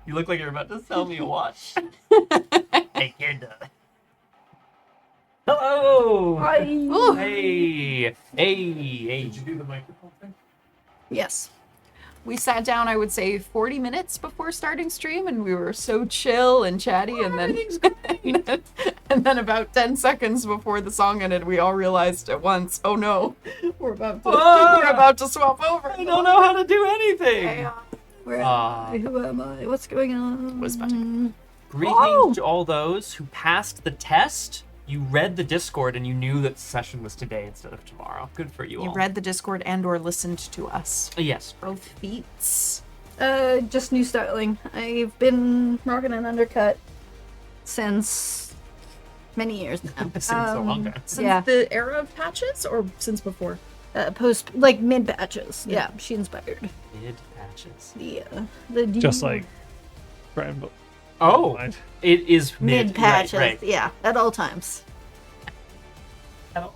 You look like you're about to sell me a watch. Hey, kid. Hello! Hi. Hey! Hey! Did you do the microphone thing? Yes. We sat down, I would say, 40 minutes before starting stream, and we were so chill and chatty, and then about 10 seconds before the song ended, we all realized at once, oh no, we're about to swap over. I don't know how to do anything! Where am I? Who am I? What's going on? Greetings to all those who passed the test. You read the Discord and you knew that the session was today instead of tomorrow. Good for you all. You read the Discord and or listened to us. Yes. Both feats. Just new styling. I've been rocking an undercut since many years now. Since a long time. Since the era of patches or since before? Post, like, mid patches. Yeah, she inspired. Mid patches. The Just like Brian. Oh, it is mid patches. Right. Yeah, at all times. Oh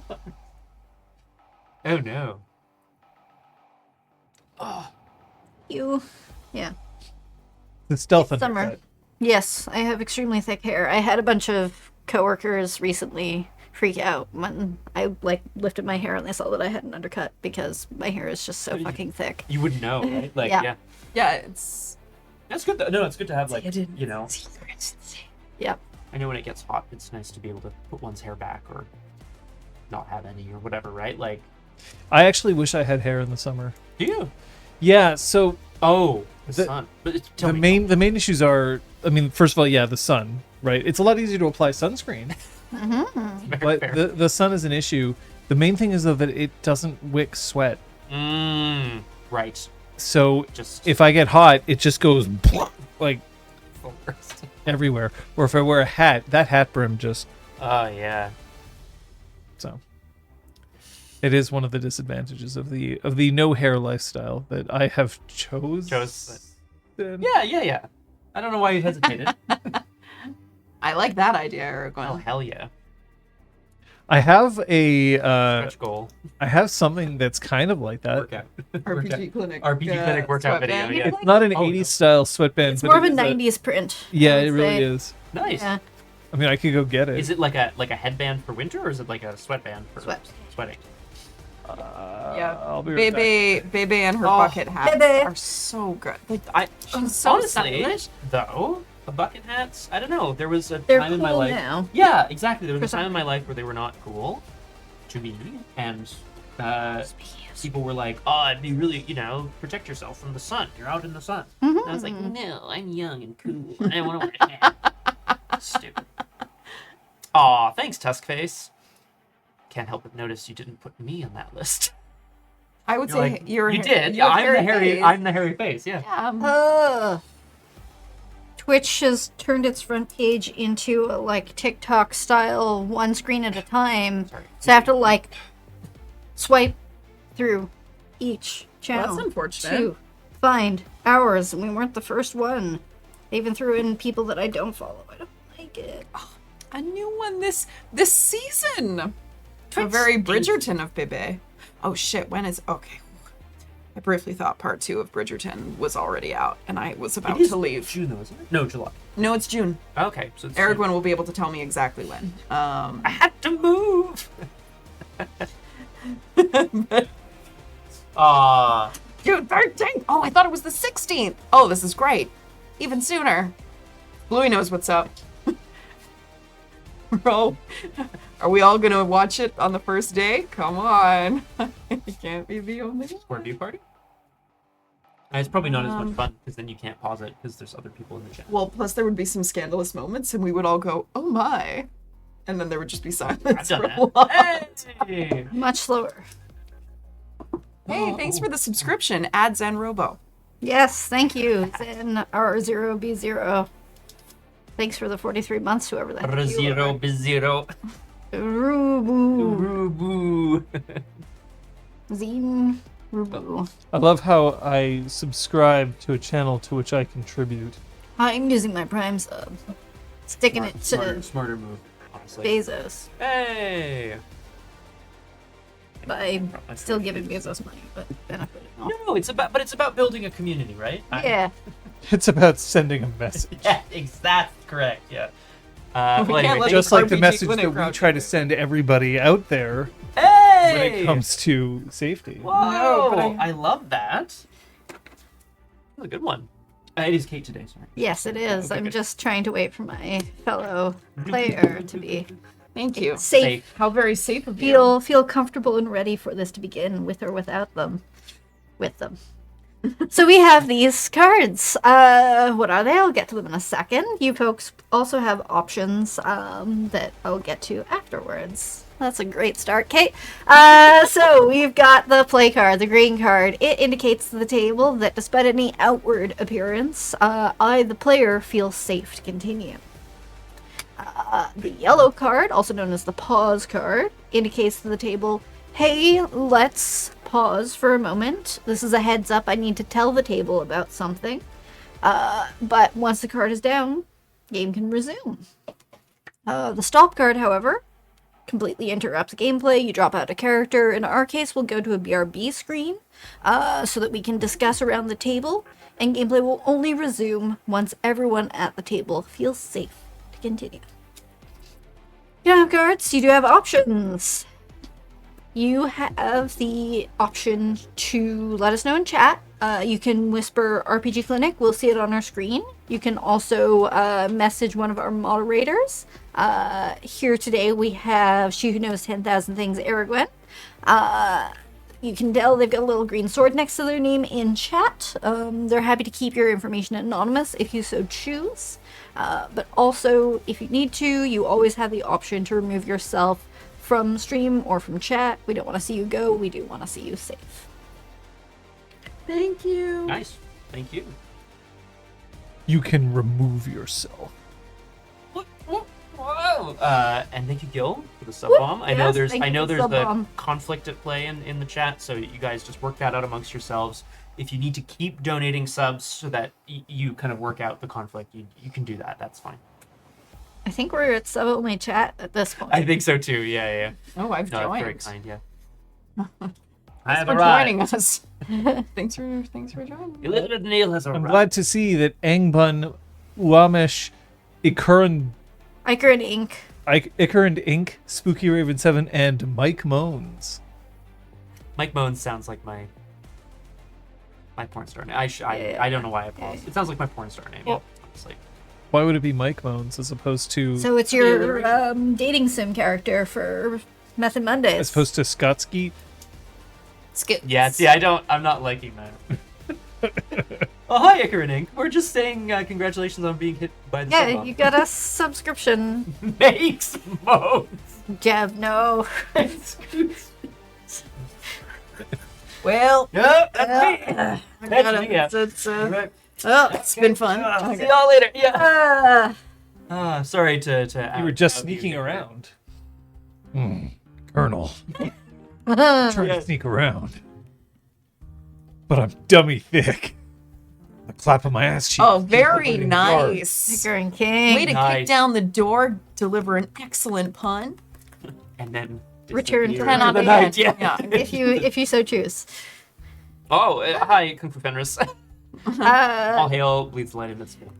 no. Yeah. The stealth Summer. undercut. Yes, I have extremely thick hair. I had a bunch of coworkers recently freak out when I lifted my hair and they saw that I had an undercut because my hair is just so fucking thick. You wouldn't know, right? Like, Yeah. yeah. Yeah, it's... That's good. No, it's good to have, like, you know. Yep. I know when it gets hot, it's nice to be able to put one's hair back or not have any or whatever, right? Like, I actually wish I had hair in the summer. do you? Yeah. So Oh, the The- sun. But the main issues are, I mean, first of all, yeah, the sun, right? It's a lot easier to apply sunscreen, but the sun is an issue. The main thing is though that it doesn't wick sweat. Right. So Just if I get hot, it just goes like first. everywhere. Or if I wear a hat, that hat brim just Oh yeah. so. It is one of the disadvantages of the no hair lifestyle that I have chose. Yeah. I don't know why you hesitated. I like that idea, Eric. Oh hell yeah. I have a Stretch goal. I have something that's kind of like that. Workout. RPGClinic. RPGClinic workout video. sweatband. Yeah. It's not an Oh, 80s no. style sweatband. It's but more of it a is 90s print. Yeah, I it would really say. is. Nice. Yeah. I mean, I could go get it. Is it like a headband for winter, or is it like a sweatband for sweating? Yeah. I'll be right back. Bebe and her Oh, bucket hats Bebe. are so good. Like, She's so honestly, stylish. though, the bucket hats. I don't know. There was a They're time in my cool life. now. Yeah, exactly. There was For a time in some my life where they were not cool to me, and people were like, "Oh, it'd be really, protect yourself from the sun. You're out in the sun." And I was like, "No, I'm young and cool. I don't want to wear a hat." Stupid. Aw, thanks, Tuskface. Can't help but notice you didn't put me on that list. I would You're say like, you're you did. Yeah, I'm the hairy face. Yeah. Twitch has turned its front page into a TikTok style one screen at a time. Sorry. So I have to swipe through each channel that's unfortunate. to find ours, and we weren't the first one. They even threw in people that I don't follow. I don't like it. A new one this season. A Twitch very stinks. Bridgerton of Bebe. Oh shit, when is okay. I briefly thought part 2 of Bridgerton was already out, and I was about It is to leave. June, though, isn't it? No, July. No, it's June. Okay, so it's Aragorn will be able to tell me exactly when. I had to move. June 13th. Oh, I thought it was the 16th. Oh, this is great. Even sooner. Bluey knows what's up. Bro, are we all gonna watch it on the first day? Come on. You can't be the only one. Square view party? It's probably not as much fun because then you can't pause it because there's other people in the chat. Well, plus there would be some scandalous moments and we would all go, oh my. And then there would just be silence. I've done for a that. while. Hey! Much slower. Hey, thanks for the subscription, Ads and Robo. Yes, thank you. Zen R0B0. Thanks for the 43 months, whoever that is. Zero bizero. Rubu. Rubu. Zine. Rubu. I love how I subscribe to a channel to which I contribute. I'm using my Prime sub. Sticking it to Smarter move, honestly. Bezos. Hey! By still giving Bezos money, but benefiting all. No, it's about building a community, right? Yeah. It's about sending a message. Yeah, that's correct. Yeah. We Well, can't anyway, let Just like the RPG message Clinic that we crowd try to do it. send everybody out there hey! when it comes to safety. Whoa! No, but I love that. That's a good one. It is Kate today, sorry. Yes, it is. Okay, I'm good. just trying to wait for my fellow player to be Thank you. safe. How very safe of you. Feel comfortable and ready for this to begin, with or without them. With them. So we have these cards. What are they? I'll get to them in a second. You folks also have options that I'll get to afterwards. That's a great start, Kate. So we've got the play card, the green card. It indicates to the table that despite any outward appearance, I, the player, feel safe to continue. The yellow card, also known as the pause card, indicates to the table, hey, let's pause for a moment. This is a heads up. I need to tell the table about something. But once the card is down, game can resume. The stop card, however, completely interrupts gameplay. You drop out a character. In our case, we'll go to a BRB screen so that we can discuss around the table, and gameplay will only resume once everyone at the table feels safe to continue. You don't have cards, you do have options. You have the option to let us know in chat. You can whisper RPG Clinic, we'll see it on our screen. You can also message one of our moderators. Here today we have She Who Knows 10,000 Things, Aragwen. You can tell they've got a little green sword next to their name in chat. They're happy to keep your information anonymous if you so choose. But also, if you need to, you always have the option to remove yourself from stream or from chat. We don't want to see you go. We do want to see you safe. Thank you. Nice. Thank you. You can remove yourself. Whoa! And thank you, Gil, for the sub bomb. I know yes, there's thank you for the sub bomb. conflict at play in the chat, so you guys just work that out amongst yourselves. If you need to keep donating subs so that you kind of work out the conflict, you can do that. That's fine. I think we're at sub-only chat at this point. I think so too. Yeah. Oh, I've No, joined. very kind. Yeah. I Thanks have for arrived. joining us. thanks for joining. Elizabeth Neal has I'm arrived. glad to see that Angbun, Uamesh, Ikuran, Iker and Ink. Ikurand Inc., Spooky Raven 7, and Mike Moans. Mike Moans sounds like my porn star name. Yeah. I don't know why I paused. It sounds like my porn star name. Well- Honestly. Why would it be Mike Moans as opposed to So it's your dating sim character for Method Mondays. as opposed to Skotsky? Yeah. See, I'm not liking that. Oh, hi, Icarin Inc. We're just saying congratulations on being hit by the Yeah, sub you got a subscription. Makes Moans. Jev, no. Well, Yep, that's me. That's me. Yeah. Right. It's been fun. See y'all later. Yeah. Uh, Sorry to You were just sneaking around. Colonel. Trying to sneak around. But I'm dummy thick. I'm clapping my ass cheek. Oh, very Keep guard. nice. Iker and King. Way to Nice. kick down the door, deliver an excellent pun. and then Return to disappear Ten out into of the night. 10. Yeah. if you so choose. Oh, hi, Kung Fu Fenris. All hail bleeds light invincible.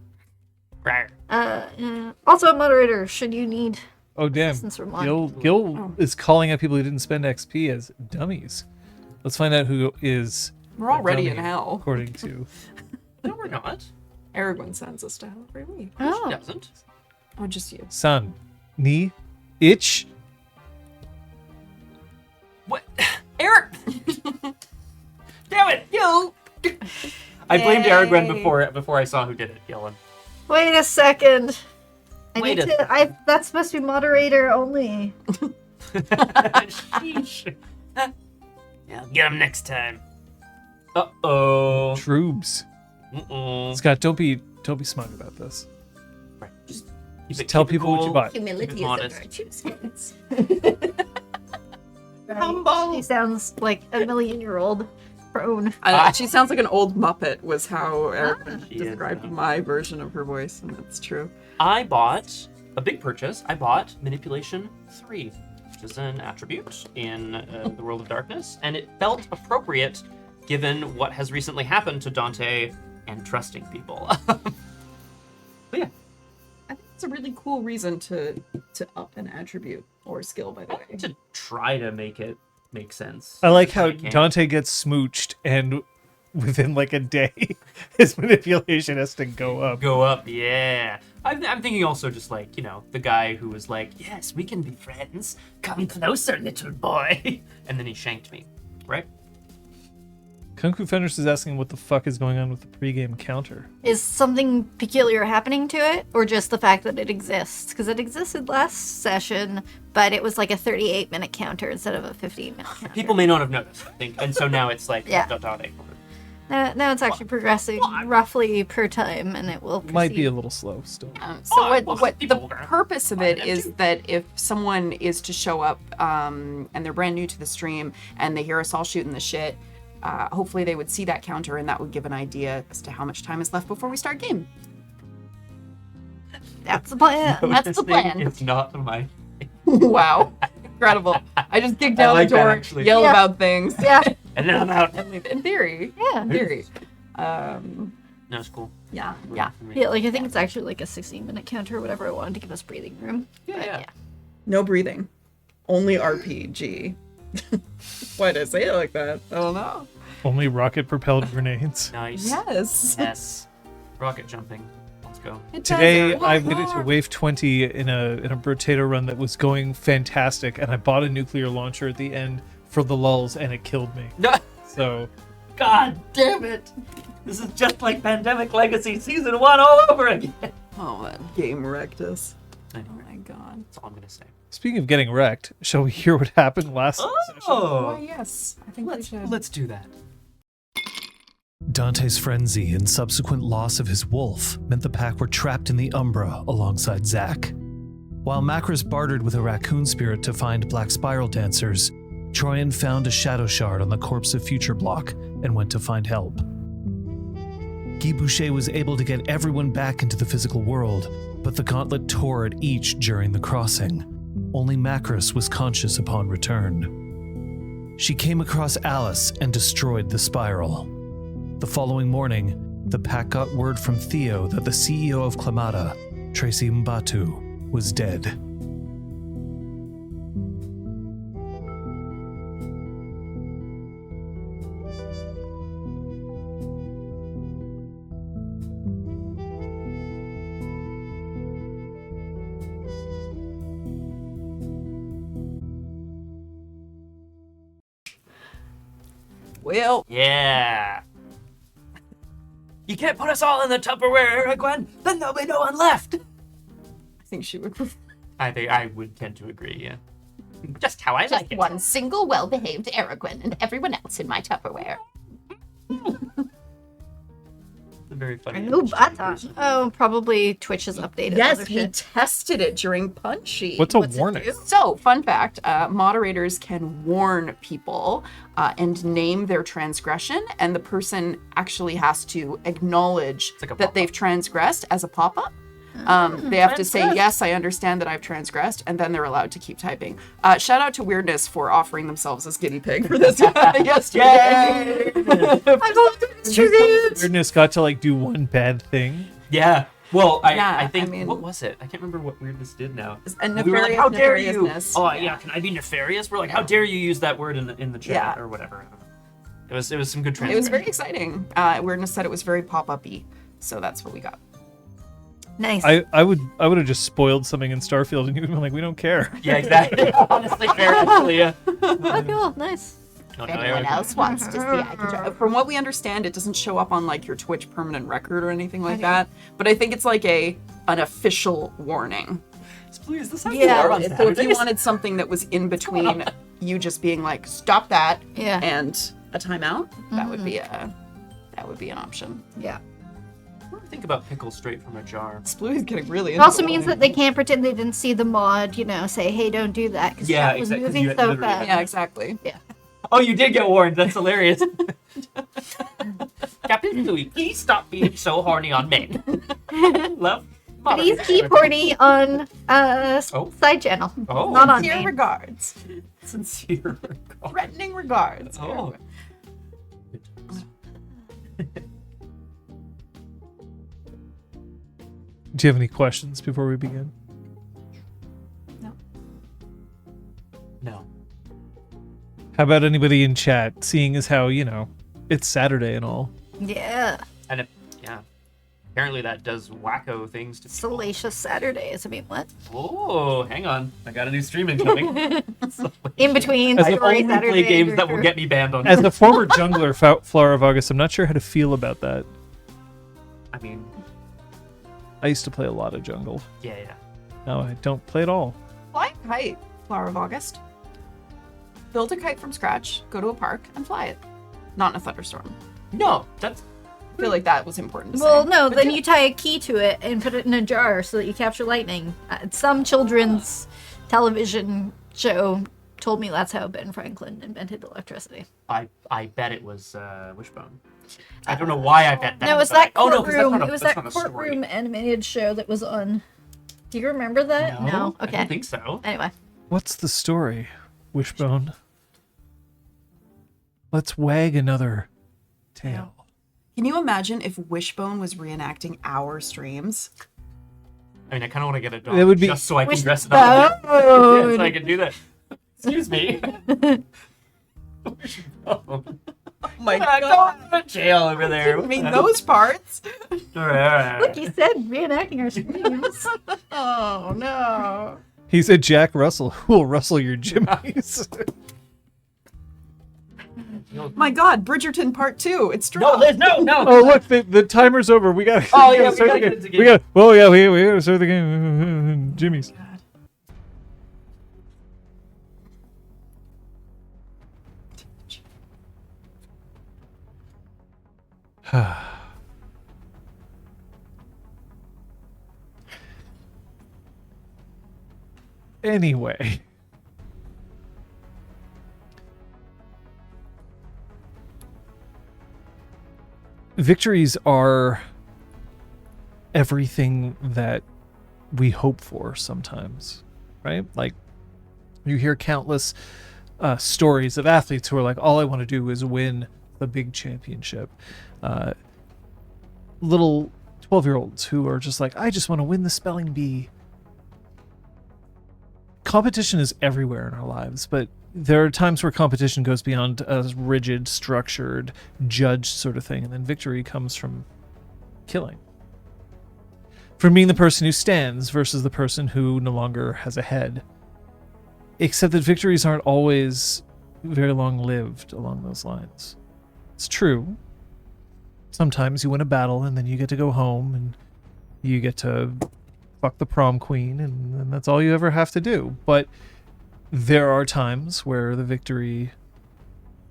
Also a moderator, should you need Oh, damn. assistance from one. Gil is calling out people who didn't spend XP as dummies. Let's find out who is We're already dummy, in hell. according to... No, we're not. Aragorn sends us to hell every week. She Oh, doesn't. Oh, just you. Sun. Knee. Itch. What? Eric! Damn it! You! I blamed Yay. Aragorn before I saw who did it, yelling. wait a second. Wait a That's supposed to be moderator only. Sheesh. Yeah, get him next time. Uh-oh. Troobs. Mm-mm. Scott, don't be smug about this. Right, just Tell people what you bought. Humility Honest. is a virtue. Humble. She sounds like a million-year-old prone. She sounds like an old Muppet, was how Aragorn She is, described yeah. my version of her voice, and that's true. I bought a big purchase. I bought Manipulation 3, which is an attribute in the World of Darkness, and it felt appropriate given what has recently happened to Dante and trusting people. But yeah. I think it's a really cool reason to up an attribute or skill, by the way. To try to make it make sense. I like how I can't. Dante gets smooched, and within like a day, his manipulation has to go up. Go up, yeah. I'm thinking also just like, the guy who was like, yes, we can be friends. Come closer, little boy. And then he shanked me, right? Kung Fu Fenders is asking what the fuck is going on with the pregame counter. Is something peculiar happening to it, or just the fact that it exists? Because it existed last session, but it was like a 38-minute counter instead of a 15-minute counter. People may not have noticed, I think. And so now it's like, Yeah. dot. Now it's actually progressing roughly per time, and it will proceed. Might be a little slow still. So well, what the people are purpose of find it that is too. that if someone is to show up and they're brand new to the stream and they hear us all shooting the shit, hopefully they would see that counter and that would give an idea as to how much time is left before we start game. That's the plan. That's the plan. It's not my... Wow. Incredible. I just kicked down like the that, door, actually. yell Yeah. about things, Yeah. And then I'm out. and leave. In theory. Yeah. In theory. No, it's cool. Yeah. Yeah, like I think it's actually like a 16-minute counter or whatever I wanted to give us breathing room. But Yeah. No breathing. Only RPG. Why did I say it like that? I don't know. Only rocket-propelled grenades. Nice. Yes. Yes. Rocket jumping. Let's go. It Today does. I made it to wave 20 in a potato run that was going fantastic, and I bought a nuclear launcher at the end for the lulls, and it killed me. No. So God damn it. This is just like Pandemic Legacy Season 1 all over again. Oh, that game wrecked us. Anyway, Oh my god. that's all I'm going to say. speaking of getting wrecked, shall we hear what happened last session? Oh, Oh, yes. I think we should. let's do that. Dante's frenzy and subsequent loss of his wolf meant the pack were trapped in the Umbra alongside Zack. While Macris bartered with a raccoon spirit to find black spiral dancers, Troyan found a shadow shard on the corpse of Future Block and went to find help. Guy Boucher was able to get everyone back into the physical world, but the gauntlet tore at each during the crossing. Only Macris was conscious upon return. She came across Alice and destroyed the spiral. The following morning, the pack got word from Theo that the CEO of Clamata, Tracy Mbatu, was dead. Well, Yeah. You can't put us all in the Tupperware, Gwen. Then there'll be no one left. I think she would. I think I would tend to agree, yeah. Just how I Just like it. one single well-behaved Aragorn and everyone else in my Tupperware. It's a very funny. No button. Oh, probably Twitch has updated. other Yes, we shit. tested it during Punchy. What's a What's it warning? do? So, fun fact, moderators can warn people and name their transgression, and the person actually has to acknowledge like a that pop-up. they've transgressed as a pop-up. They have to say, yes, I understand that I've transgressed, and then they're allowed to keep typing. Shout out to Weirdness for offering themselves as guinea pig for this yesterday. Weirdness got to like do one bad thing. Yeah. Well, Yeah, I think, I mean- what was it? I can't remember what Weirdness did now. And We were like, how dare you? nefariousness. Oh, yeah, can I be nefarious? We're like, how dare you use that word in the chat Yeah. or whatever. I don't know. It was some good It transcript. was very exciting. Weirdness said it was very pop-up-y, so that's what we got. Nice. I would have just spoiled something in Starfield, and you would have been like, we don't care. Yeah, exactly. Honestly, fair, actually, yeah. Oh, cool. Nice. No, If no, anyone Eric- else wants to see, I can try. From what we understand, it doesn't show up on like your Twitch permanent record or anything like that. But I think it's like an official warning. Please, this is Yeah, more on So if you Saturdays. wanted something that was in between you just being like, stop that, Yeah. and a timeout, that would be an option. Yeah. Think about pickles straight from a jar. Splooey's getting really It into also it. means that they can't pretend they didn't see the mod, say, hey, don't do that, because Yeah, that was exactly, 'cause moving you so literally- fast. Yeah, exactly. Oh, you did get warned. That's hilarious. Captain Louis, please stop being so horny on men. Love. Please keep horny on side channel, Oh. not on Dear main. regards. Sincere. Threatening regards. Oh. Do you have any questions before we begin? No. How about anybody in chat, seeing as how, it's Saturday and all? Yeah. And apparently that does wacko things to people. Salacious Saturdays. I mean, what? Oh, hang on. I got a new stream incoming. In between As I if story only play Saturday. games that will get me banned on. As a former jungler, Flower of August, I'm not sure how to feel about that. I mean, I used to play a lot of jungle. yeah. Now I don't play at all. Fly a kite, Flower of August. Build a kite from scratch, go to a park, and fly it. Not in a thunderstorm. No, that's I feel like that was important to Well, say. no, But then yeah. you tie a key to it and put it in a jar so that you capture lightning. Some children's television show told me that's how Ben Franklin invented electricity. I bet it was Wishbone. I don't know why I bet that. No, it was but that oh no, 'cause that's courtroom. not a, It was that's that not a story. courtroom animated show that was on. Do you remember that? No, I Okay. don't think so. Anyway, What's the story, Wishbone? Let's wag another tail. Can you imagine if Wishbone was reenacting our streams? I mean, I kind of want to get a dog That would be- just so I can dress it up. Yeah, Wishbone. so I can do that. Excuse me. Wishbone. Oh my Go god. to jail over there. I mean, those parts. All right. Look, he said reenacting our streams. Oh no. He said Jack Russell, who will rustle your jimmies. My god, Bridgerton Part 2. It's true. No, Liz, no. Oh, look, the timer's over. We got. Oh, yeah, we start gotta the get game. it We got. Well, yeah, we gotta start the game. Jimmy's. Anyway. Victories are everything that we hope for sometimes, right? Like, you hear countless stories of athletes who are like, all I want to do is win the big championship. Little 12-year-olds who are just like, I just want to win the spelling bee. Competition is everywhere in our lives, but there are times where competition goes beyond a rigid, structured, judged sort of thing, and then victory comes from killing. From being the person who stands versus the person who no longer has a head. Except that victories aren't always very long-lived along those lines. It's true. Sometimes you win a battle and then you get to go home and you get to fuck the prom queen and that's all you ever have to do. But there are times where the victory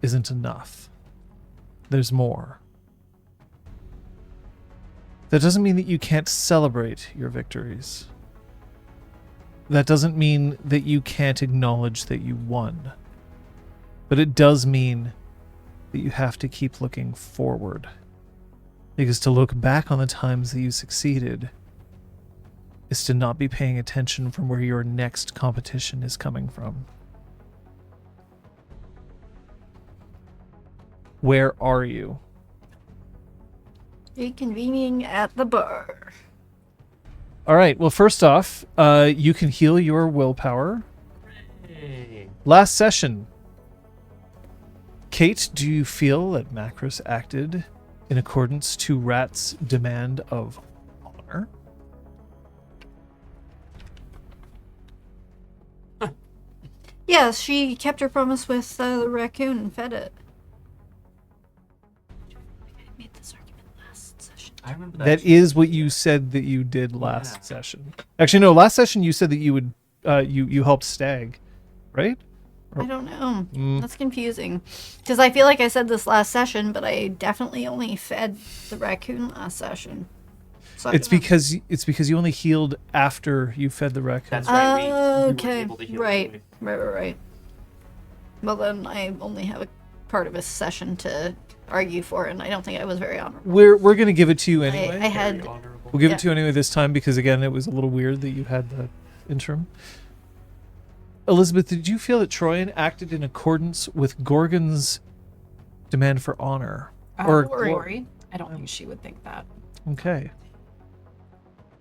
isn't enough. There's more. That doesn't mean that you can't celebrate your victories. That doesn't mean that you can't acknowledge that you won. But it does mean that you have to keep looking forward. Because to look back on the times that you succeeded is to not be paying attention from where your next competition is coming from. Where are you? Reconvening at the bar. All right, well, first off, you can heal your willpower. Hey. Last session. Kate, do you feel that Macros acted in accordance to Rat's demand of honor? Yes, she kept her promise with the raccoon and fed it. I made this argument last session. I remember That is what you said that you did last Yeah. session. Actually, no, last session you said that you would, you helped Stag, right? I don't know. Mm. That's confusing. Because I feel like I said this last session, but I definitely only fed the raccoon last session. So I It's don't know. because you only healed after you fed the raccoon. That's right. we weren't Okay, able to heal right. anyway. Right. Well, then I only have a part of a session to argue for, and I don't think I was very honorable. We're gonna give it to you anyway. I had. Very honorable. We'll give Yeah. it to you anyway this time because again it was a little weird that you had the interim. Elizabeth, did you feel that Troyan acted in accordance with Gorgon's demand for honor? Or Glory. I don't think she would think that. Okay.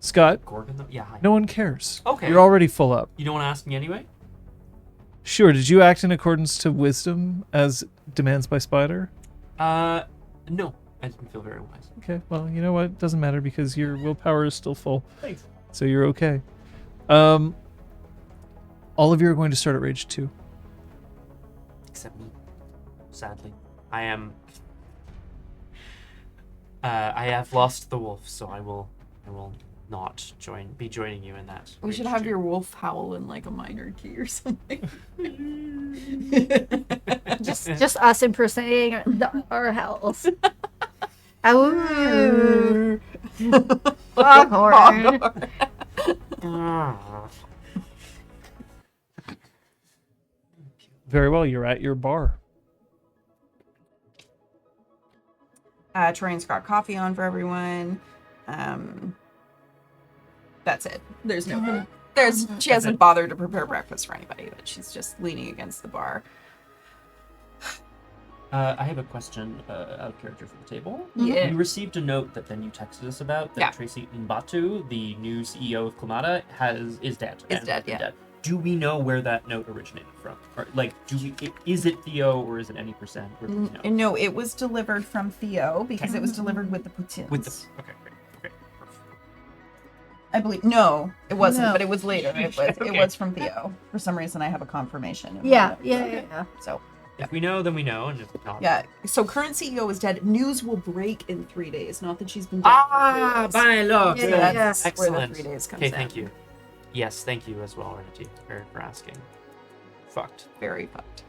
Scott, Gorgon, though? Yeah, hi. no one cares. Okay. You're already full up. You don't want to ask me anyway? Sure, did you act in accordance to wisdom as demands by Spider? No. I didn't feel very wise. Okay, well, you know what? Doesn't matter because your willpower is still full. Thanks. So you're okay. All of you are going to start at Rage 2. Except me. Sadly. I am... I have lost the wolf, so I will not be joining you in that. We should rage have too. your wolf howl in like a minor key or something. Just us impersonating our howls. Ow. Foghorn. Very well, you're at your bar. Troy's got coffee on for everyone. That's it. There's no. She hasn't bothered to prepare breakfast for anybody, but she's just leaning against the bar. I have a question out of character for the table. Yeah. You received a note that then you texted us about that Yeah. Tracy Mbatu, the new CEO of Klamada, is dead. Is and dead, been yeah. Do we know where that note originated from? Or like, is it Theo or is it any percent? Or do we know? No, it was delivered from Theo because it was delivered with the Poutines. Okay, great. Okay. I believe. No, it wasn't, No. but it was later. It Okay. was from Theo. For some reason, I have a confirmation. of Yeah, that. yeah. So, If we know, then we know, and if not, yeah. So current CEO is dead. News will break in 3 days. Not that she's been dead. for 3 days. look. Yeah, So yeah, that's where the Excellent. 3 days comes Okay, in. thank you. Yes, thank you as well, Renati, for asking. Fucked. Very fucked.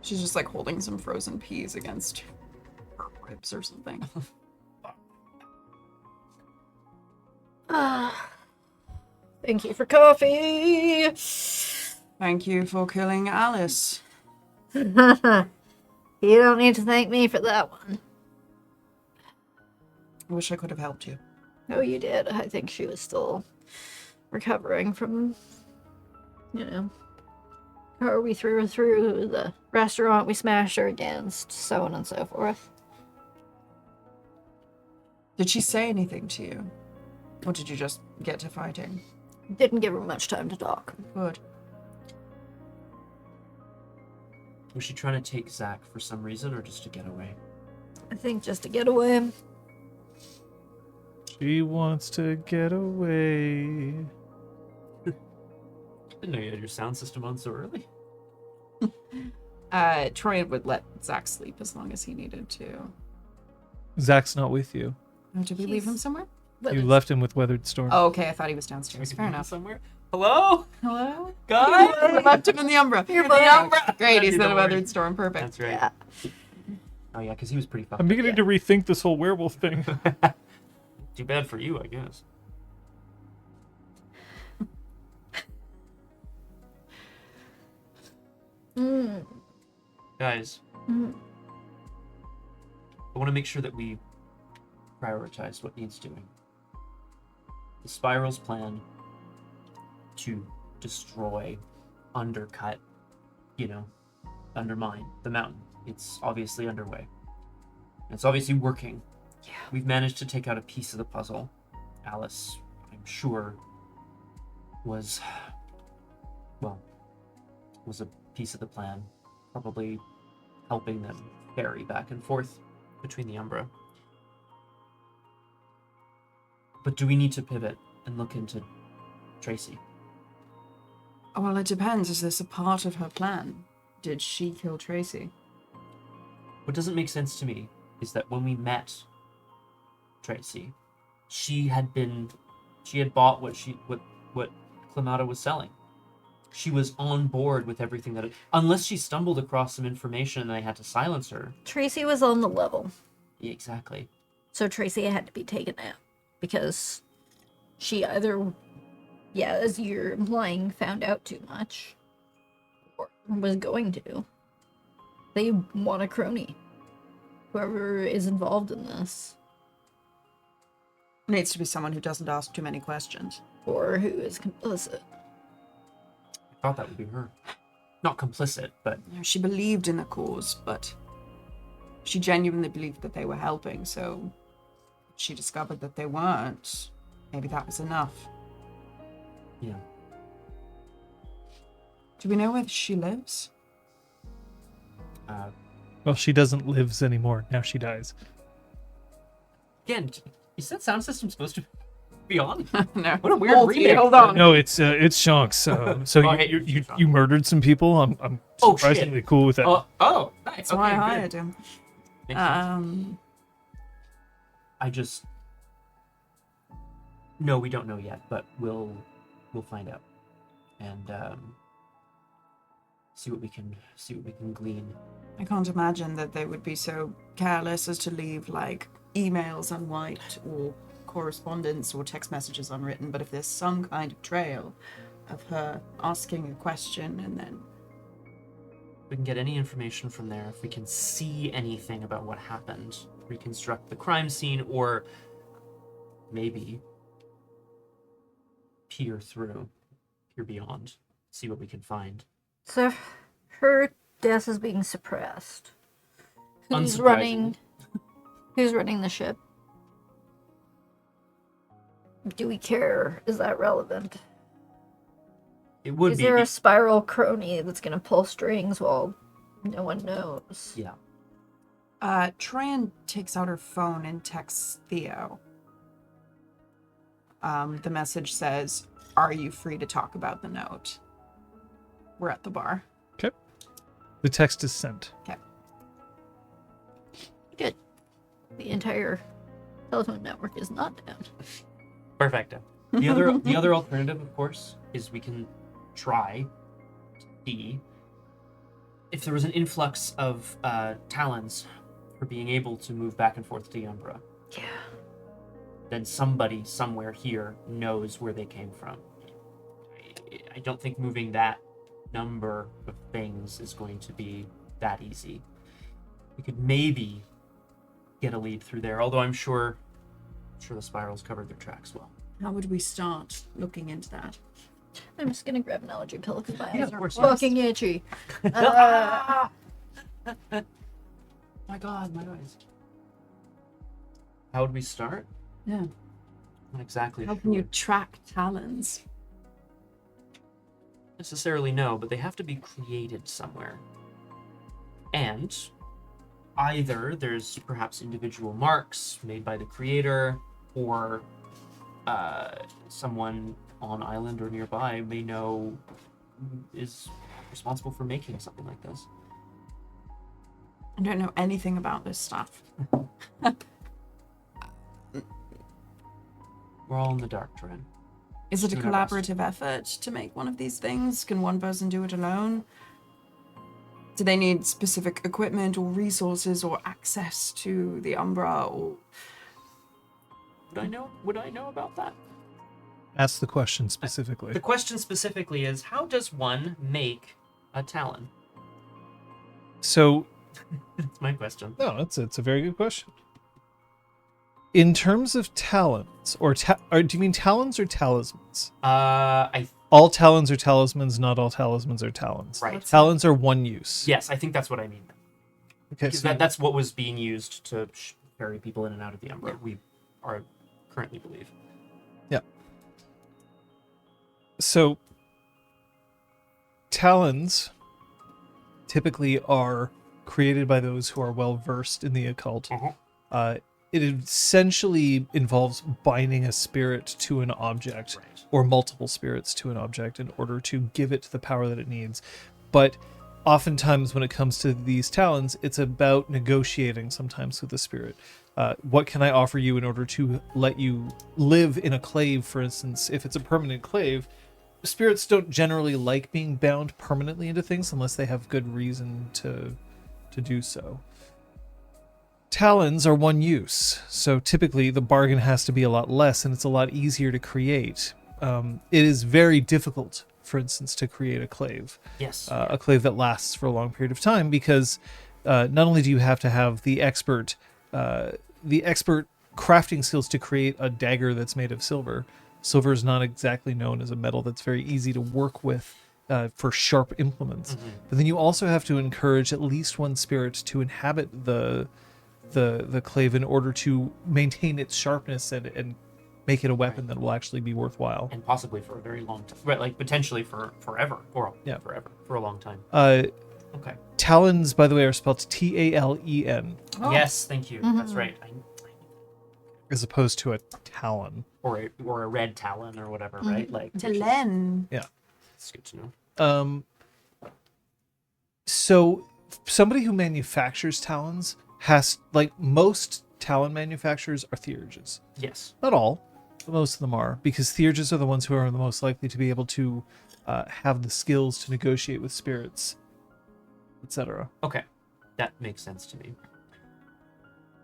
She's just like holding some frozen peas against her ribs or something. Thank you for coffee. Thank you for killing Alice. You don't need to thank me for that one. I wish I could have helped you. Oh, you did. I think she was still recovering from, how we threw her through the restaurant we smashed her against, so on and so forth. Did she say anything to you? Or did you just get to fighting? Didn't give her much time to talk. Good. Was she trying to take Zach for some reason or just to get away? I think just to get away. She wants to get away. Didn't know you had your sound system on so early. Troy would let Zach sleep as long as he needed to. Zach's not with you. Oh, did we leave him somewhere? But You it's- left him with Weathered Storm. Oh, okay. I thought he was downstairs. Fair enough. Somewhere. Hello, Hello? guys. We left him in the Umbra. You're In both- the Umbra. Great. He's in Don't a worry. weathered storm. Perfect. That's right. Yeah. Oh yeah, because he was pretty fucked. I'm beginning to rethink this whole werewolf thing. Too bad for you, I guess. Guys, I want to make sure that we prioritize what needs doing. The Spiral's plan to destroy, undercut, undermine the mountain. It's obviously underway. It's obviously working. Yeah. We've managed to take out a piece of the puzzle. Alice, I'm sure, was a piece of the plan. Probably helping them ferry back and forth between the Umbra. But do we need to pivot and look into Tracy? Oh, well, it depends. Is this a part of her plan? Did she kill Tracy? What doesn't make sense to me is that when we met Tracy, she had bought what Clamata was selling. She was on board with everything unless she stumbled across some information and I had to silence her. Tracy was on the level, Exactly. so Tracy had to be taken out because she either, as you're implying, found out too much, or was going to. They want a crony. Whoever is involved in this, Needs to be someone who doesn't ask too many questions. or who is complicit. I thought that would be her. Not complicit, but She believed in the cause, but she genuinely believed that they were helping, so she discovered that they weren't, maybe that was enough. Yeah. Do we know where she lives? Well, she doesn't live anymore. Now she dies. Again, is that sound system supposed to be on? No. What a weird Hold me, remix. hold on. No, it's Shanks. So Oh, hey, you murdered some people. I'm Oh, shit. surprisingly cool with that. Oh, nice. That's why I Okay, hired good. him. Makes sense. No, we don't know yet, but we'll find out, and see what we can glean. I can't imagine that they would be so careless as to leave, like, emails unwiped or correspondence or text messages unwritten, but if there's some kind of trail of her asking a question and then... If we can get any information from there, if we can see anything about what happened, reconstruct the crime scene, or maybe peer beyond, see what we can find. So her death is being suppressed. Who's Unsurprisingly. running the ship? Do we care? Is that relevant? It would Is be. there a spiral crony that's gonna pull strings while no one knows? Yeah. Tran takes out her phone and texts Theo. The message says, "Are you free to talk about the note?" We're at the bar. Okay. The text is sent. Okay. Good. The entire telephone network is not down. Perfecto. The other alternative, of course, is we can try to see if there was an influx of talons for being able to move back and forth to Umbra. Yeah. Then somebody somewhere here knows where they came from. I don't think moving that number of things is going to be that easy. We could maybe get a lead through there, although I'm sure the spirals covered their tracks well. How would we start looking into that? I'm just gonna grab an allergy pill because my Yeah, eyes of are course, fucking itchy. My God, my eyes. How would we start? Yeah. Not exactly How sure. can you track talons? Necessarily no, but they have to be created somewhere. And either there's perhaps individual marks made by the creator, or someone on island or nearby may know who is responsible for making something like this. I don't know anything about this stuff. We're all in the dark, Tren. Is it a Doing our best. collaborative effort to make one of these things? Can one person do it alone? Do they need specific equipment or resources or access to the Umbra? Or Would I know about that? Ask the question specifically. The question specifically is, how does one make a talon? So, That's my question. no, it's a very good question. In terms of talons, or do you mean talons or talismans? All talons are talismans, not all talismans are talons. Right. Talons are one use. Yes, I think that's what I mean. Okay, Because so that's what was being used to carry people in and out of the Umbra. We are currently believe. So, talons typically are created by those who are well versed in the occult. It essentially involves binding a spirit to an object, Right. or multiple spirits to an object, in order to give it the power that it needs. But oftentimes when it comes to these talons, it's about negotiating sometimes with the spirit. What can I offer you in order to let you live in a clave, for instance? If it's a permanent clave, spirits don't generally like being bound permanently into things unless they have good reason to do so. Talons are one use, so typically the bargain has to be a lot less, and it's a lot easier to create. It is very difficult, for instance, to create a clave. Yes. A clave that lasts for a long period of time, because not only do you have to have the expert crafting skills to create a dagger that's made of silver. Silver is not exactly known as a metal that's very easy to work with for sharp implements. But then you also have to encourage at least one spirit to inhabit the the clave in order to maintain its sharpness and make it a weapon that will actually be worthwhile. And possibly for a very long time. Right, like potentially for forever. Or Yeah. forever. For a long time. Okay. Talons, by the way, are spelled Talen, Oh. Yes, thank you. That's right. as opposed to a talon. Or a red talon or whatever, right? Like To Len. it's good to know. So somebody who manufactures talons has, like, most talon manufacturers are theurges. Yes. Not all, but most of them are, because theurges are the ones who are the most likely to be able to have the skills to negotiate with spirits, etc. Okay. That makes sense to me.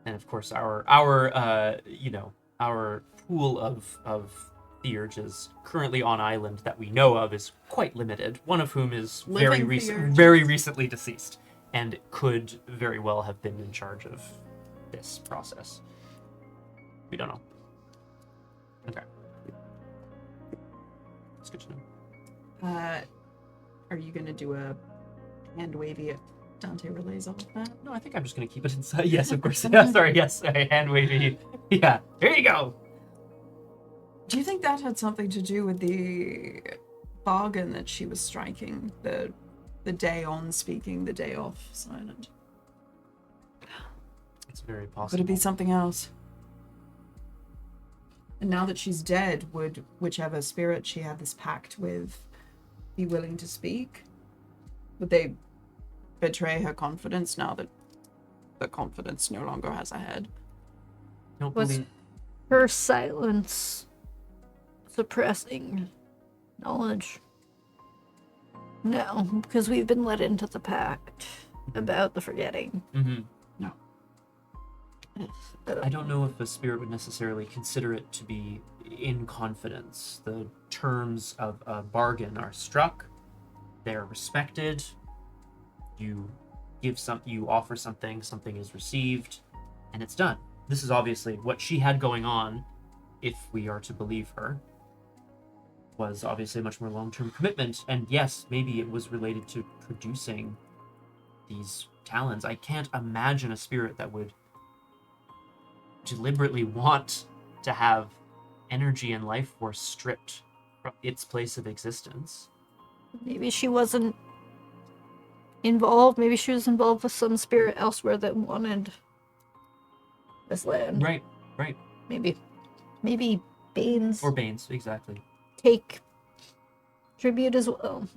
And of course our pool of theurges currently on island that we know of is quite limited, one of whom is Living very recently deceased and could very well have been in charge of this process. We don't know. Okay. It's good to know. Are you gonna do a hand wavy at Dante relays all of that? No, I think I'm just gonna keep it inside. Yes, of course. Yeah, sorry, yes. Hand wavy. Yeah. Here you go. Do you think that had something to do with the bargain that she was striking? The day on speaking, the day off silent? It's very possible. Could it be something else? And now that she's dead, would whichever spirit she had this pact with be willing to speak? Would they betray her confidence now that the confidence no longer has a head? I don't Was believe... her silence suppressing knowledge? No, because we've been let into the pact about the forgetting. Mm-hmm. But I don't know if a spirit would necessarily consider it to be in confidence. The terms of a bargain are struck, they're respected. You offer something, something is received, and it's done. This is obviously what she had going on, if we are to believe her, was obviously a much more long-term commitment. And yes, maybe it was related to producing these talons. I can't imagine a spirit that would deliberately want to have energy and life force stripped from its place of existence. maybe she wasn't involved. Maybe she was involved with some spirit elsewhere that wanted this land. Right. Maybe Banes Or Banes, exactly. take tribute as well.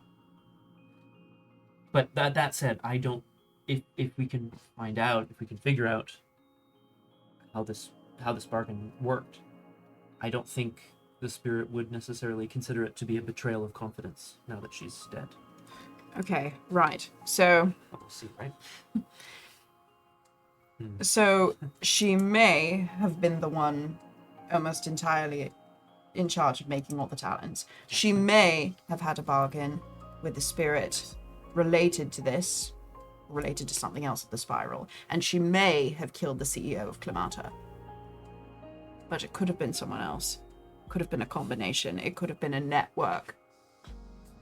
But that said, I don't. If we can find out, if we can figure out how this bargain worked, I don't think the spirit would necessarily consider it to be a betrayal of confidence now that she's dead. Okay, right. So But we'll see, right? So she may have been the one almost entirely in charge of making all the talents. She may have had a bargain with the spirit related to this, related to something else of the spiral, and she may have killed the CEO of Climata. But it could have been someone else. Could have been a combination. It could have been a network.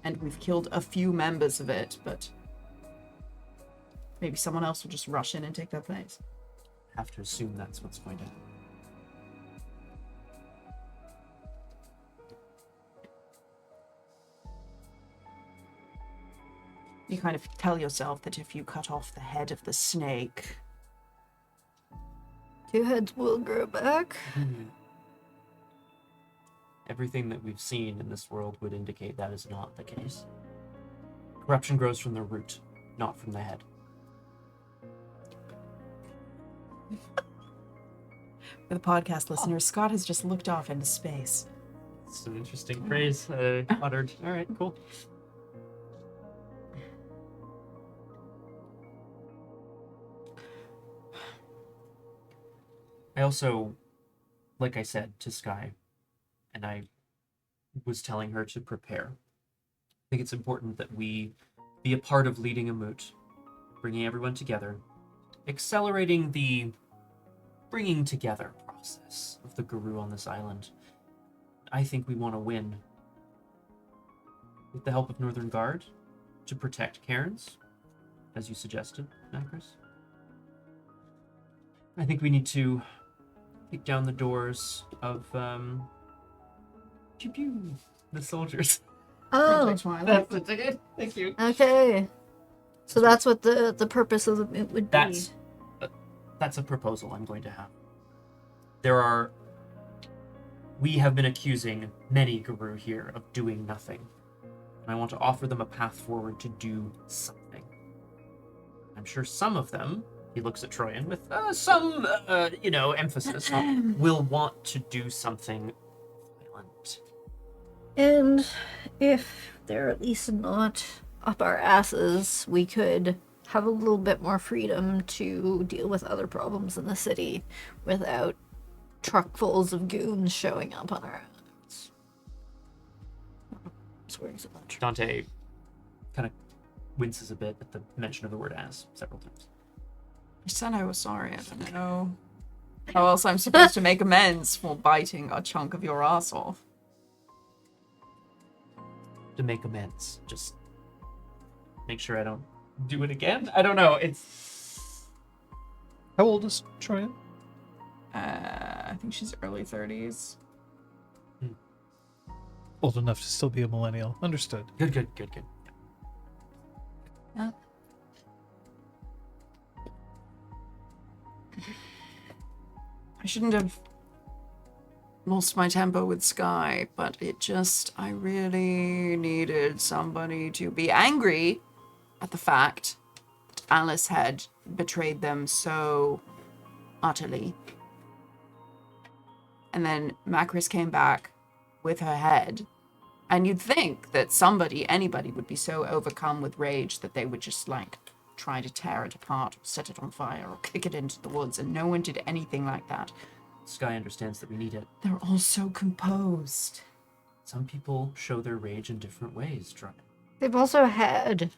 And we've killed a few members of it, but maybe someone else will just rush in and take their place. Have to assume that's what's going to happen. You kind of tell yourself that if you cut off the head of the snake, 2 heads will grow back. Everything that we've seen in this world would indicate that is not the case. Corruption grows from the root, not from the head. for the podcast listeners, Scott has just looked off into space. It's an interesting phrase uttered. All right, cool. I also, like I said to Sky, and I was telling her to prepare. I think it's important that we be a part of leading a moot, bringing everyone together, accelerating the bringing together process of the Guru on this island. I think we want to win with the help of Northern Guard to protect Cairns, as you suggested, Macris. I think we need to kick down the doors of pew pew, the soldiers. Oh, Project Twilight. That's it. Thank you. okay. So that's what the purpose of it would be. That's a proposal I'm going to have. We have been accusing many guru here of doing nothing. And I want to offer them a path forward to do something. I'm sure some of them, he looks at Troyan with some, emphasis, will want to do something violent. And if they're at least not up our asses, we could have a little bit more freedom to deal with other problems in the city without truckfuls of goons showing up on our islands. Swearing so much. Dante kind of winces a bit at the mention of the word ass several times. I said I was sorry. I don't know how else I'm supposed to make amends for biting a chunk of your ass off. To make amends. Just make sure I don't do it again. I don't know. It's How old is Troyan? I think she's early 30s. Old enough to still be a millennial. Understood. good. I shouldn't have lost my temper with Sky, but I really needed somebody to be angry at the fact that Alice had betrayed them so utterly. And then Macris came back with her head, and you'd think that anybody would be so overcome with rage that they would just, try to tear it apart, or set it on fire, or kick it into the woods, and no one did anything like that. Sky understands that we need it. They're all so composed. Some people show their rage in different ways, Troyan. They've also had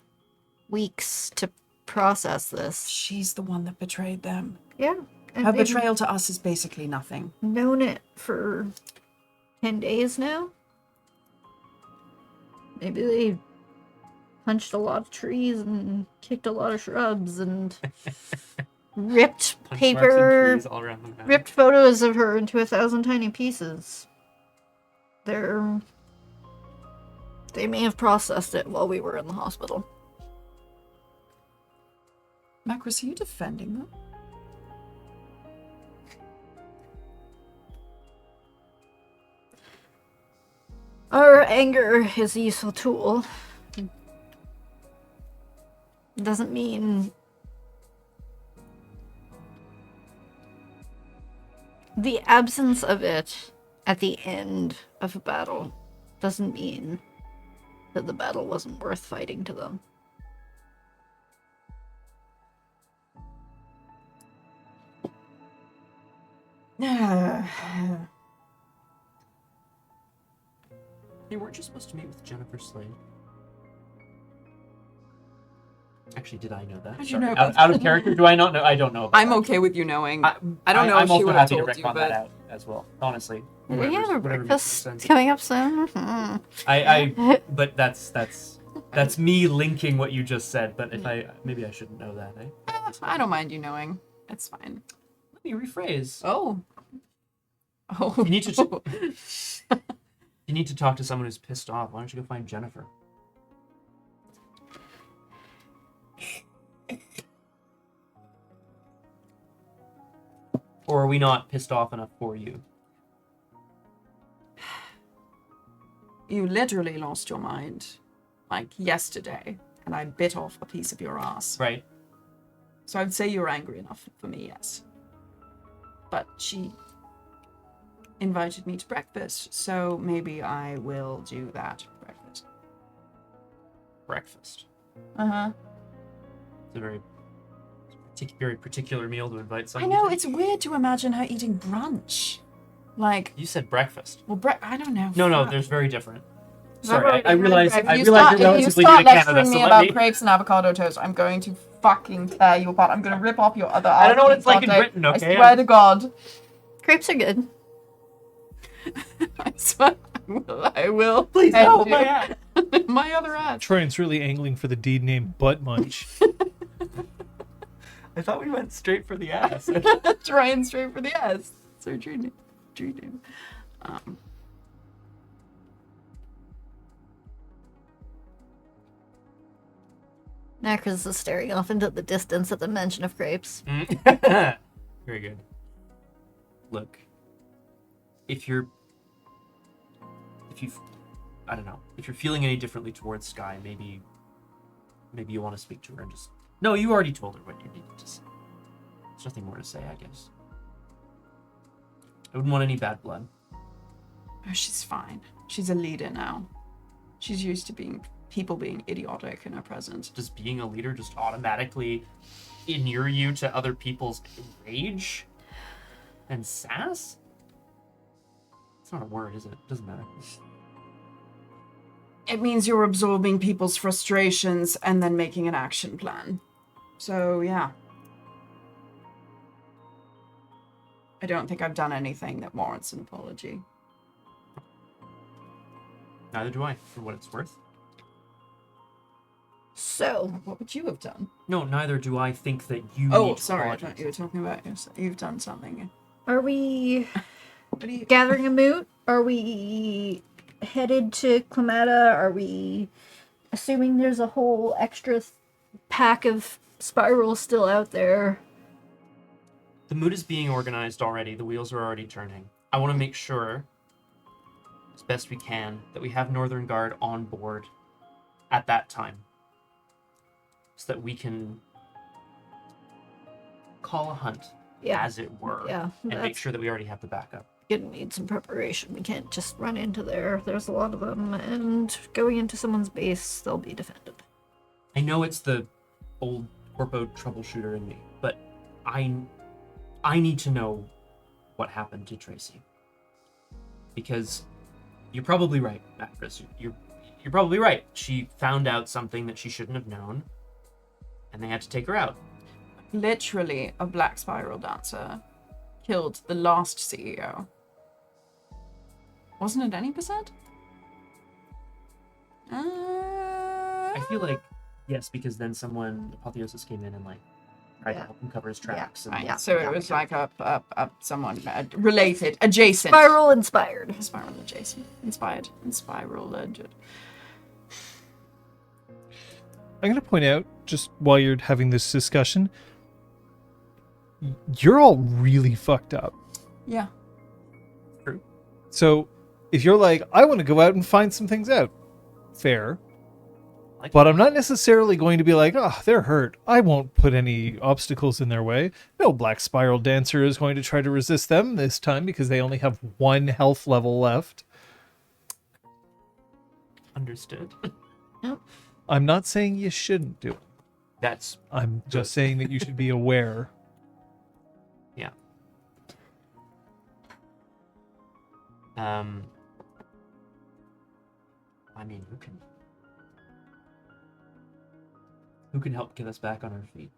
weeks to process this. She's the one that betrayed them. Yeah. And Her they've betrayal to us is basically nothing. known it for 10 days now. Maybe they punched a lot of trees and kicked a lot of shrubs and ripped Punch marks and paper, trees all around the map. ripped photos of her into 1,000 tiny pieces. They may have processed it while we were in the hospital. Macris, are you defending them? Our anger is a useful tool. Doesn't mean the absence of it at the end of a battle doesn't mean that the battle wasn't worth fighting to them. Hey, weren't you supposed to meet with Jennifer Slade? Actually, did I know that? How'd you Sorry. know about Out of character? Do I not know? I don't know. About I'm that. okay with you knowing. I don't know I'm if she also would have happy to told you, retcon that but out as well. Honestly. We Whatever's- have a whatever makes breakfast sense. coming up soon. But that's me linking what you just said. But if maybe I shouldn't know that. Eh? I don't mind you knowing. It's fine. Let me rephrase. Oh. You need to. You need to talk to someone who's pissed off. Why don't you go find Jennifer? Or are we not pissed off enough for you? You literally lost your mind, yesterday, and I bit off a piece of your ass. Right. So I'd say you're angry enough for me, yes. But she invited me to breakfast, so maybe I will do that breakfast. Breakfast. Uh-huh. It's a very particular meal to invite I someone know, to. it's weird to imagine her eating brunch. You said breakfast. Well, I don't know. No, fuck. there's very different. I've Sorry, already I realize heard- I if you realize start- you're if you relatively start new to Canada, lecturing so me let about me... crepes and avocado toast, I'm going to fucking tear you apart. I'm going to rip off your other I don't know what arm, it's like in Dante. Britain, okay? I swear to God. Crepes are good. I swear I will. Please, end no, you. my ass. My other ass. Troyan's really angling for the deed named Butt Munch. I thought we went straight for the ass. Trying straight for the S. So true. Macros is staring off into the distance at the mention of grapes. Very good. Look, if you're feeling any differently towards Sky, maybe you want to speak to her and just... No, you already told her what you needed to say. There's nothing more to say, I guess. I wouldn't want any bad blood. Oh, she's fine. She's a leader now. She's used to people being idiotic in her presence. Does being a leader just automatically inure you to other people's rage and sass? It's not a word, is it? It doesn't matter. It means you're absorbing people's frustrations and then making an action plan. So, yeah. I don't think I've done anything that warrants an apology. Neither do I, for what it's worth. So, What would you have done? No, neither do I think that you Oh, need to sorry, I apologize. thought you were talking about yourself. You've done something. are we What do you... gathering a moot? Are we headed to Clemata? Are we assuming there's a whole extra pack of spirals still out there? The mood is being organized already. The wheels are already turning. I want to make sure, as best we can, that we have Northern Guard on board at that time. So that we can call a hunt, Yeah. as it were. Yeah, And make that's sure that we already have the backup. gonna need some preparation. We can't just run into there. There's a lot of them, and going into someone's base, they'll be defended. I know it's the old corpo troubleshooter in me, but I need to know what happened to Tracy. Because you're probably right, Macros. You're probably right. She found out something that she shouldn't have known, and they had to take her out. Literally, a black spiral dancer killed the last CEO. Wasn't it any percent? I feel like, yes, because then Apotheosis came in and tried to Yeah. help him cover his tracks. And Right. Yeah. So it was like someone related, adjacent. Spiral inspired. Spiral adjacent. Inspired. And spiral legend. I'm going to point out, just while you're having this discussion, you're all really fucked up. Yeah. So if you're like, I want to go out and find some things out, fair. Like- But I'm not necessarily going to be like, oh, they're hurt. I won't put any obstacles in their way. No Black Spiral Dancer is going to try to resist them this time because they only have 1 health level left. Understood. I'm not saying you shouldn't do it. That's I'm just saying that you should be aware. yeah. I mean, who can help get us back on our feet?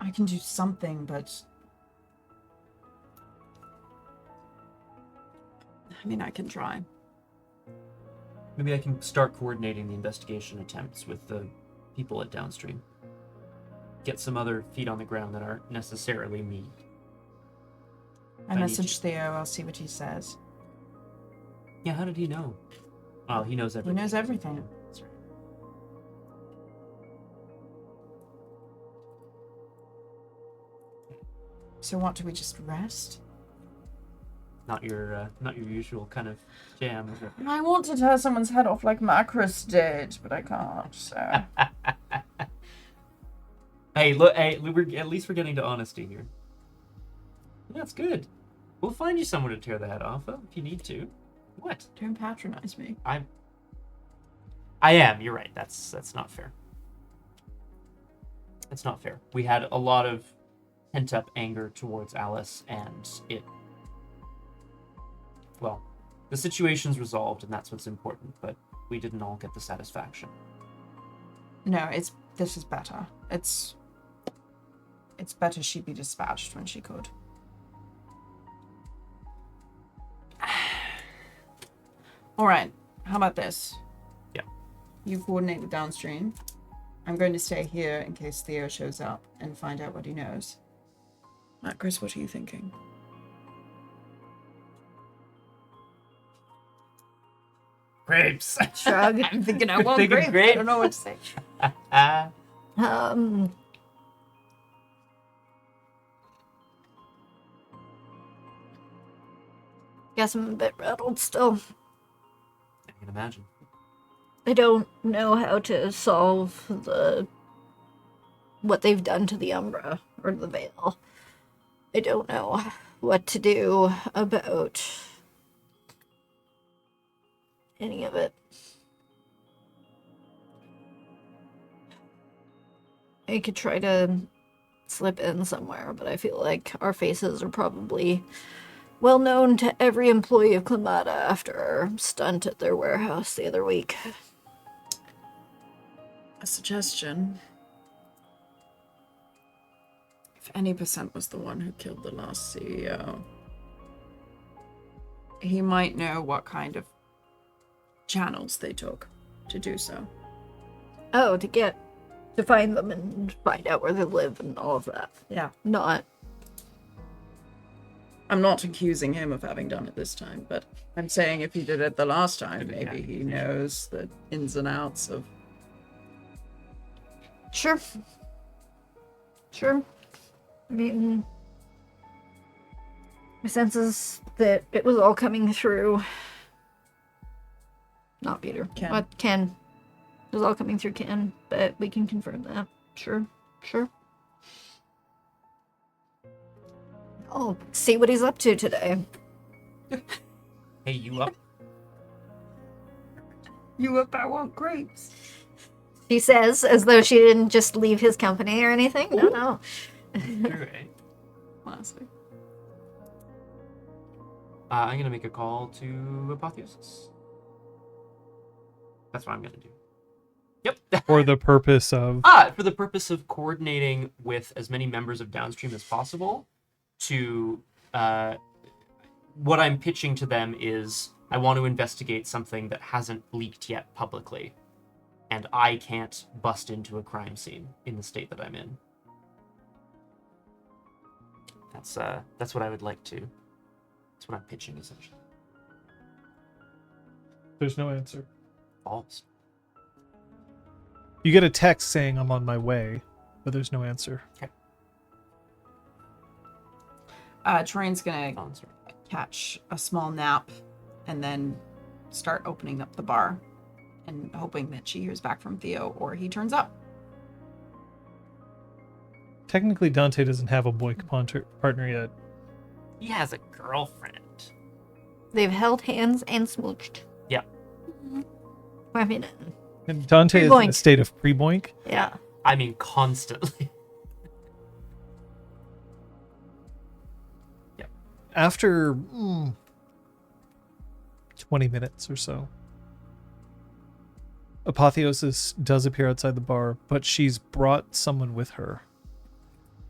I can do something, but I mean, I can try. Maybe I can start coordinating the investigation attempts with the people at Downstream. Get some other feet on the ground that aren't necessarily me. I I need message Theo. I'll see what he says. Yeah, how did he know? Oh, he knows everything. He knows everything. Yeah, that's right. So what, do we just rest? Not your usual kind of jam, is it? I want to tear someone's head off like Macros did, but I can't, so... Hey, look, at least we're getting to honesty here. That's good. We'll find you someone to tear the head off of if you need to. What? Don't patronize me. I am. You're right. That's not fair. That's not fair. We had a lot of pent-up anger towards Alice, and well, the situation's resolved, and that's what's important, but we didn't all get the satisfaction. No, this is better. It's better she be dispatched when she could. All right. How about this? Yeah. You coordinate with Downstream. I'm going to stay here in case Theo shows up and find out what he knows. Chris, what are you thinking? Grapes. Shrug. I'm thinking I want Thinking grapes. I grapes. don't know what to say. Guess I'm a bit rattled still. I can imagine. I don't know how to solve what they've done to the Umbra or the Veil. I don't know what to do about any of it. I could try to slip in somewhere, but I feel like our faces are probably well known to every employee of Climata after our stunt at their warehouse the other week. A suggestion. If any percent was the one who killed the last CEO, he might know what kind of channels they took to do so. Oh, to find them and find out where they live and all of that. Yeah. I'm not accusing him of having done it this time, but I'm saying if he did it the last time, maybe he knows the ins and outs of... Sure. I mean, my sense is that it was all coming through. Not Peter. Ken. What, Ken. It was all coming through Ken, but we can confirm that. Sure. I'll see what he's up to today. Hey, you up? You up, I want grapes. She says, as though she didn't just leave his company or anything. No. Okay. Classic. I'm gonna make a call to Apotheosis. That's what I'm gonna do. Yep. For the purpose of... For the purpose of coordinating with as many members of Downstream as possible to, what I'm pitching to them is I want to investigate something that hasn't leaked yet publicly, and I can't bust into a crime scene in the state that I'm in. That's what I would like to. That's what I'm pitching, essentially. There's no answer. Balls. You get a text saying I'm on my way, but there's no answer. Okay. Train's gonna catch a small nap and then start opening up the bar and hoping that she hears back from Theo or he turns up. Technically, Dante doesn't have a boy partner yet. He has a girlfriend. They've held hands and smooched. Yeah. I mean, And Dante is in a Pre-boink. state of pre-boink. yeah. I mean, constantly. After 20 minutes or so, Apotheosis does appear outside the bar, but she's brought someone with her.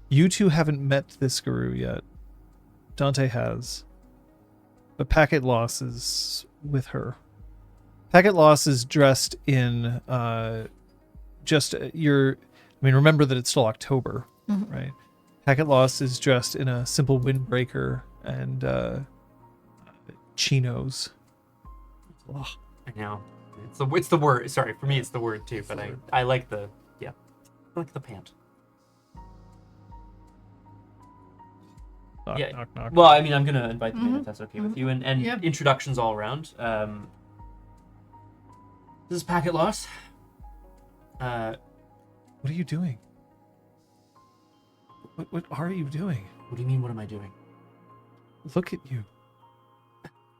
You two haven't met this guru yet. Dante has. But Packet Loss is with her. Packet Loss is dressed in remember that it's still October, right? Packet Loss is dressed in a simple windbreaker and chinos. Ugh. I know. It's the word. Sorry, for me it's the word too, but I like the I like the pant. Knock, Yeah. knock, knock. Well, I mean, I'm gonna invite them in if that's okay with you, and Yep. introductions all around. This is Packet Loss. What are you doing? What are you doing? What do you mean? What am I doing? Look at you.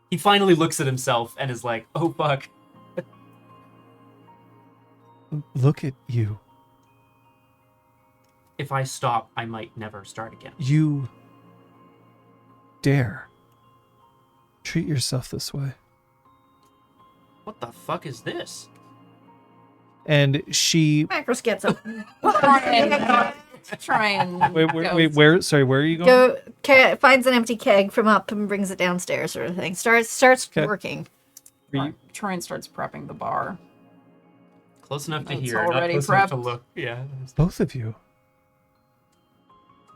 He finally looks at himself and is like, "Oh fuck." Look at you. If I stop, I might never start again. You dare treat yourself this way. What the fuck is this? And she Macros gets up. Try and wait, where? Sorry, where are you going? Finds an empty keg from up and brings it downstairs, sort of thing. Starts Okay. working. Are you- Troyan starts prepping the bar. Close enough to It's hear, not already close enough to prepped. look. Yeah. Both of you.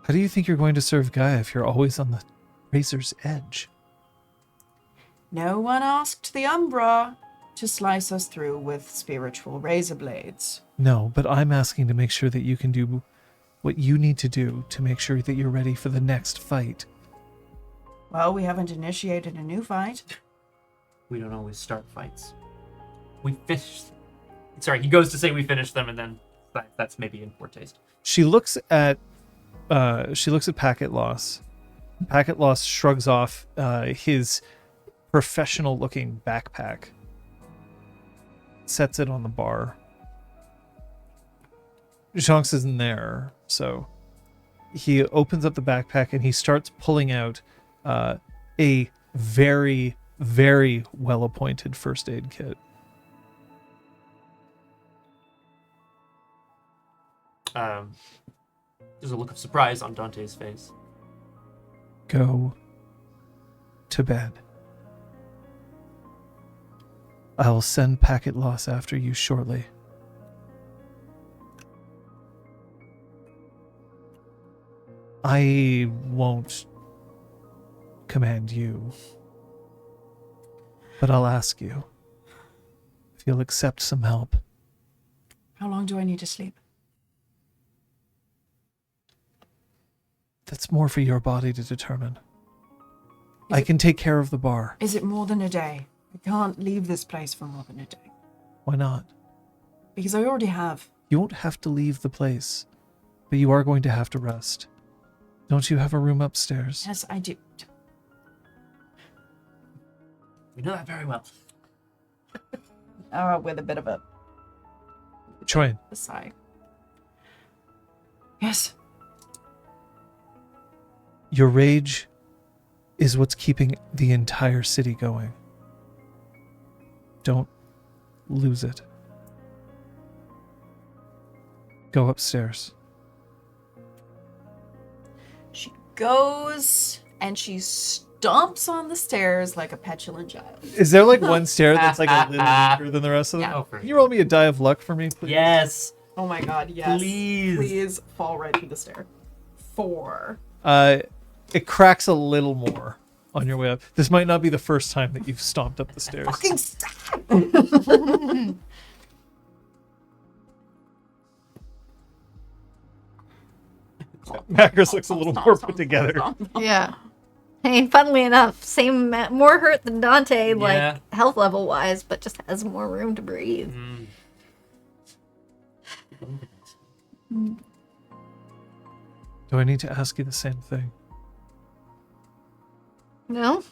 How do you think you're going to serve Gaia if you're always on the razor's edge? No one asked the Umbra to slice us through with spiritual razor blades. No, but I'm asking to make sure that you can do what you need to do to make sure that you're ready for the next fight. Well, we haven't initiated a new fight. We don't always start fights. We finished. Sorry, he goes to say we finished them, and then that's maybe in poor taste. She looks at Packet Loss. Packet Loss shrugs off his professional-looking backpack, sets it on the bar. Shanks isn't there, so he opens up the backpack and he starts pulling out a very, very well-appointed first aid kit. There's a look of surprise on Dante's face. Go to bed. I'll send Packet Loss after you shortly. I won't command you, but I'll ask you if you'll accept some help. How long do I need to sleep? That's more for your body to determine. I can take care of the bar. Is it more than a day? I can't leave this place for more than a day. Why not? Because I already have. You won't have to leave the place, but you are going to have to rest. Don't you have a room upstairs? Yes, I do. We know that very well. With a bit of a Troy, sigh. Yes. your rage is what's keeping the entire city going. Don't lose it. Go upstairs. She goes and she stomps on the stairs like a petulant child. Is there like one stair that's like a little weaker than the rest of them? Yeah. Oh, for Can you roll me a die of luck for me, please? Yes. Oh my god, yes. Please. Please fall right through the stair. 4. It cracks a little more on your way up. This might not be the first time that you've stomped up the stairs. Fucking stop! Macros looks a little more put together. Yeah. Hey, funnily enough, same more hurt than Dante, like Yeah. health level wise, but just has more room to breathe. Do I need to ask you the same thing? No,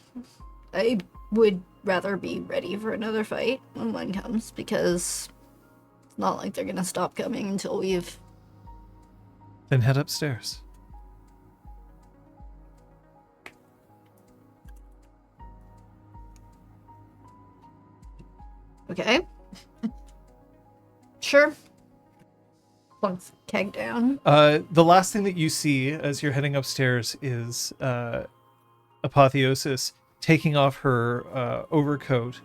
I would rather be ready for another fight when one comes because it's not like they're gonna stop coming until we've. Then head upstairs. Okay. Sure. Plunks keg down. The last thing that you see as you're heading upstairs is Apotheosis taking off her overcoat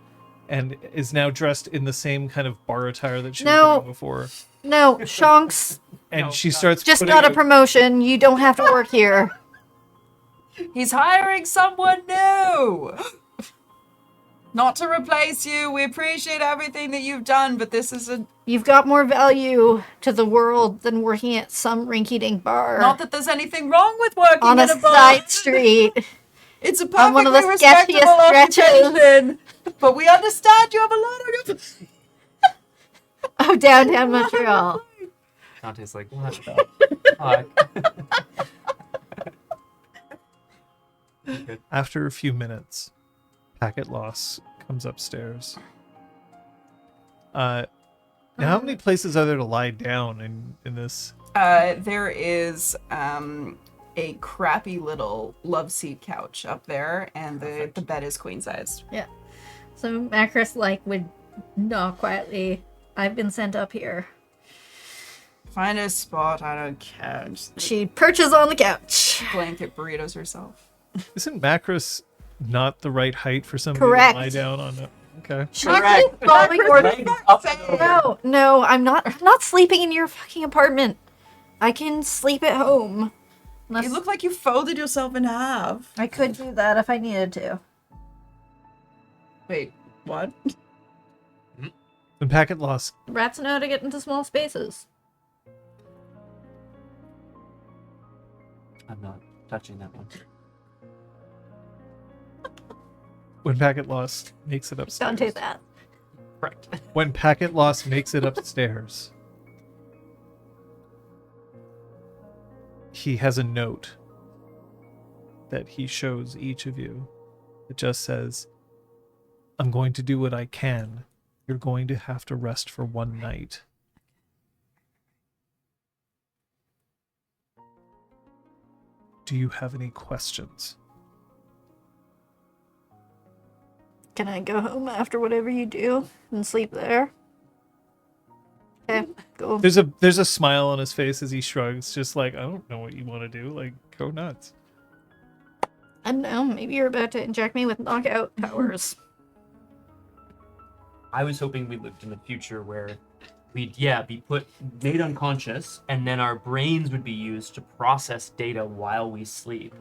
and is now dressed in the same kind of bar attire that she was No. wearing before. No, Shanks, And No, she God. starts just putting got a out- promotion. You don't have to work here. He's hiring someone new! Not to replace you. We appreciate everything that you've done, but this isn't. You've got more value to the world than working at some rinky-dink bar Not that there's anything wrong with working on a at a bar. side street. It's a on one of the perfectly sketchiest respectable stretches. occupation, but we understand you have a lot on your. Oh, downtown Montreal. Dante's like, what the fuck? Good. After a few minutes, Packet Loss comes upstairs. Now how many places are there to lie down in this? There is a crappy little love seat couch up there, and the bed is queen size. Yeah. So Macris would knock quietly. I've been sent up here. Find a spot. I don't care. Just She perches on the couch. blanket burritos herself. Isn't Macros not the right height for somebody Correct. to lie down on? Okay. Correct. Following orders. Legs up and over. No, I'm not sleeping in your fucking apartment. I can sleep at home. Unless You look like you folded yourself in half. I could do that if I needed to. Wait, what? When packet loss, Rats know how to get into small spaces. I'm not touching that one. when packet loss makes it upstairs. Don't do that. Correct. When packet loss makes it upstairs, he has a note that he shows each of you. It just says, I'm going to do what I can. You're going to have to rest for one night. Do you have any questions? Can I go home after whatever you do and sleep there? Okay, go. There's a smile on his face as he shrugs, just like, I don't know what you want to do. Like, go nuts. I don't know, maybe you're about to inject me with knockout powers. I was hoping we lived in the future where we'd, be made unconscious, and then our brains would be used to process data while we sleep.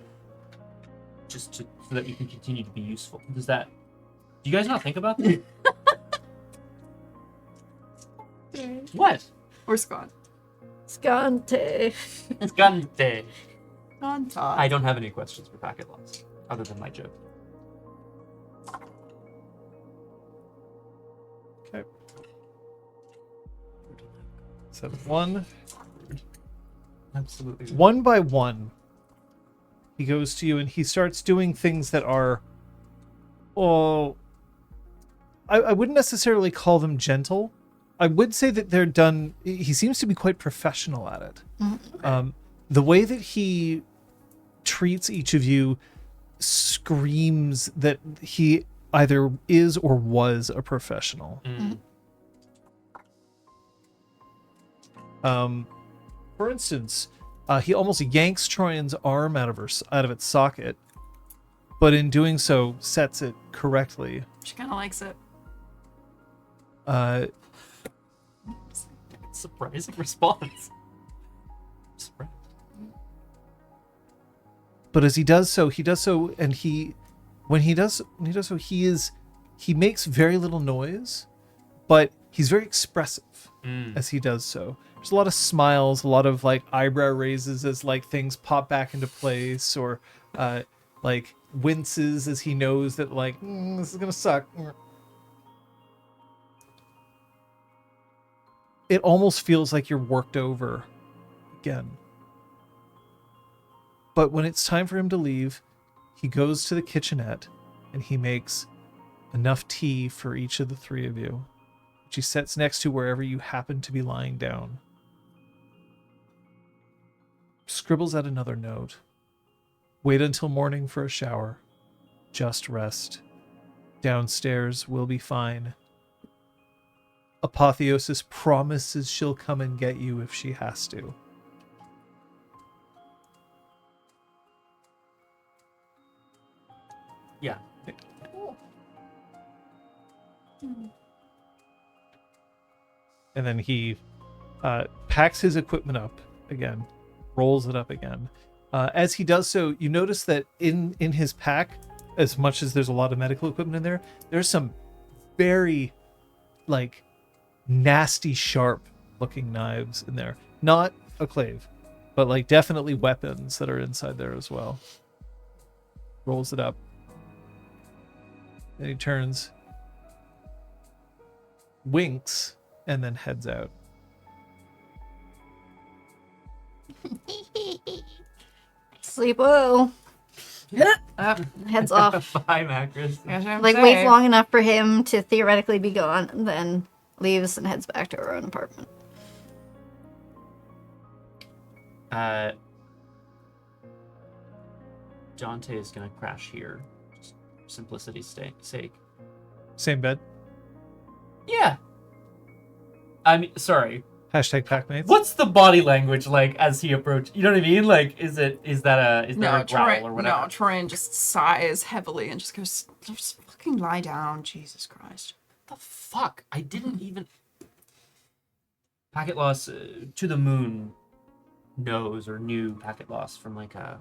So that we can continue to be useful. Do you guys not think about that? What? Or Scott. Scante. Scante. On top. I don't have any questions for packet loss, other than my joke. Okay. 7-1. Absolutely. One by one, he goes to you and he starts doing things that are, I wouldn't necessarily call them gentle. I would say that they're done. He seems to be quite professional at it. The way that he treats each of you screams that he either is or was a professional. For instance, he almost yanks Troyan's arm out of its socket, but in doing so, sets it correctly. She kind of likes it. Surprising response. Surprised. But as he does so, and when he does so, he makes very little noise, but he's very expressive as he does so. There's a lot of smiles, a lot of like eyebrow raises as like things pop back into place, or like winces as he knows that like this is gonna suck. It almost feels like you're worked over again. But when it's time for him to leave, he goes to the kitchenette and he makes enough tea for each of the three of you, which he sets next to wherever you happen to be lying down. Scribbles out another note. Wait until morning for a shower. Just rest. Downstairs will be fine. Apotheosis promises she'll come and get you if she has to. Yeah. And then he packs his equipment up again, rolls it up again. As he does so, you notice that in his pack, as much as there's a lot of medical equipment in there, there's some very like nasty, sharp looking knives in there. Not a clave, but like definitely weapons that are inside there as well. Rolls it up. Then he turns, winks, and then heads out. Sleep well. Heads off. Bye, Macros. Like, waits long enough for him to theoretically be gone, and then leaves and heads back to her own apartment. Dante is gonna crash here, just for simplicity's sake. Same bed. Yeah. I mean, sorry. Hashtag Packmates. What's the body language like as he approaches? You know what I mean? Like, is there a growl or whatever? No, Troyan just sighs heavily and just goes, just fucking lie down, Jesus Christ. The fuck? I didn't even. Packet loss to the moon knows or knew packet loss from like a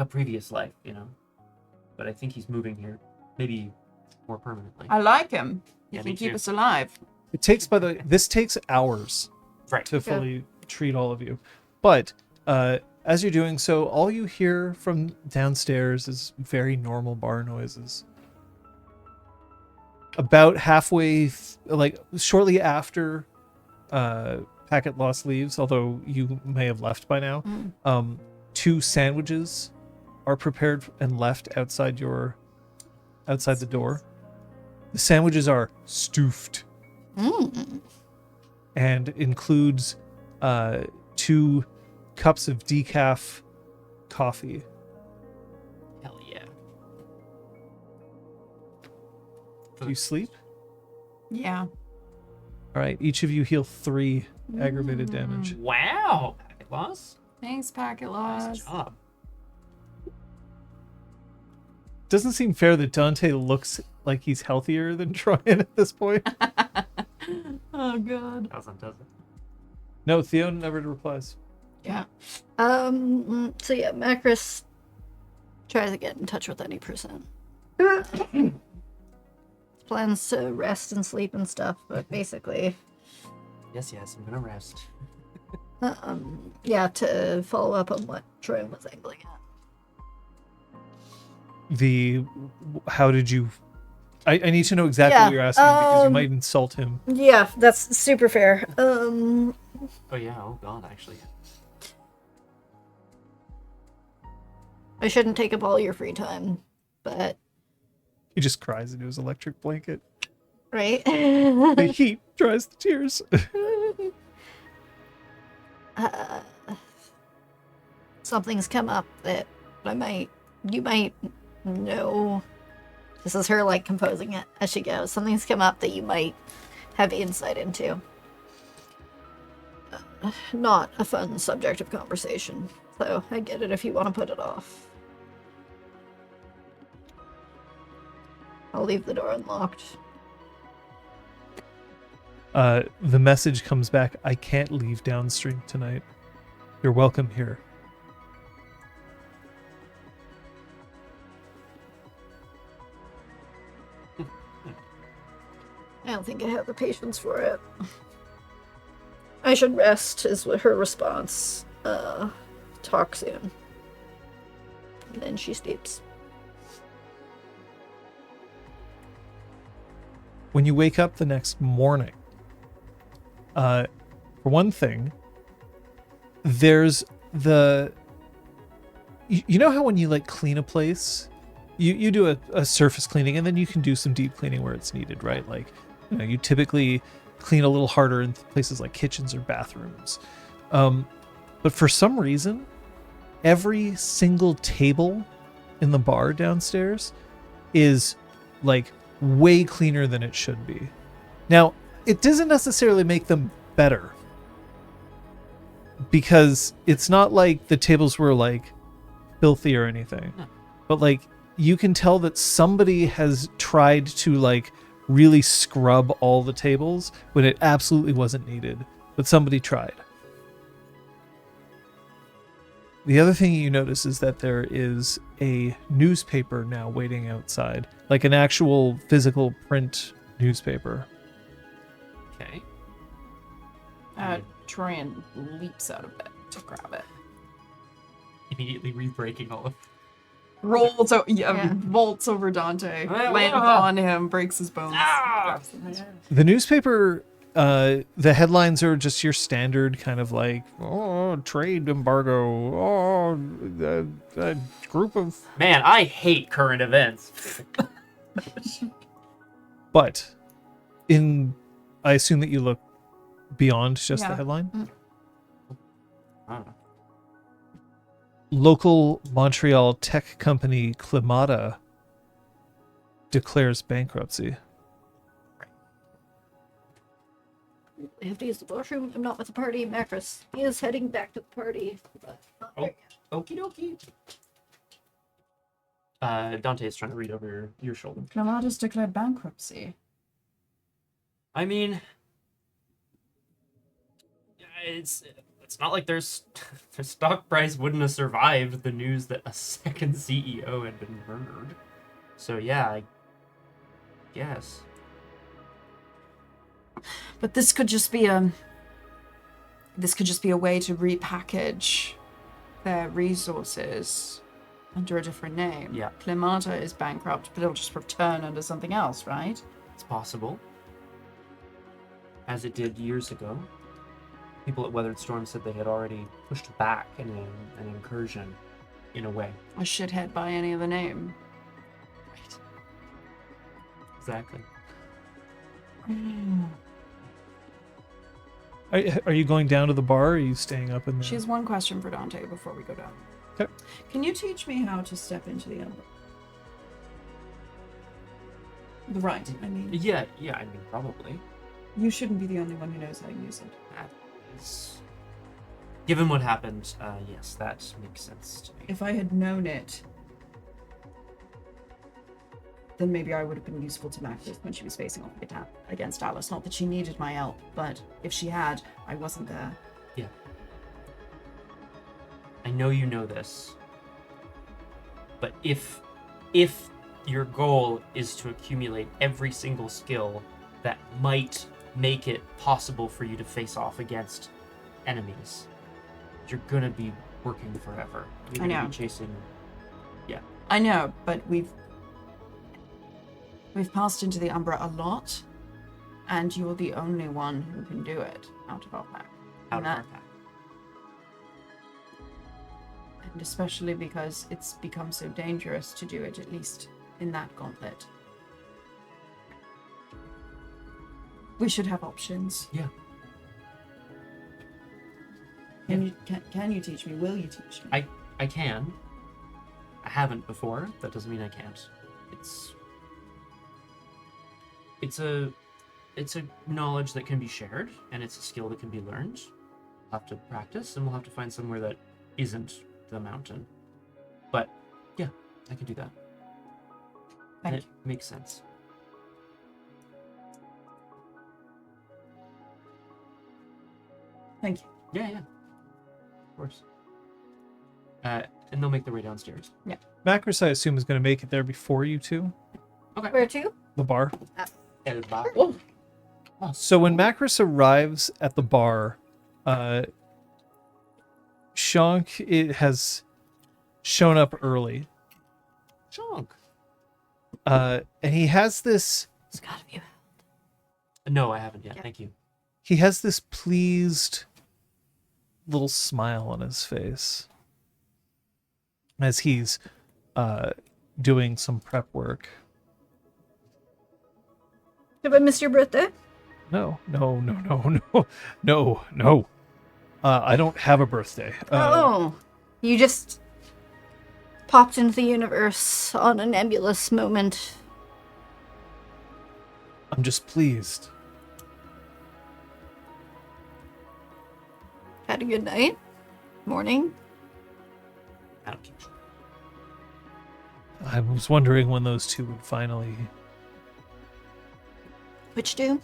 previous life, you know. But I think he's moving here, maybe more permanently. I like him. He Yeah, can me keep too. us alive. It takes, by the way, this takes hours Right. to fully treat all of you. But as you're doing so, all you hear from downstairs is very normal bar noises. About halfway, like shortly after Packet Loss leaves, although you may have left by now, 2 sandwiches are prepared and left outside the door. The sandwiches are stuffed and includes 2 cups of decaf coffee. Hell yeah. Do you sleep? Yeah. All right, each of you heal 3 aggravated damage. Wow. Packet loss. Thanks, Packet Nice Loss. job. Doesn't seem fair that Dante looks like he's healthier than Troyan at this point. Oh, God. Doesn't it? No, Theo never replies. Yeah. So yeah, Macris tries to get in touch with any person. Plans to rest and sleep and stuff, but basically, Yes, I'm gonna rest. yeah, to follow up on what Troy was angling at. How did you... I need to know exactly Yeah, what you're asking because you might insult him. Yeah, that's super fair. Oh yeah. Oh god, actually. I shouldn't take up all your free time, but He just cries into his electric blanket. right? The heat dries the tears. Something's come up that you might know. This is her like composing it as she goes. Something's come up that you might have insight into. Not a fun subject of conversation, so I get it if you want to put it off. I'll leave the door unlocked. The message comes back, I can't leave downstream tonight. You're welcome here. I don't think I have the patience for it. I should rest, is what her response. Talk soon. And then she sleeps. When you wake up the next morning, for one thing, there's you know how when you like clean a place, you do a surface cleaning and then you can do some deep cleaning where it's needed, right? Like, you know, you typically clean a little harder in places like kitchens or bathrooms. But for some reason, every single table in the bar downstairs is like way cleaner than it should be. Now, it doesn't necessarily make them better, because it's not like the tables were like filthy or anything. But like you can tell that somebody has tried to like really scrub all the tables when it absolutely wasn't needed, but somebody tried. The other thing you notice is that there is a newspaper now waiting outside, like an actual physical print newspaper. Okay. Troyan leaps out of bed to grab it. Immediately re-breaking all of. Rolls out, vaults over Dante, lands on him, breaks his bones. grabs the knife. The newspaper, the headlines are just your standard kind of like, oh, trade embargo, oh, a group of... Man, I hate current events. But I assume that you look beyond just the Yeah. headline. I don't know. Local Montreal tech company Climata declares bankruptcy. I have to use the washroom. I'm not with the party. Macros is heading back to the party. But not there yet. Okie dokie. Dante is trying to read over your shoulder. Clematis declared bankruptcy. I mean, it's not like their stock price wouldn't have survived the news that a second CEO had been murdered. So yeah, I guess. But this could just be a way to repackage their resources under a different name. Yeah. Clemata is bankrupt, but it'll just return under something else, right? It's possible. As it did years ago. People at Weathered Storm said they had already pushed back an incursion, in a way. A shithead by any other name. Right. Exactly. Are you going down to the bar, or are you staying up in the... She has one question for Dante before we go down. Okay. Can you teach me how to step into the Umbra? The right, I mean. Yeah, I mean, probably. You shouldn't be the only one who knows how to use it. That is... Given what happened, yes, that makes sense to me. If I had known it, then maybe I would have been useful to Macbeth when she was facing off against Alice. Not that she needed my help, but if she had, I wasn't there. Yeah. I know you know this, but if your goal is to accumulate every single skill that might make it possible for you to face off against enemies, you're gonna be working forever. You're gonna be chasing. Yeah. I know, but we've passed into the Umbra a lot, and you're the only one who can do it out of our pack. Out of our pack. And especially because it's become so dangerous to do it, at least in that gauntlet. We should have options. Yeah. Can you teach me? Will you teach me? I can. I haven't before. That doesn't mean I can't. It's a knowledge that can be shared, and it's a skill that can be learned. We'll have to practice, and we'll have to find somewhere that isn't the mountain. But yeah, I can do that. Thank It makes sense. Thank you. Yeah. Of course. And they'll make their way downstairs. Yeah. Macros, I assume, is going to make it there before you two. Okay. Where to? The bar. El bar. So when Macros arrives at the bar, Shank has shown up early. Chunk. And he has this... It's gotta be. No, I haven't yet. Yeah. Thank you. He has this pleased little smile on his face as he's doing some prep work. Have I missed your birthday? No. I don't have a birthday. You just popped into the universe on a nebulous moment. I'm just pleased. Had a good night? Morning? I don't keep track. I was wondering when those two would finally... Which do?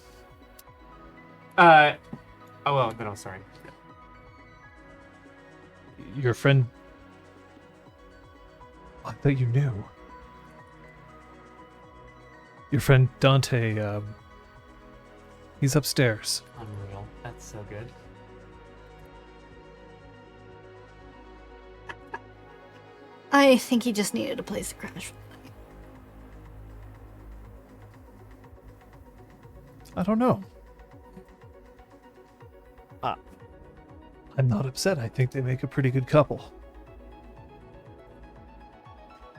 Oh, well, no, sorry. Your friend... I thought you knew. Your friend Dante, he's upstairs. Unreal. That's so good. I think he just needed a place to crash. I don't know. I'm not upset. I think they make a pretty good couple.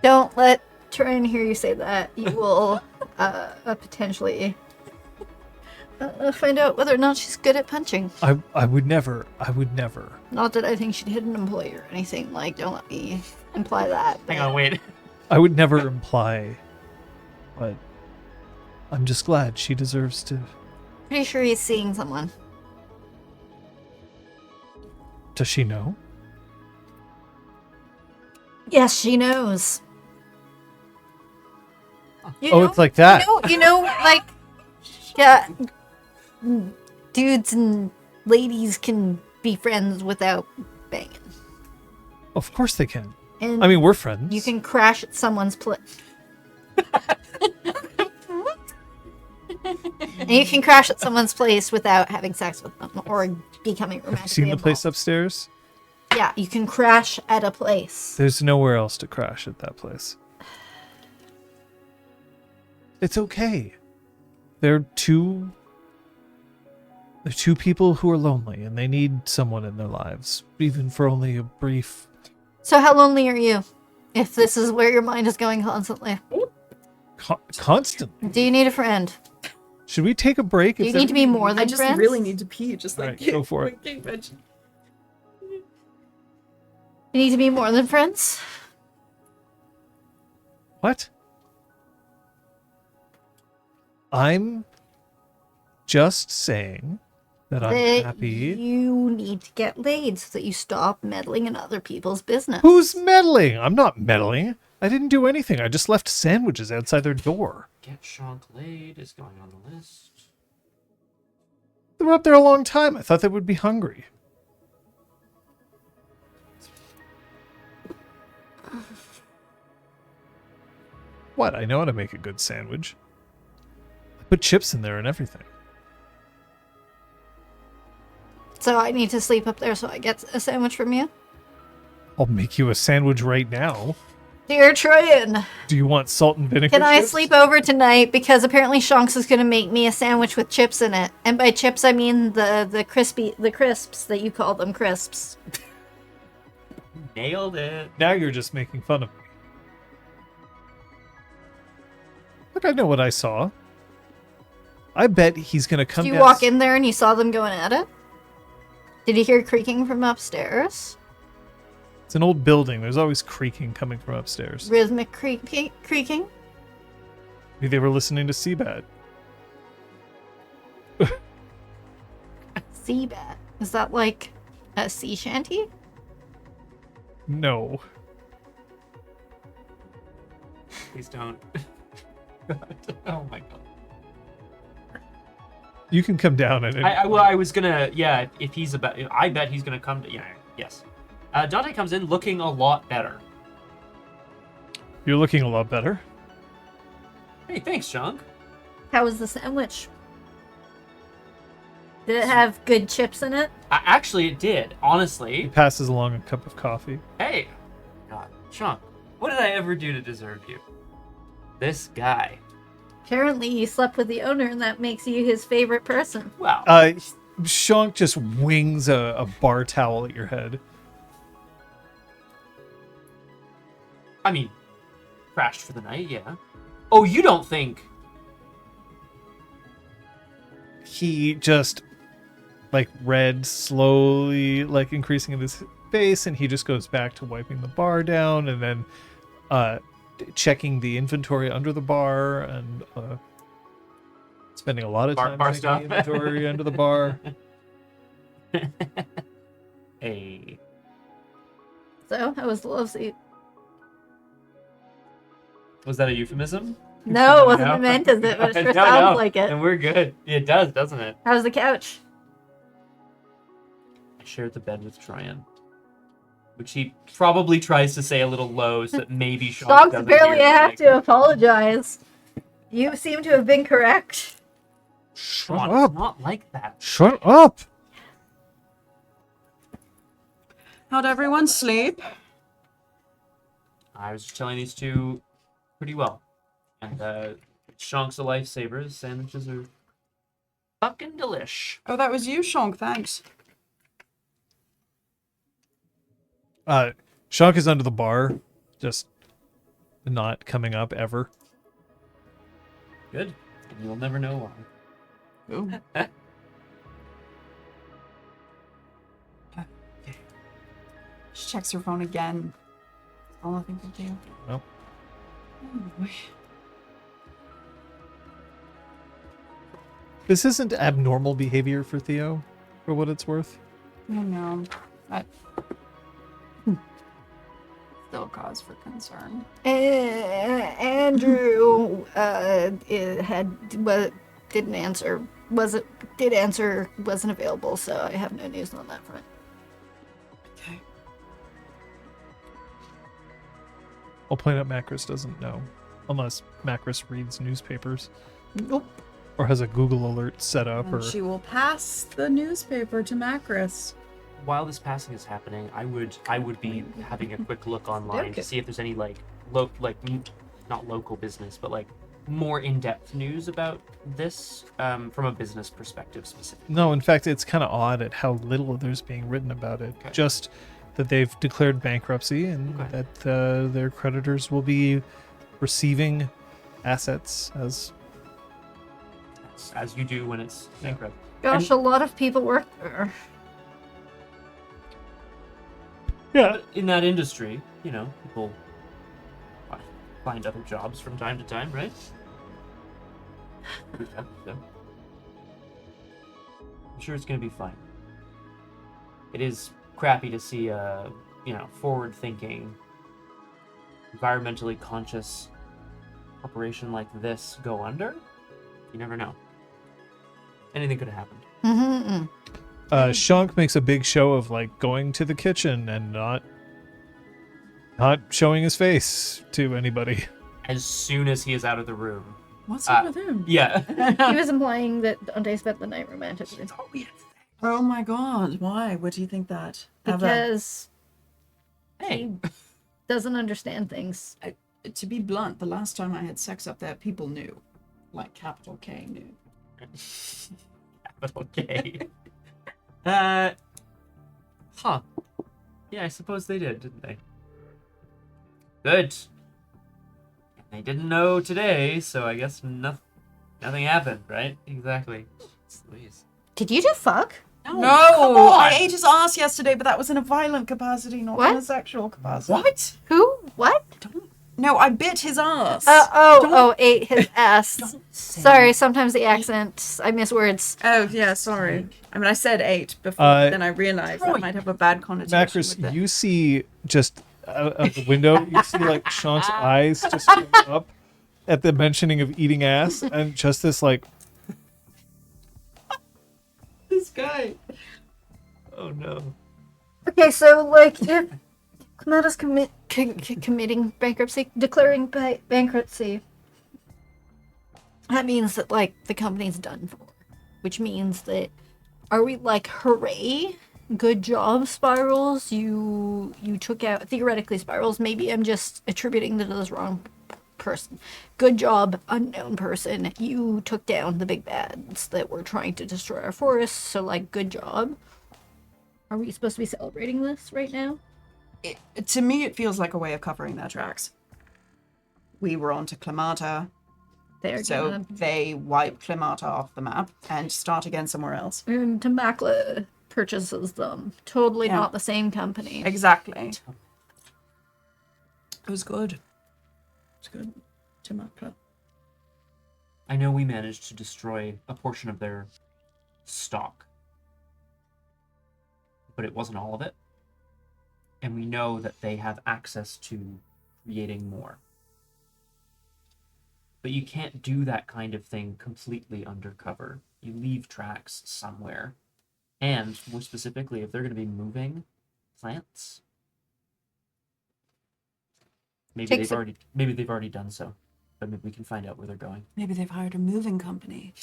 Don't let Turin hear you say that. You will potentially find out whether or not she's good at punching. I would never. Not that I think she'd hit an employee or anything. Like, don't let me imply that. Hang on, wait. I would never imply, but I'm just glad she deserves to. Pretty sure he's seeing someone. Does she know? Yes, she knows. It's like that. Like, yeah, dudes and ladies can be friends without banging. Of course they can. And I mean, we're friends. you can crash at someone's place. And you can crash at someone's place without having sex with them or becoming romantically Seen the involved. place upstairs? Yeah, you can crash at a place. There's nowhere else to crash at that place. It's okay. They're two people who are lonely and they need someone in their lives, even for only a brief. So how lonely are you? If this is where your mind is going constantly. Constantly. Do you need a friend? Should we take a break? Do you need to be more than I just friends? really need to pee. Just All like right, go for it. Kate mentioned. You need to be more than friends? What? I'm just saying that I'm That happy. you need to get laid so that you stop meddling in other people's business. Who's meddling? I'm not meddling. I didn't do anything. I just left sandwiches outside their door. Get Shank laid is going on the list. They were up there a long time. I thought they would be hungry. What? I know how to make a good sandwich. I put chips in there and everything. So I need to sleep up there so I get a sandwich from you? I'll make you a sandwich right now. Dear Troyan, Do you want salt and vinegar can I chips? sleep over tonight? Because apparently Shanks is going to make me a sandwich with chips in it. And by chips, I mean the crisps that you call them crisps. Nailed it. Now you're just making fun of me. Look, I know what I saw. I bet he's going to come Did you down... walk in there and you saw them going at it? Did you hear creaking from upstairs? It's an old building. There's always creaking coming from upstairs. Rhythmic creaking? Maybe they were listening to Seabat. Sea bat. Is that like a sea shanty? No. Please don't. Oh my god. You can come down and... I was gonna, yeah, if he's about, I bet he's gonna come to, yeah, yes. Dante comes in looking a lot better. You're looking a lot better. Hey, thanks, Shunk. How was the sandwich? Did it have good chips in it? Actually, it did, He honestly. passes along a cup of coffee. Hey, God, Shunk, what did I ever do to deserve you? This guy. Apparently you slept with the owner and that makes you his favorite person. Wow. Shonk just wings a bar towel at your head. I mean, crashed for the night, yeah. Oh, you don't think... He just, like, red slowly, like, increasing in his face, and he just goes back to wiping the bar down, and then checking the inventory under the bar, and spending a lot of time Bar checking stuff. the inventory under the bar. Hey. So, how was the love seat? Was that a euphemism? No, it wasn't No? meant as it, but it sure No, sounds no. like it. And we're good. It does, doesn't it? How's the couch? I shared the bed with Tryon. Which he probably tries to say a little low so that maybe Sean Dogs, doesn't apparently I hear have to apologize. You seem to have been correct. Shut Sean, up! it's not like that. Shut up! How'd everyone sleep? I was just telling these two pretty well. And Shonk's a lifesaver. His sandwiches are fucking delish. Oh, that was you, Shonk. Thanks. Shonk is under the bar, just not coming up ever. Good. And you'll never know why. Ooh. She checks her phone again. All I think will do. Nope. Oh, boy. This isn't abnormal behavior for Theo, for what it's worth. Oh no. Still cause for concern. Andrew didn't answer. Did answer, wasn't available, so I have no news on that front. Okay. I'll point out Macris doesn't know, unless Macris reads newspapers Nope. or has a Google alert set up. And Or she will pass the newspaper to Macris. While this passing is happening, I would be having a quick look online Okay. to see if there's any not local business, but like more in-depth news about this from a business perspective specifically. no, in fact, it's kind of odd at how little there's being written about it. Okay. Just that they've declared bankruptcy and Okay. that their creditors will be receiving assets As you do when it's bankrupt. Gosh, a lot of people work there. Yeah. In that industry, people find other jobs from time to time, right? Yeah. I'm sure it's gonna be fine. It is crappy to see a, forward-thinking, environmentally conscious corporation like this go under. You never know. Anything could have happened. Mm-hmm. Shunk makes a big show of like going to the kitchen and not showing his face to anybody. As soon as he is out of the room. What's up with him? Yeah. He was implying that Dante spent the night romantically. Oh my god, why? Would you think that? Because Hey. he doesn't understand things. To be blunt, the last time I had sex up there, people knew. Like, capital K knew. Capital K. Huh. Yeah, I suppose they did, didn't they? Good. They didn't know today, so I guess nothing happened, right? Exactly. Please. Did you just fuck? No, No, come on. I I- ate his ass yesterday, but that was in a violent capacity, not in What? a sexual capacity. What? Who? What? No, I bit his ass. Ate his ass. Sorry, sometimes the accent, I miss words. Oh, yeah, sorry. I mean, I said ate before, but then I realized Troy. that might have a bad connotation. Macris, with it. you see just out of the window, you see like Shank's eyes just go up at the mentioning of eating ass, and just this like, This guy. Oh no. Okay, so, like, if Kamada's committing bankruptcy, declaring bankruptcy, that means that, like, the company's done for. Which means that, are we like, hooray, good job, Spirals, you took out, theoretically, Spirals, maybe I'm just attributing that to this wrong person. Good job, unknown person, you took down the big bads that were trying to destroy our forests, so, like, good job. Are we supposed to be celebrating this right now? To me, it feels like a way of covering their tracks. We were on to Climata, They're so gonna they wipe Climata off the map and start again somewhere else. and Tamakla purchases them. Totally Yeah. not the same company. Exactly. It was good. It's good. Tamakla. I know we managed to destroy a portion of their stock, but it wasn't all of it. And we know that they have access to creating more. But you can't do that kind of thing completely undercover. You leave tracks somewhere. And more specifically, if they're going to be moving plants, maybe they've already done so. But maybe we can find out where they're going. Maybe they've hired a moving company.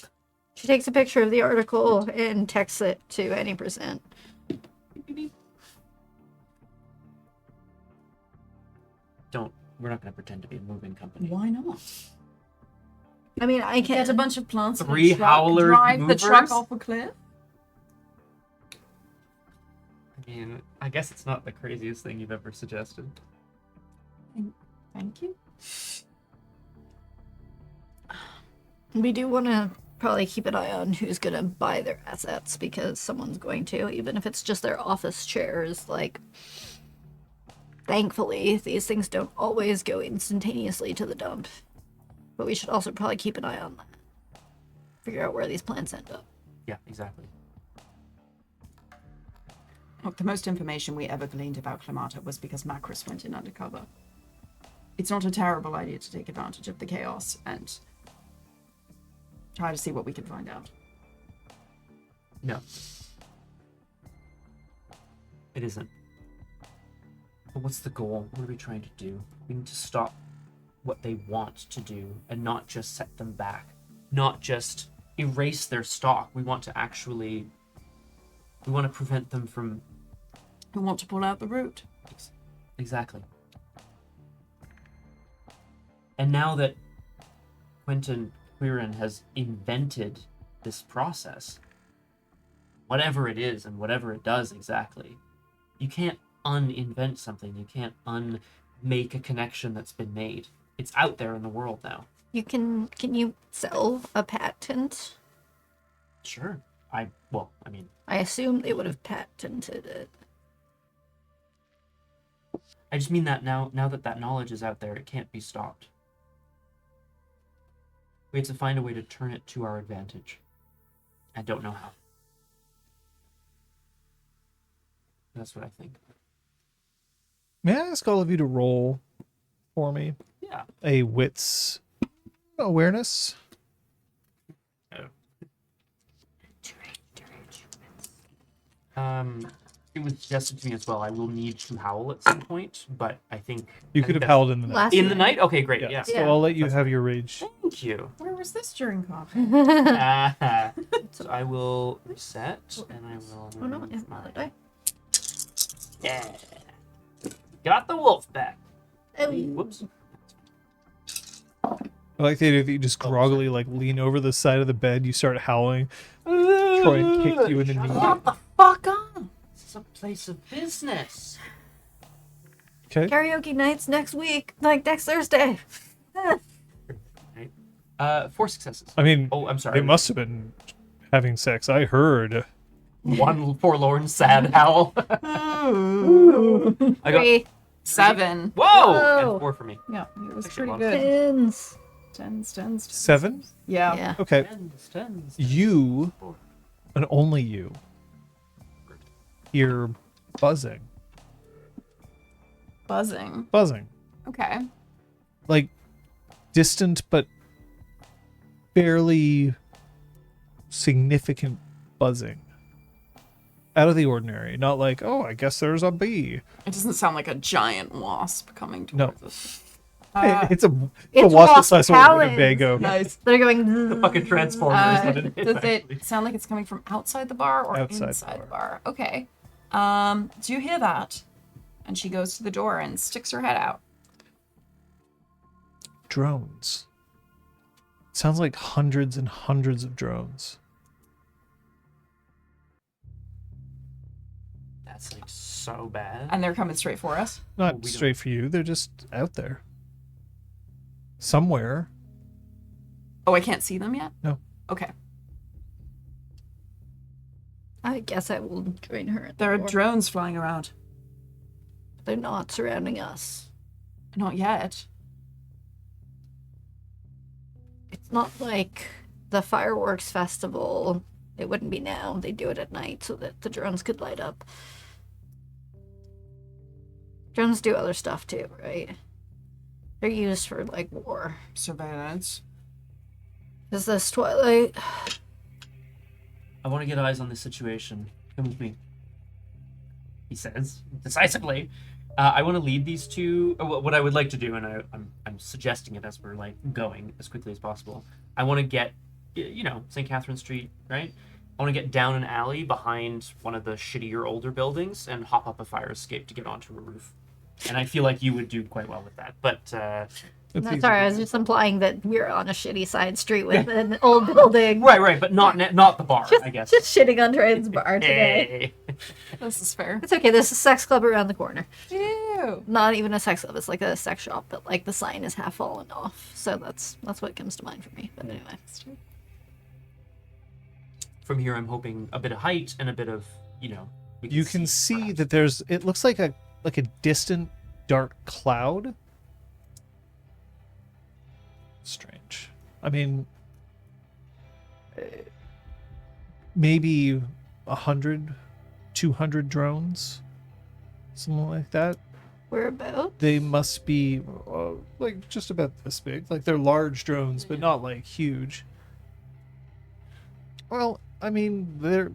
She takes a picture of the article and texts it to any percent. We're not going to pretend to be a moving company. Why not? I mean, I Get a can. bunch of plants in a 3 truck, howler drive the truck movers? off a cliff. I mean, I guess it's not the craziest thing you've ever suggested. Thank you. We do want to probably keep an eye on who's going to buy their assets because someone's going to, even if it's just their office chairs. Like, thankfully, these things don't always go instantaneously to the dump. But we should also probably keep an eye on that. Figure out where these plants end up. Yeah, exactly. Look, the most information we ever gleaned about Clemata was because Macris went in undercover. It's not a terrible idea to take advantage of the chaos and try to see what we can find out. No. It isn't. But what's the goal? What are we trying to do? We need to stop what they want to do and not just set them back. Not just erase their stock. We want to actually... We want to prevent them from... We want to pull out the root. Exactly. And now that Quentin Quirin has invented this process, whatever it is and whatever it does exactly, you can't uninvent something. You can't unmake a connection that's been made. It's out there in the world now. Can you sell a patent? Sure. I mean... I assume they would have patented it. I just mean that now that knowledge is out there, it can't be stopped. We have to find a way to turn it to our advantage. I don't know how. That's what I think. May I ask all of you to roll for me Yeah. a wits awareness? It was suggested to me as well. I will need to howl at some point, but I think You I could think have that's- howled in the night. Last in the night. Okay, great. Yeah. So I'll let you have your rage. Thank you. Where was this during coffee? So I will reset, and I will. Oh no, remove yeah, my- another die. Yeah. Got the wolf back. Oh. Whoops. I like the idea that you just groggily lean over the side of the bed, you start howling, Troy kicks you in the knee. Shut the fuck up. This is a place of business. Okay. Karaoke nights next week, like next Thursday. 4 successes. I mean, Oh, I'm sorry. they must have been having sex. I heard. One forlorn, sad howl. I got 3 7. whoa, Whoa. and 4 for me. Yeah, it was Actually, pretty a lot. good. tens. Tens. 7? Yeah. Yeah. Okay. Tens. You, and only you, hear buzzing. Buzzing. Buzzing. Okay. Like, distant but fairly significant buzzing. Out of the ordinary. Not like, oh, I guess there's a bee. It doesn't sound like a giant wasp coming No. towards us. It's a It's wasp the wasp size of a talons. Winnebago. Nice. They're going. The fucking Transformers. but it is Does actually- it sound like it's coming from outside the bar or Outside the inside the bar? Okay. Do you hear that? And she goes to the door and sticks her head out. Drones. Sounds like hundreds and hundreds of drones. That's like so bad. And they're coming straight for us. Not we don't- straight for you. They're just out there. Somewhere. Oh, I can't see them yet? No. Okay. I guess I will join her. At the There are door. drones flying around. They're not surrounding us. Not yet. It's not like the fireworks festival. It wouldn't be now. They do it at night so that the drones could light up. Drones do other stuff too, right? They're used for like war. Surveillance. Is this Twilight? I want to get eyes on this situation. Come with me. He says decisively. I want to lead these two. What I would like to do, and I'm suggesting it as we're like going as quickly as possible. I want to get, St. Catherine Street, right? I want to get down an alley behind one of the shittier older buildings and hop up a fire escape to get onto a roof. And I feel like you would do quite well with that. But It's No, easy. sorry, I was just implying that we're on a shitty side street with an old building. right, but not the bar, I guess. Just shitting on Dragon's bar today. Hey. This is fair. It's okay, there's a sex club around the corner. Ew. Not even a sex club, it's like a sex shop, but like the sign is half fallen off. So that's what comes to mind for me. But anyway. From here, I'm hoping a bit of height and a bit of, we You can see perhaps. that there's. It looks like a distant dark cloud. Strange. I mean, maybe 100, 200 drones, something like that. Whereabouts? They must be like just about this big. Like they're large drones, but not like huge. Well, I mean,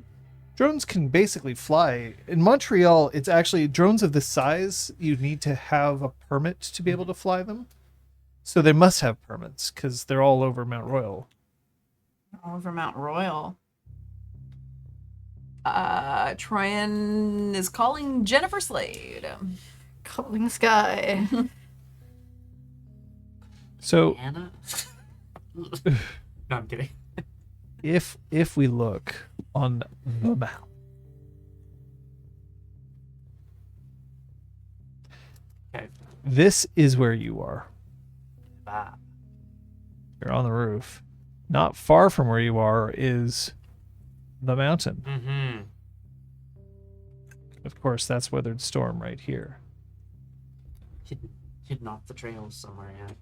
drones can basically fly. In Montreal, it's actually drones of this size. You need to have a permit to be able to fly them. So they must have permits because they're all over Mount Royal. All over Mount Royal. Troyan is calling Jennifer Slade. Calling Sky. So Anna? No, I'm kidding. if we look on the map, Okay. this is where you are. Ah. You're on the roof. Not far from where you are is the mountain. Mm-hmm. Of course, that's Weathered Storm right here. Hidden off the trails somewhere, yeah.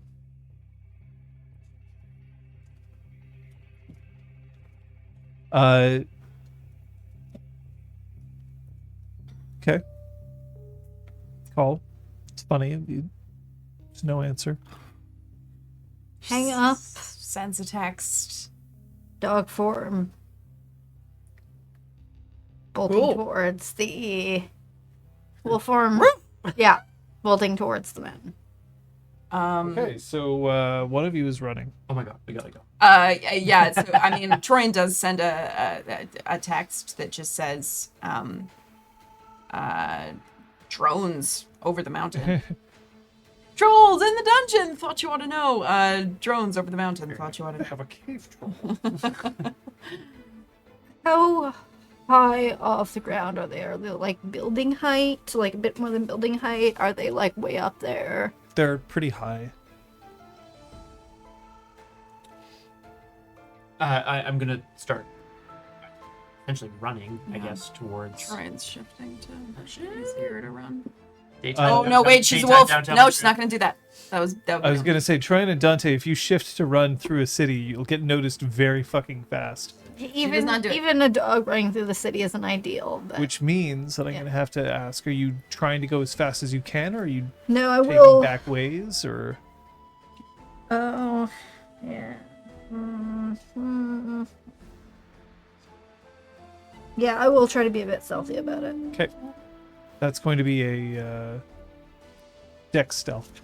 Okay. Call. It's funny. There's no answer. Hang up. Sends a text. Dog form. Bolting Cool. towards the wolf form. Yeah, bolting towards the mountain. Okay, so one of you is running. Oh my god, we gotta go. Yeah. So I mean, Troyan does send a text that just says, drones over the mountain. Trolls in the dungeon. Thought you ought to know. Drones over the mountain. Thought you ought to know. have a cave troll. How high off the ground are they? Are they like building height? Like a bit more than building height? Are they like way up there? They're pretty high. I'm gonna start essentially running, I Yeah. guess, towards Troyan's shifting to easier to run. daytime. Oh no! downtown- Wait, she's a daytime wolf. downtown No, she's Montreal. not going to do that. That was. I was gonna say, Troyan and Dante, if you shift to run through a city, you'll get noticed very fucking fast. Even not do it. even a dog running through the city isn't ideal. But Which means that I'm Yeah. gonna have to ask: are you trying to go as fast as you can, or are you no, I taking will. back ways, or? Oh, yeah. Mm-hmm. Yeah, I will try to be a bit stealthy about it. Okay, that's going to be a dex stealth.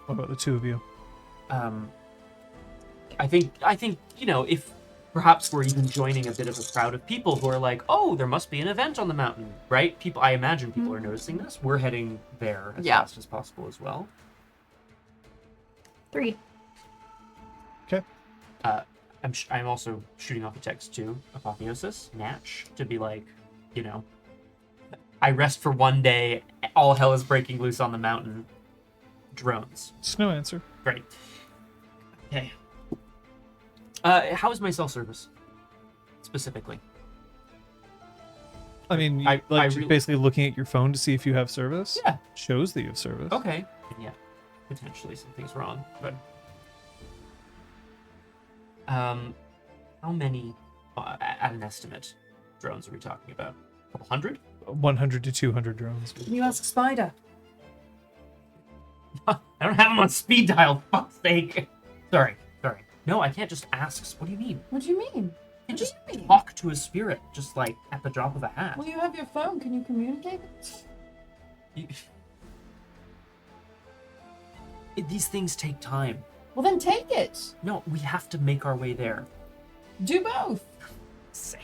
What about the two of you? I think if perhaps we're even joining a bit of a crowd of people who are like, oh, there must be an event on the mountain, right? I imagine people are noticing this. We're heading there as Yeah. fast as possible as well. 3. Okay. I'm also shooting off a text to Apotheosis, Natch, to be like, I rest for one day, all hell is breaking loose on the mountain. Drones. It's no answer. Great. Okay. How is my cell service? Specifically. I mean, I just really- basically looking at your phone to see if you have service. Yeah. Shows that you have service. Okay. And yeah, potentially something's wrong, but how many, at an estimate, drones are we talking about? A couple hundred? 100 to 200 drones. Can you ask Spider? I don't have them on speed dial. Fuck's sake. Sorry. No, I can't just ask. What do you mean? What do you mean? I can't just What do you mean? talk to a spirit, just like at the drop of a hat. Well, you have your phone. Can you communicate? These things take time. Well, then take it. No, we have to make our way there. Do both. Sake.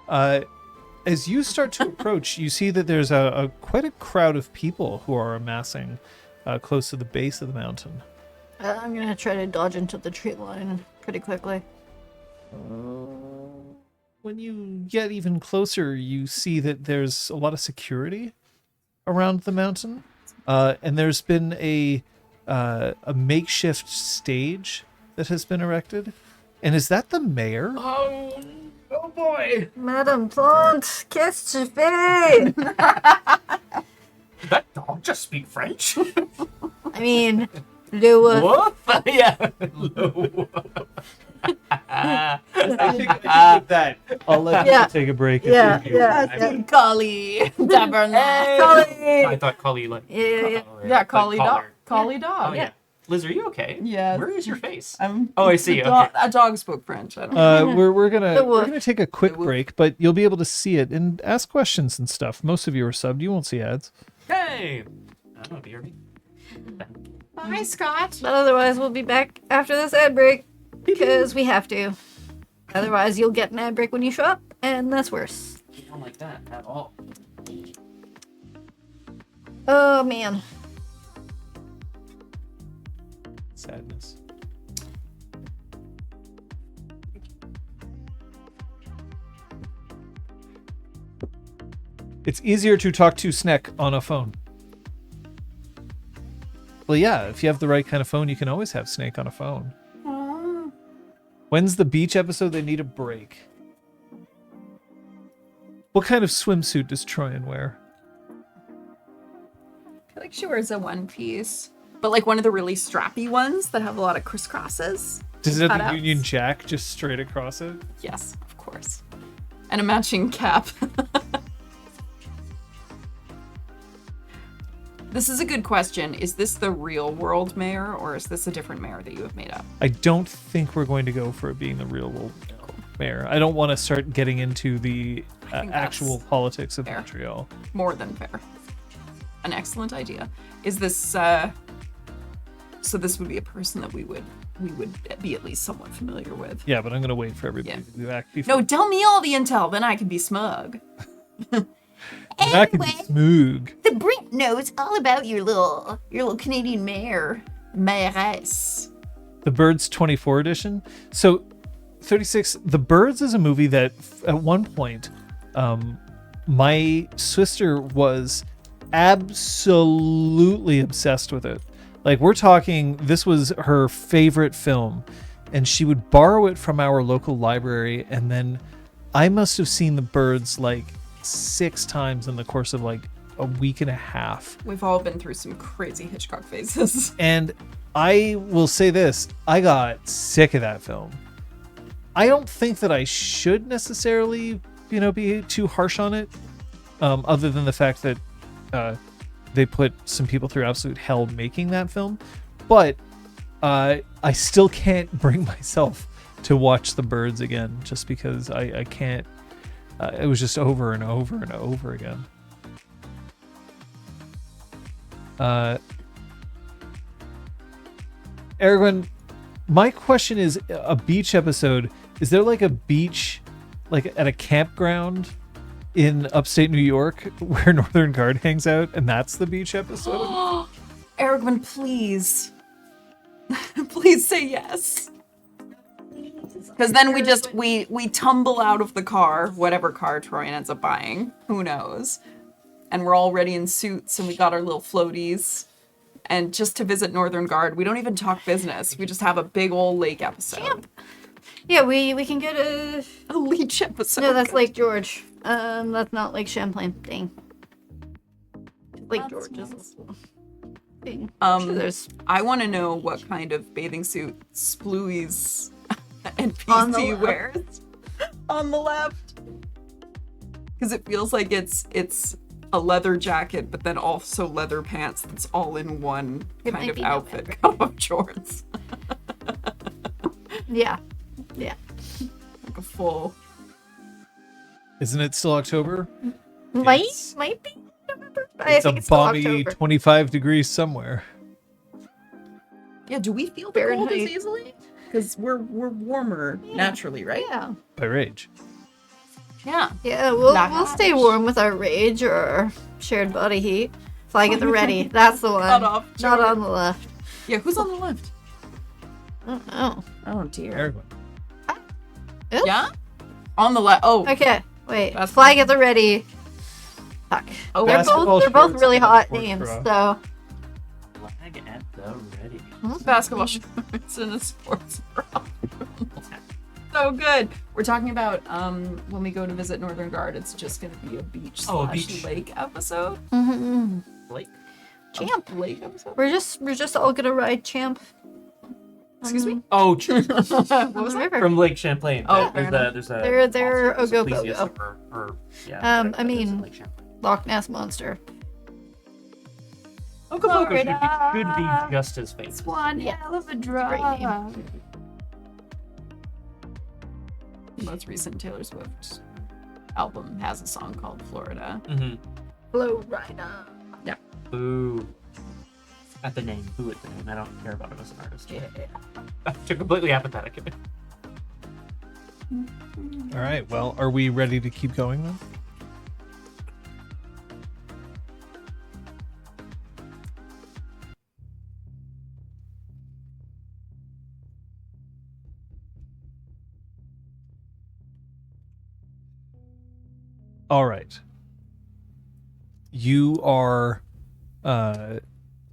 As you start to approach, you see that there's a quite a crowd of people who are amassing close to the base of the mountain. I'm gonna try to dodge into the tree line pretty quickly. When you get even closer, you see that there's a lot of security around the mountain, and there's been a makeshift stage that has been erected. And is that the mayor? Oh boy. Madame Plante, qu'est-ce que tu fais? Did that dog just speak French? I mean, Lua. Woof. Yeah. I think with that, I'll let you Yeah. take a break. Yeah, If you- yeah. Collie. Tabernacle. Collie. I thought Collie like. Yeah. Yeah, collie dog. collar. Collie dog. Oh yeah. Liz, are you okay? Yes. Where is your face? I'm, Oh, I see, A dog spoke French. I don't we're gonna The wolf. take a quick The wolf. break, but you'll be able to see it and ask questions and stuff. Most of you are subbed. You won't see ads. Hey. I don't know, BRB. Bye, Scott. But otherwise, we'll be back after this ad break because we have to. Otherwise, you'll get an ad break when you show up, and that's worse. I don't like that at all. Oh man. Sadness. It's easier to talk to Sneck on a phone. Well, yeah, if you have the right kind of phone, you can always have Snake on a phone. When's the beach episode? They need a break. What kind of swimsuit does Troyan wear? I feel like she wears a one piece, but like one of the really strappy ones that have a lot of crisscrosses. Does it have the Cutouts. Union Jack just straight across it? Yes, of course. And a matching cap. This is a good question. Is this the real world mayor, or is this a different mayor that you have made up? I don't think we're going to go for it being the real world mayor. I don't want to start getting into the think actual that's politics of fair. Montreal. More than fair. An excellent idea. Is this so this would be a person that we would be at least somewhat familiar with. Yeah, but I'm going to wait for everybody Yeah. to be back before. No, tell me all the intel, then I can be smug. That could be Anyway, smooth. the Brit knows all about your little Canadian mayor, mayoress. The Birds 24 edition. So 36, The Birds is a movie that at one point my sister was absolutely obsessed with it. Like, we're talking, this was her favorite film, and she would borrow it from our local library, and then I must have seen The Birds like 6 times in the course of like a week and a half. We've all been through some crazy Hitchcock phases. And I will say this, I got sick of that film. I don't think that I should necessarily, be too harsh on it, other than the fact that they put some people through absolute hell making that film. But I still can't bring myself to watch The Birds again, just because I can't. It was just over and over and over again. Erwin, my question is, a beach episode, is there like a beach, like at a campground in upstate New York where Northern Guard hangs out, and that's the beach episode? Aragorn, please. Please say yes. Because then we tumble out of the car, whatever car Troyan ends up buying, who knows. And we're already in suits and we got our little floaties. And just to visit Northern Guard, we don't even talk business. We just have a big old lake episode. Yeah, we can get a. A leech episode. No, that's Lake George. That's not Lake Champlain. Dang. Lake That's George is nice. a thing. There's. I want to know what kind of bathing suit Splooey's On the NPC left. wears on the left, because it feels like it's a leather jacket, but then also leather pants. That's all in one It kind might of be outfit, November. cup of shorts, Yeah. like a full. Isn't it still October? Might It's- be November. I It's think a it's still balmy October. 25 degrees somewhere. Yeah, do we feel the cold as Fahrenheit. easily? Because we're warmer naturally, right? Yeah. By rage. Yeah. Yeah, we'll Not stay much. warm with our rage or our shared body heat. Flag at the ready. That's the one. Cut off Not Jordan. on the left. Yeah. Who's on the left? I don't know. Oh dear. Erwin. Oops. Yeah. On the left. Oh. Okay, wait. That's Flag fine. at the ready. Fuck. Oh, They're Basketball both shorts really and a hot sports names, bra. so Flag at the ready. basketball shorts and a sports bra. So good. We're talking about when we go to visit Northern Guard, it's just going to be a beach Oh, a slash beach. lake episode. Blake. Champ. Lake episode. We're just all gonna ride Champ. Excuse me? Oh, What was the that? river. from Lake Champlain. Oh, there's fair a there's a They're monster, there's a Ogopogo. Plesios or yeah. I that lives in mean- Lake Champlain. Loch Ness monster. Ogopogo should Florida. be just as famous. It's one Yeah. hell of a great drug. name. The most recent Taylor Swift album has a song called Florida. Mm-hmm. Flow Rider. Boo. At the name. Boo at the name. I don't care about him as an artist. Yeah. I'm completely apathetic. All right. Well, are we ready to keep going then? All right. You are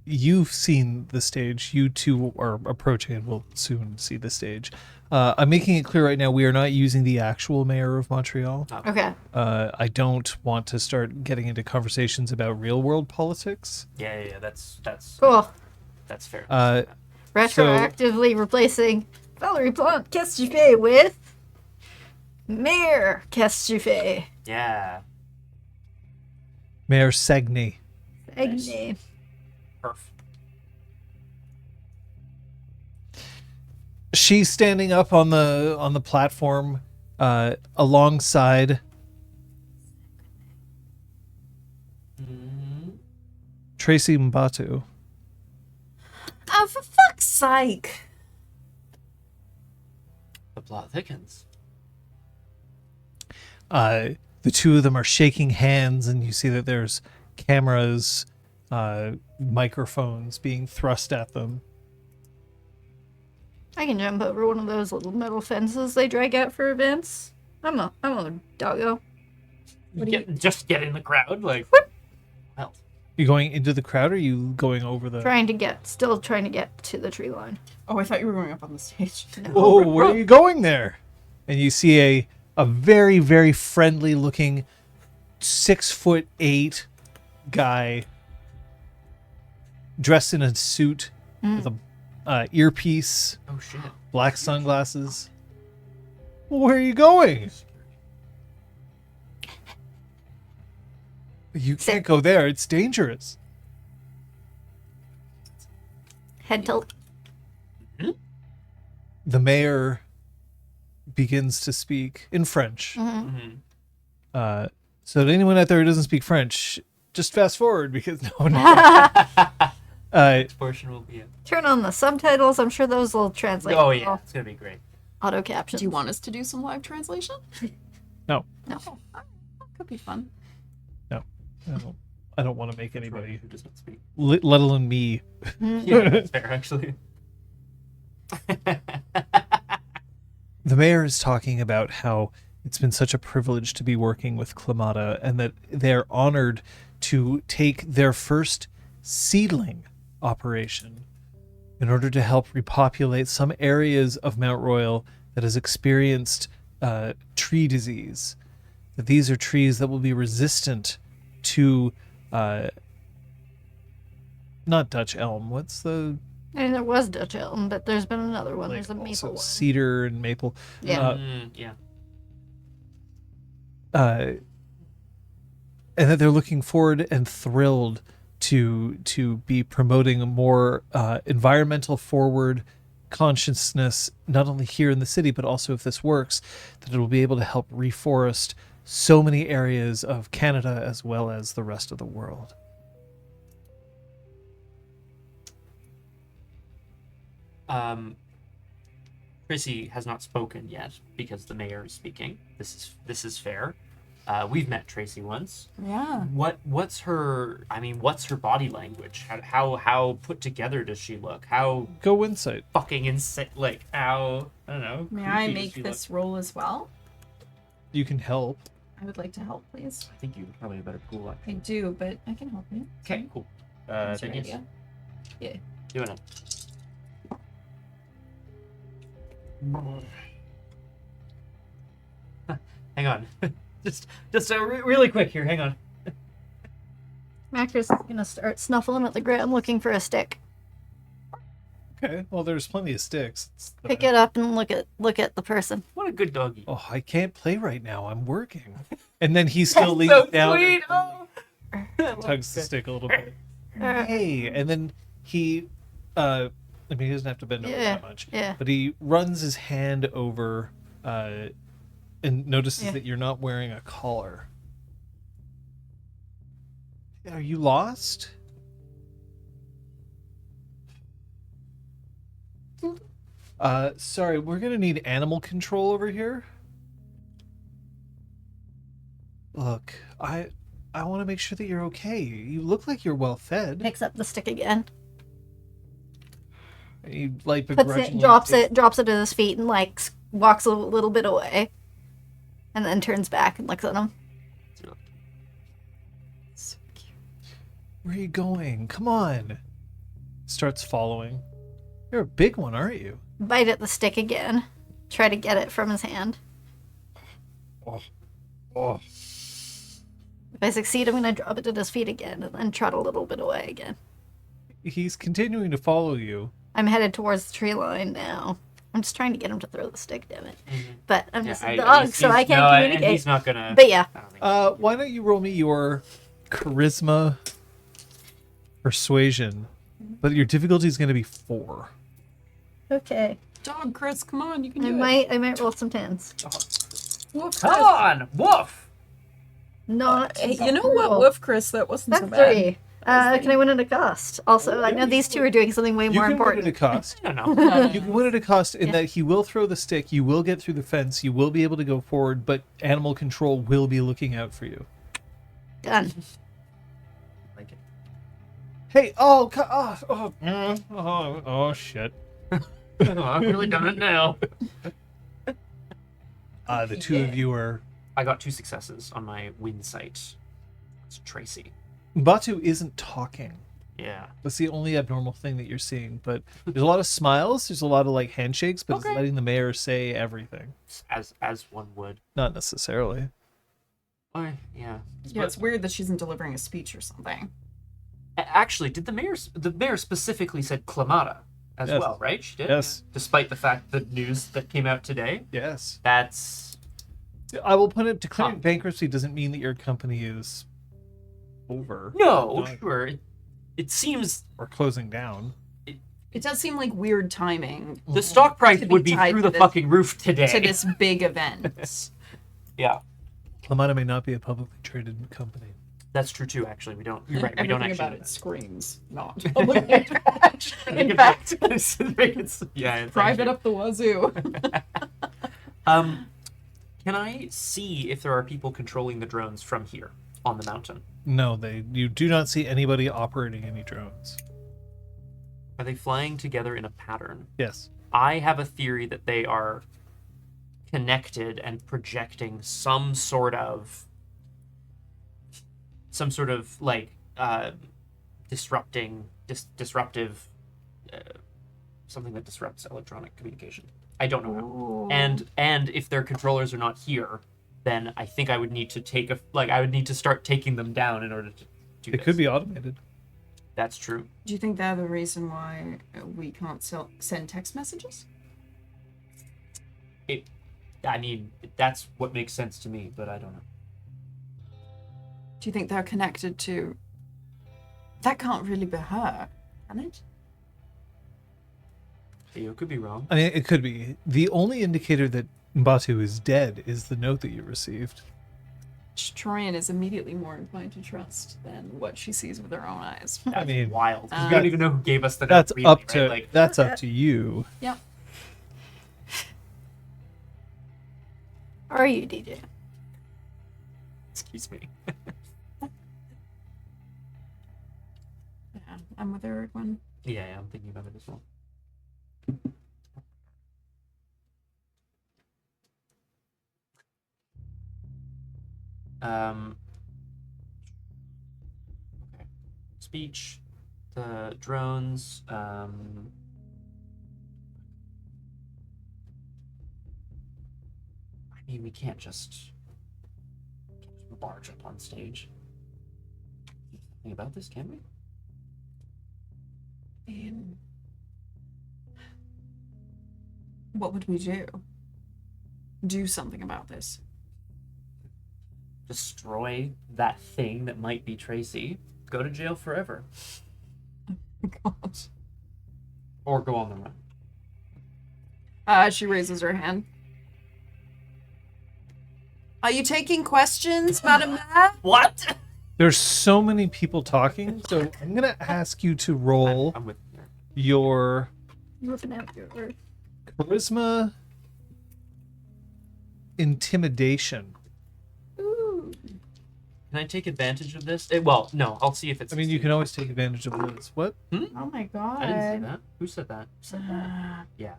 you've seen the stage. You two are approaching and will soon see the stage. I'm making it clear right now we are not using the actual mayor of Montreal. Okay. I don't want to start getting into conversations about real world politics. Yeah. That's Cool. that's fair. Retroactively replacing Valerie Plante Castufe with Mayor Castufe. Yeah. Mayor Segni. Agni. Perf. She's standing up on the platform alongside Tracy Mbatu. Oh, for fuck's sake. The plot thickens. The two of them are shaking hands, and you see that there's cameras, microphones being thrust at them. I can jump over one of those little metal fences they drag out for events. I'm a doggo. Just get in the crowd, like. Well, You going into the crowd, or are you going over the? Still trying to get to the tree line. Oh, I thought you were going up on the stage. Oh, where are you going there? And you see a very, very friendly looking 6'8" guy dressed in a suit with a earpiece, oh shit. black sunglasses. Where are you going? You can't go there. It's dangerous. Head tilt. The mayor begins to speak in French. Mm-hmm. So to anyone out there who doesn't speak French, just fast forward because no. This portion will be it. Turn on the subtitles. I'm sure those will translate. Oh yeah, it's gonna be great. Auto captions. Do you want us to do some live translation? No. No. Oh, that could be fun. I don't want to make anybody, who does not speak. let alone me. Yeah, that's fair actually. The mayor is talking about how it's been such a privilege to be working with Clamata and that they're honored to take their first seedling operation in order to help repopulate some areas of Mount Royal that has experienced tree disease. That these are trees that will be resistant to not Dutch elm. What's the And there was Dutch elm, but there's been another one. There's a maple also one. cedar and maple? Yeah. Yeah. And that they're looking forward and thrilled to be promoting a more environmental forward consciousness, not only here in the city, but also if this works, that it will be able to help reforest so many areas of Canada as well as the rest of the world. Chrissy has not spoken yet because the mayor is speaking. This is fair. We've met Tracy once. Yeah. What's her body language? How put together does she look? How Go insight. fucking insane, like how, I don't know. May I creepy does make she this look? roll as well? You can help. I would like to help, please. I think you probably have a better pool I actually. do, but I can help you. Okay, cool. That's your then yes, idea. doing it. Hang on. just really quick here. Hang on. Macros is gonna start snuffling at the ground looking for a stick. Okay. Well, there's plenty of sticks. Pick it up and look at the person. What a good doggy. Oh, I can't play right now. I'm working. And then he still leans So down sweet. and tugs the stick a little bit. Hey, and then he, I mean, he doesn't have to bend over that much. Yeah. But he runs his hand over, and notices that you're not wearing a collar. Are you lost? Sorry, we're gonna need animal control over here. Look, I want to make sure that you're okay. You look like you're well fed. Picks up the stick again. You like Puts it, begrudgingly drops it at his feet, and like walks a little bit away, and then turns back and looks at him. So cute. Where are you going? Come on. Starts following. You're a big one, aren't you? Bite at the stick again. Try to get it from his hand. Oh. If I succeed, I'm gonna drop it at his feet again, and then trot a little bit away again. He's continuing to follow you. I'm headed towards the tree line now. I'm just trying to get him to throw the stick, damn it. Mm-hmm. But I'm just a dog, so I can't And communicate. he's not gonna. But yeah. I don't think Why don't you roll me your charisma persuasion, but your difficulty is going to be 4. Okay. Dog, Chris, come on, you can I do might roll some 10s. it. Woof, Come Chris. on, woof. Not a You know what, Woof, Chris? That wasn't That's so bad. 3. Can I win at a cost? Also, I know these two are doing something way You more can important. win at a cost. I don't know. You can win at a cost in that he will throw the stick, you will get through the fence, you will be able to go forward, but animal control will be looking out for you. Done. Like it. Hey, oh, shit. Oh, I've really done it now. The two of you are... I got 2 successes on my win sight. It's Tracy. Batu isn't talking. Yeah. That's the only abnormal thing that you're seeing, but there's a lot of smiles, there's a lot of like handshakes, but Okay. it's letting the mayor say everything. As one would. Not necessarily. Yeah. Yeah, But- it's weird that she isn't delivering a speech or something. Actually, did the mayor specifically said Clamata as Yes. well, right? She did. Yes. Despite the fact the news that came out today, Yes. that's I will put it, declaring Huh. bankruptcy doesn't mean that your company is over no, Done. sure. It seems or closing down. It does seem like weird timing the stock price To be would be tied through to the this- fucking roof today. to this big event. Yeah, Clamata may not be a publicly traded company. that's true too. Actually, we don't. You're right. We don't Everything actually. about know it that. screams not. In In fact, yeah, it's private actually- up the wazoo. Can I see if there are people controlling the drones from here on the mountain? No, you do not see anybody operating any drones. Are they flying together in a pattern? Yes. I have a theory that they are connected and projecting some sort of like disruptive something that disrupts electronic communication. I don't know how. And if their controllers are not here, then I think I would need to I would need to start taking them down in order to do It this. could be automated. That's true. Do you think they're the reason why we can't send text messages? I mean, that's what makes sense to me, but I don't know. Do you think they're connected to... That can't really be her, can it? You could be wrong. I mean, it could be. The only indicator that Mbatu is dead is the note that you received. Troyan is immediately more inclined to trust than what she sees with her own eyes. That's mean, wild. uh, We don't even know who gave us the note. That's really, up right? to Like, that's up to you. Yep. Are you, DJ? excuse me. Yeah, I'm with Eric one. Yeah, I'm thinking about it as well. Okay. Speech, the drones, I mean, we can't just barge up on stage. Think about this, can we? What would we do? Do something about this. Destroy that thing that might be Tracy. Go to jail forever. God. Or go on the run. She raises her hand. Are you taking questions, Madam Mayor? What? There's so many people talking, so I'm gonna ask you to roll I'm with you. your Ripping out your charisma intimidation. Ooh. Can I take advantage of this? Well, no. I'll see if it's. I mean, you can always take advantage of Liz. What? Oh my god. I didn't say that. Who said that? Who said that? Yeah.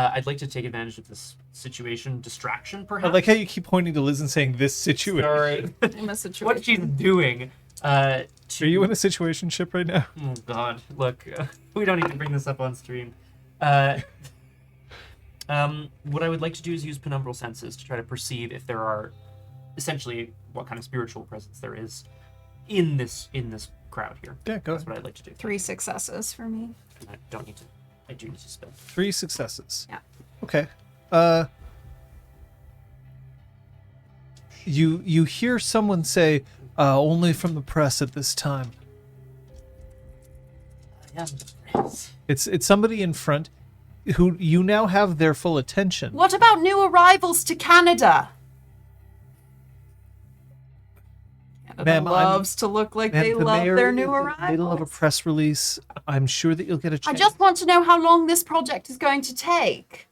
I'd like to take advantage of this situation. Distraction, I perhaps? like how you keep pointing to Liz and saying this situation. Sorry. In a situation. What she's doing. Are you in a situationship right now? Oh, God. Look, we don't need to bring this up on stream. What I would like to do is use penumbral senses to try to perceive if there are, essentially, what kind of spiritual presence there is in this crowd here. Yeah, go That's ahead. what I'd like to do. 3 successes for me. And I don't need to. I do need to spend. 3 successes. Yeah. Okay. You hear someone say, only from the press at this time. Yeah. It's somebody in front who you now have their full attention. What about new arrivals to Canada? Canada Ma'am, loves to look like Ma'am, they the love mayor their is new in the middle of a arrivals. press release. I'm sure that you'll get a I chance. just want to know how long this project is going to take.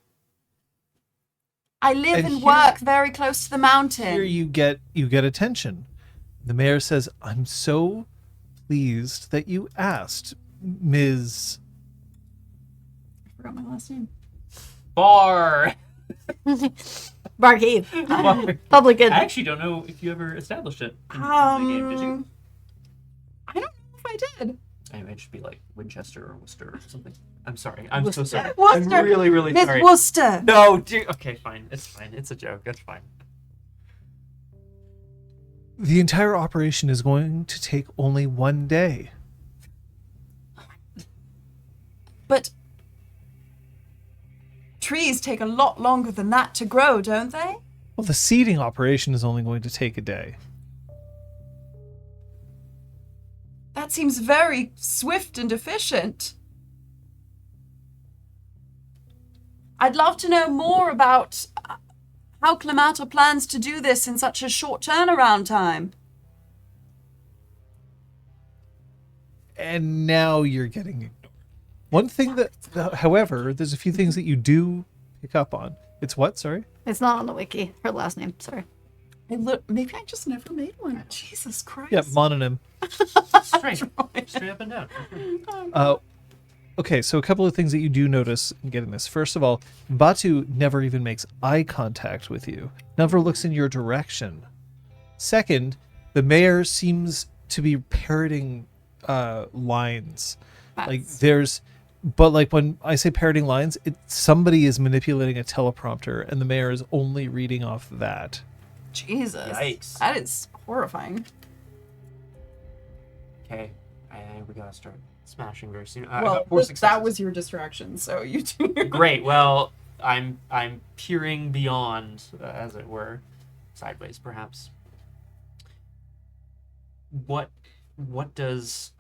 I live And and here- work very close to the mountain. Here you get attention. The mayor says, "I'm so pleased that you asked, Ms." I forgot my last name. Bar. Barkeep. Bar. Public good. I actually don't know if you ever established it in the game, did you? I don't know if I did. Anyway, it should be like Winchester or Worcester or something. I'm sorry. I'm so sorry. Worcester. I'm really, really Miss sorry. Worcester. No, dude. Okay, fine. It's fine. It's a joke. That's fine. The entire operation is going to take only 1 day. But trees take a lot longer than that to grow, don't they? Well, the seeding operation is only going to take a day. That seems very swift and efficient. I'd love to know more about how Clemata plans to do this in such a short turnaround time. And now you're getting ignored. One thing that, however, there's a few things that you do pick up on. It's what? Sorry? It's not on the wiki. Her last name. Sorry. Maybe I just never made one. Jesus Christ. Yeah, mononym. Straight up and down. Okay, so a couple of things that you do notice in getting this. First of all, Batu never even makes eye contact with you, never looks in your direction. Second, the mayor seems to be parroting lines. But when I say parroting lines, somebody is manipulating a teleprompter, and the mayor is only reading off that. Jesus. Yikes. That is horrifying. Okay, we gotta start smashing very soon. Well, four that successes. was your distraction, so you do. Great. Well, I'm peering beyond, as it were, sideways, perhaps. What does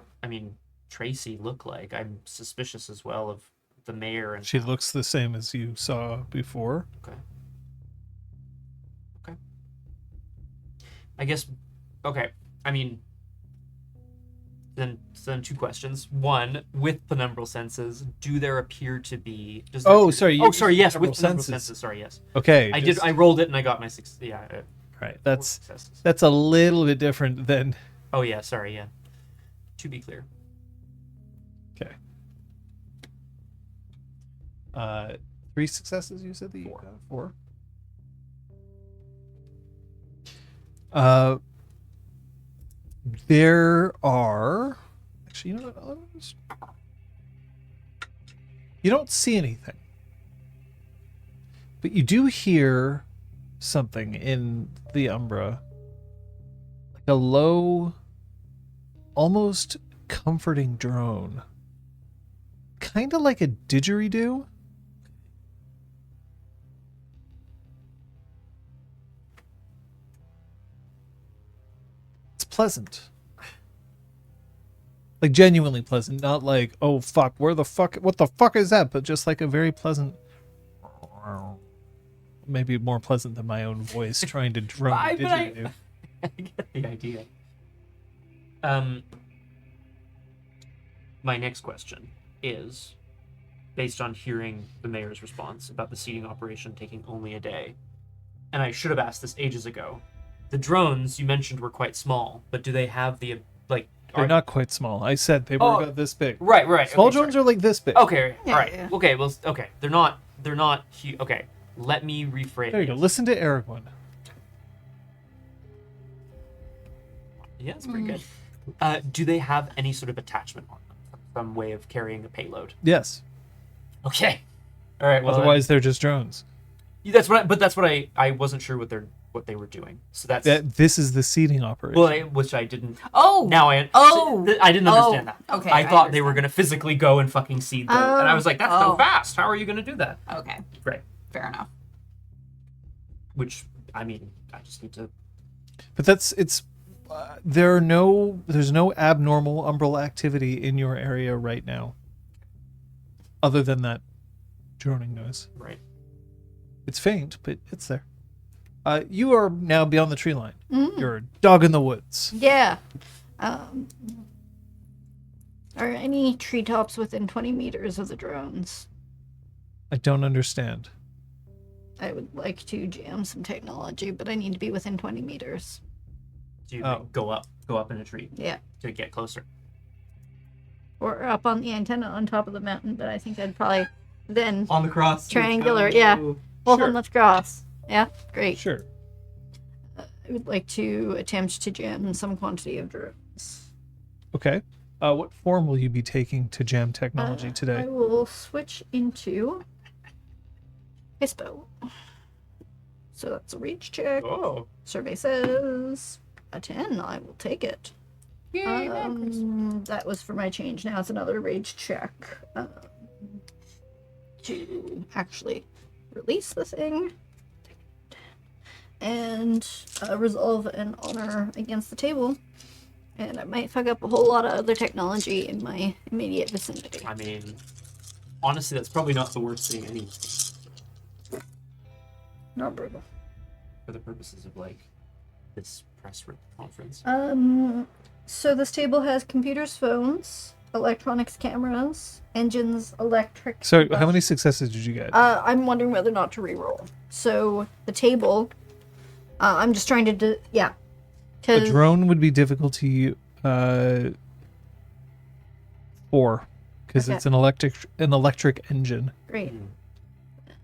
Tracy look like? I'm suspicious as well of the mayor and She looks the same as you saw before. Okay. I guess. Okay. Then two questions. One, with penumbral senses, do there appear to be? Yes, Penumbral with penumbral senses. senses. Sorry, yes. Okay. I did. I rolled it and I got my six. Yeah. Right. 4 That's successes. a little bit different than. Oh yeah. Sorry. Yeah. To be clear. Okay. 3 successes. You said the 4. There are. Actually, you know what? You don't see anything, but you do hear something in the Umbra, like a low, almost comforting drone, kind of like a didgeridoo. pleasant. Like genuinely pleasant, not like, oh fuck, what the fuck is that? But just like a very pleasant, maybe more pleasant than my own voice trying to drone I didgeridoo. get the idea. My next question is based on hearing the mayor's response about the seeding operation taking only a day. And I should have asked this ages ago. The drones you mentioned were quite small, but do they have the like? They're not quite small. I said they were about this big. Right. Small okay, drones sorry. are like this big. Okay, Yeah, all right. yeah. Okay, well, okay. They're not huge. Okay, let me rephrase. There you go. Listen to Aragorn. Yeah, it's pretty good. Do they have any sort of attachment on them? Some way of carrying a payload? Yes. Okay. All right. Well, Otherwise, they're just drones. that's what I wasn't sure what they were doing. So that's This is the seeding operation. well, which I didn't. Oh, Now I I didn't understand that. okay, I I thought they were understand. gonna physically go and fucking seed them, and I was like, that's so Oh. fast. How are you gonna do that? okay, Right. fair enough. Which I mean, I just need to. But there's no abnormal umbral activity in your area right now, other than that droning noise. Right. It's faint, but it's there. You are now beyond the tree line. Mm. You're a dog in the woods. Yeah. Are any treetops within 20 meters of the drones? I don't understand. I would like to jam some technology, but I need to be within 20 meters. Do you Oh. go up in a tree Yeah. to get closer? Or up on the antenna on top of the mountain, but I think I'd probably then. On the cross. Triangular, yeah. Well, Sure. then let's cross. Yeah, great. Sure. I would like to attempt to jam some quantity of drones. Okay. What form will you be taking to jam technology I today? will switch into Hispo. So that's a reach check. Oh. Survey says a 10. I will take it. Yay, That was for my change. Now it's another rage check to actually release the thing and resolve an honor against the table. And I might fuck up a whole lot of other technology in my immediate vicinity. I mean, honestly, that's probably not the worst thing anyway, Not brutal. for the purposes of like this press conference. So this table has computers, phones, electronics, cameras, engines, electric. So, how many successes did you get? I'm wondering whether or not to reroll. So the table, I'm just trying to yeah. A 'Cause- drone would be difficulty 4, because Okay. it's an electric engine. Great.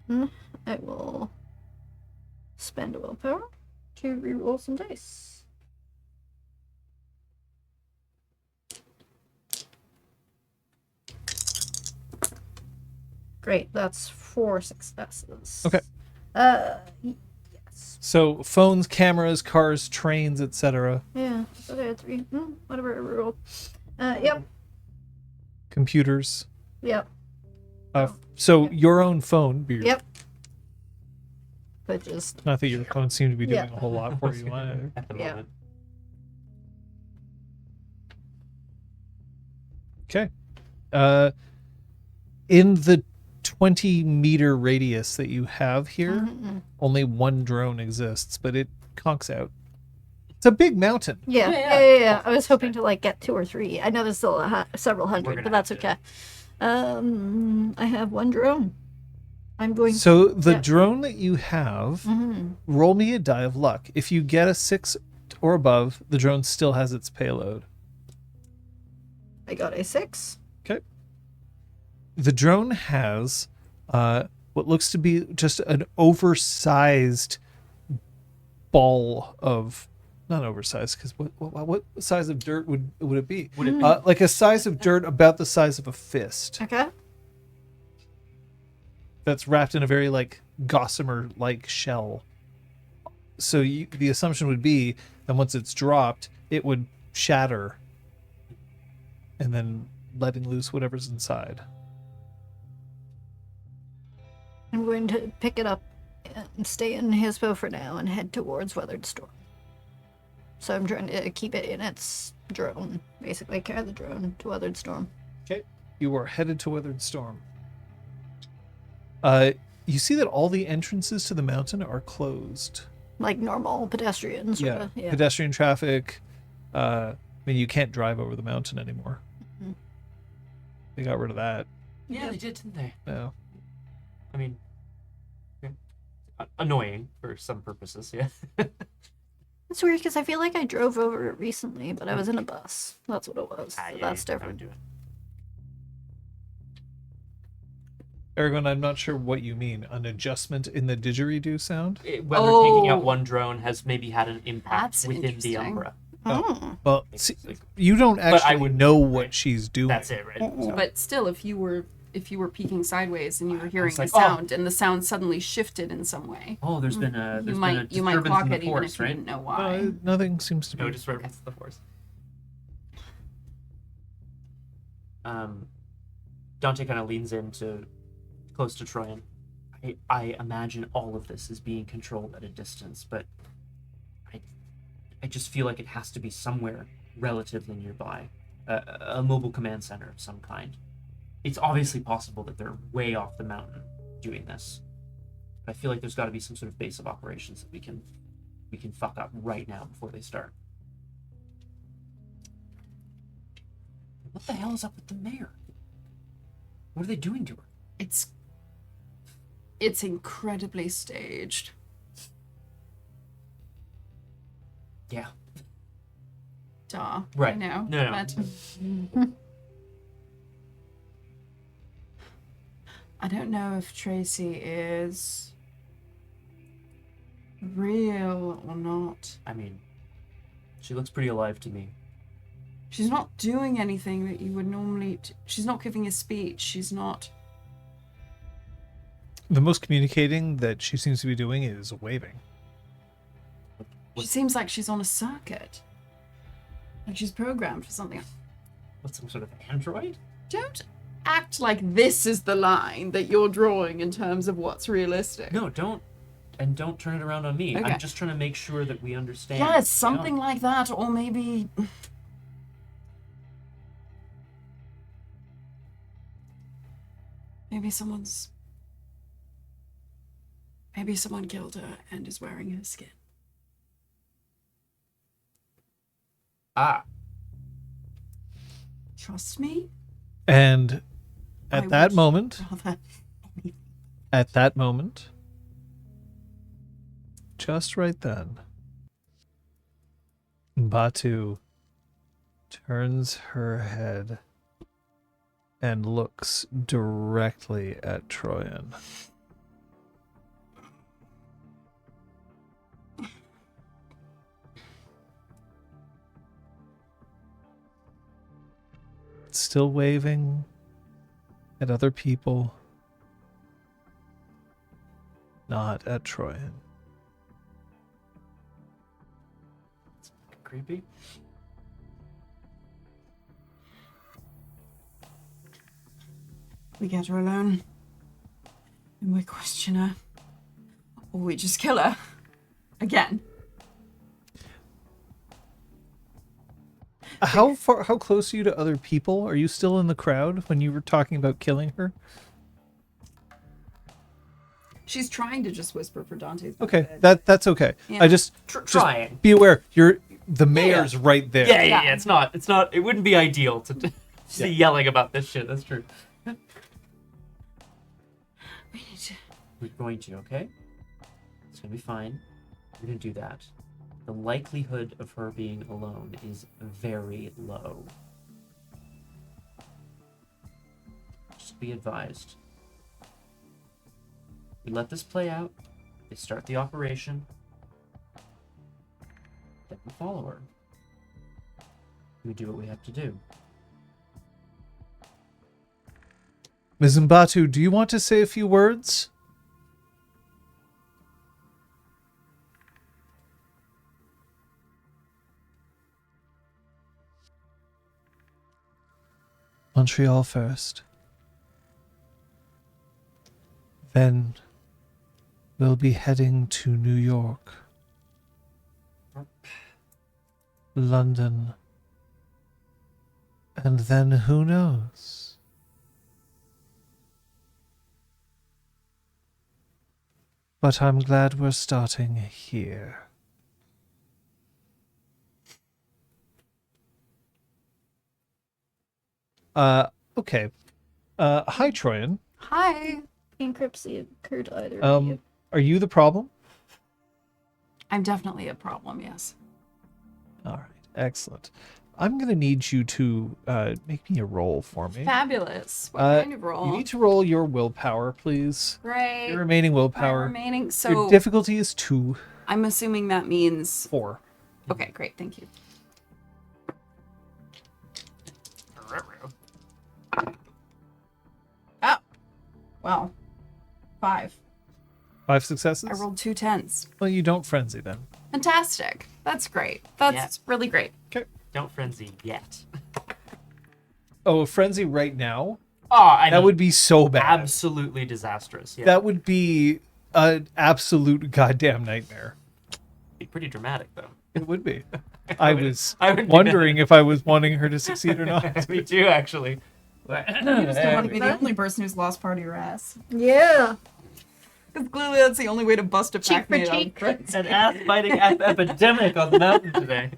Then I will spend a willpower to reroll some dice. Great, that's 4 successes. Okay. Yes. So phones, cameras, cars, trains, etc. Yeah, so there are 3. Whatever I rolled. Yep, Computers. yep, So your own phone. yep. But just, Not that your phone seemed to be doing Yeah. a whole lot for you either. At the Yeah. moment. Okay. In the 20-meter radius that you have here, only one drone exists, but it conks out. It's a big mountain. yeah. I was hoping to like get 2 or 3. I know there's still several We're hundred, gonna but that's have okay. I have 1 drone. I'm going. So the Yeah. drone that you have, Mhm. roll me a die of luck. If you get a 6 or above, the drone still has its payload. I got a 6. Okay. The drone has what looks to be just an oversized ball of, not oversized, because what size of dirt would it be? Would it be? Like a size of dirt about the size of a fist Okay. that's wrapped in a very like gossamer-like shell. So the assumption would be that once it's dropped, it would shatter and then letting loose whatever's inside. I'm going to pick it up and stay in Hispo for now and head towards Weathered Storm. So I'm trying to keep it in its drone, basically carry the drone to Weathered Storm. Okay. You are headed to Weathered Storm. You see that all the entrances to the mountain are closed. Like normal pedestrians. Yeah. Pedestrian traffic. I mean, you can't drive over the mountain anymore. Mhm. They got rid of that. Yeah, they did, didn't they? Yeah. I mean, yeah. Annoying for some purposes, yeah. It's weird because I feel like I drove over it recently, but I was in a bus. That's what it was. So that's I would different. do it. Ergon, I'm not sure what you mean. An adjustment in the didgeridoo sound? Whether taking Oh. out one drone has maybe had an impact That's within the interesting. Umbra. Oh. Well, see, you don't I actually would- know what she's doing. That's it, right? So- But still, if you were peeking sideways and you were hearing like, the sound, and the sound suddenly shifted in some way, oh, there's been a you there's might been a you might disturbance clock in the it even force, if you right? didn't know why. Nothing seems to be. No disturbance in the force. Dante kind of leans into close to Troyan. I imagine all of this is being controlled at a distance, but I just feel like it has to be somewhere relatively nearby, a mobile command center of some kind. It's obviously possible that they're way off the mountain doing this, but I feel like there's got to be some sort of base of operations that we can fuck up right now before they start. What the hell is up with the mayor? What are they doing to her? It's incredibly staged. Yeah. Duh. Right. I know. No. But I don't know if Tracy is real or not. I mean, she looks pretty alive to me. She's not doing anything that you would normally. She's not giving a speech. She's not. The most communicating that she seems to be doing is waving. She seems like she's on a circuit. Like she's programmed for something. What's some sort of android? Don't act like this is the line that you're drawing in terms of what's realistic. No, don't turn it around on me. Okay. I'm just trying to make sure that we understand. Yes, something like that, or maybe. Maybe someone killed her and is wearing her skin. Ah, Trust me? And I at that would moment, rather- just right then, Batu turns her head and looks directly at Troyan. Still waving at other people, not at Troyan. creepy. We get her alone. And we question her. Or we just kill her. Again. How close are you to other people? Are you still in the crowd when you were talking about killing her? She's trying to just whisper for Dante's Okay, benefit. that's okay. Yeah. I just Trying. be aware. The mayor's right there. Yeah. It's not. It wouldn't be ideal to see yelling about this shit. That's true. We need to... We're going to, okay? It's gonna be fine. We're gonna do that. The likelihood of her being alone is very low. Just be advised. We let this play out. They start the operation. Then we follow her. We do what we have to do. Ms. Mbatu, do you want to say a few words? Montreal first. Then we'll be heading to New York. London. And then who knows? But I'm glad we're starting here. Okay. Hi, Troyan. Hi. Bankruptcy occurred to either of you. Are you the problem? I'm definitely a problem, yes. All right, excellent. I'm gonna need you to make me a roll for me. Fabulous. What kind of roll? You need to roll your willpower, please. Great. Your remaining My willpower. remaining. Your So difficulty is 2. I'm assuming that means. 4. Okay, great. Thank you. Oh. Well. 5. 5 successes? I rolled 2 10s. Well, you don't frenzy then. Fantastic. That's great. That's really great. Okay. Don't frenzy yet. Oh, a frenzy right now? Oh, That would be so bad. absolutely disastrous. Yeah, That would be an absolute goddamn nightmare. be pretty dramatic though. It would be. I was I would do wondering if I was wanting her to succeed or not. Me too, actually. You just don't want to be the only person who's lost part of your ass. Yeah. Because clearly that's the only way to bust a Cheek pack for made cheek. of friends. An ass-biting epidemic on the mountain today.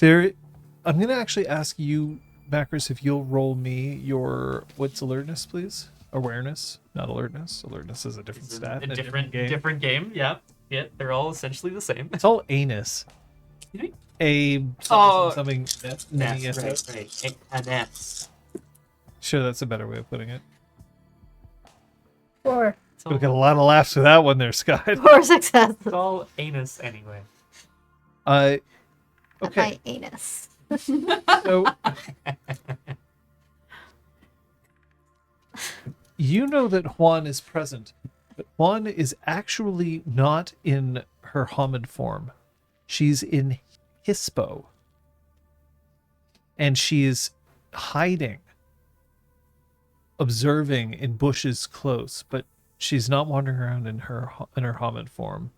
I'm going to actually ask you, Macros, if you'll roll me your what's alertness, please? Awareness, not alertness. Alertness is a different It's stat. a in different game. game. Yeah, yeah. They're all essentially the same. It's all anus. Excuse me? A Oh, something. Ness, NESS. right. An S. Sure, that's a better way of putting it. 4. We've got a lot of laughs with that one there, Scott. 4 successes. It's all anus anyway. Okay. My anus. So you know that Juan is present, but Juan is actually not in her Homid form. She's in Hispo. And she is hiding, observing in bushes close, but she's not wandering around in her Homid form.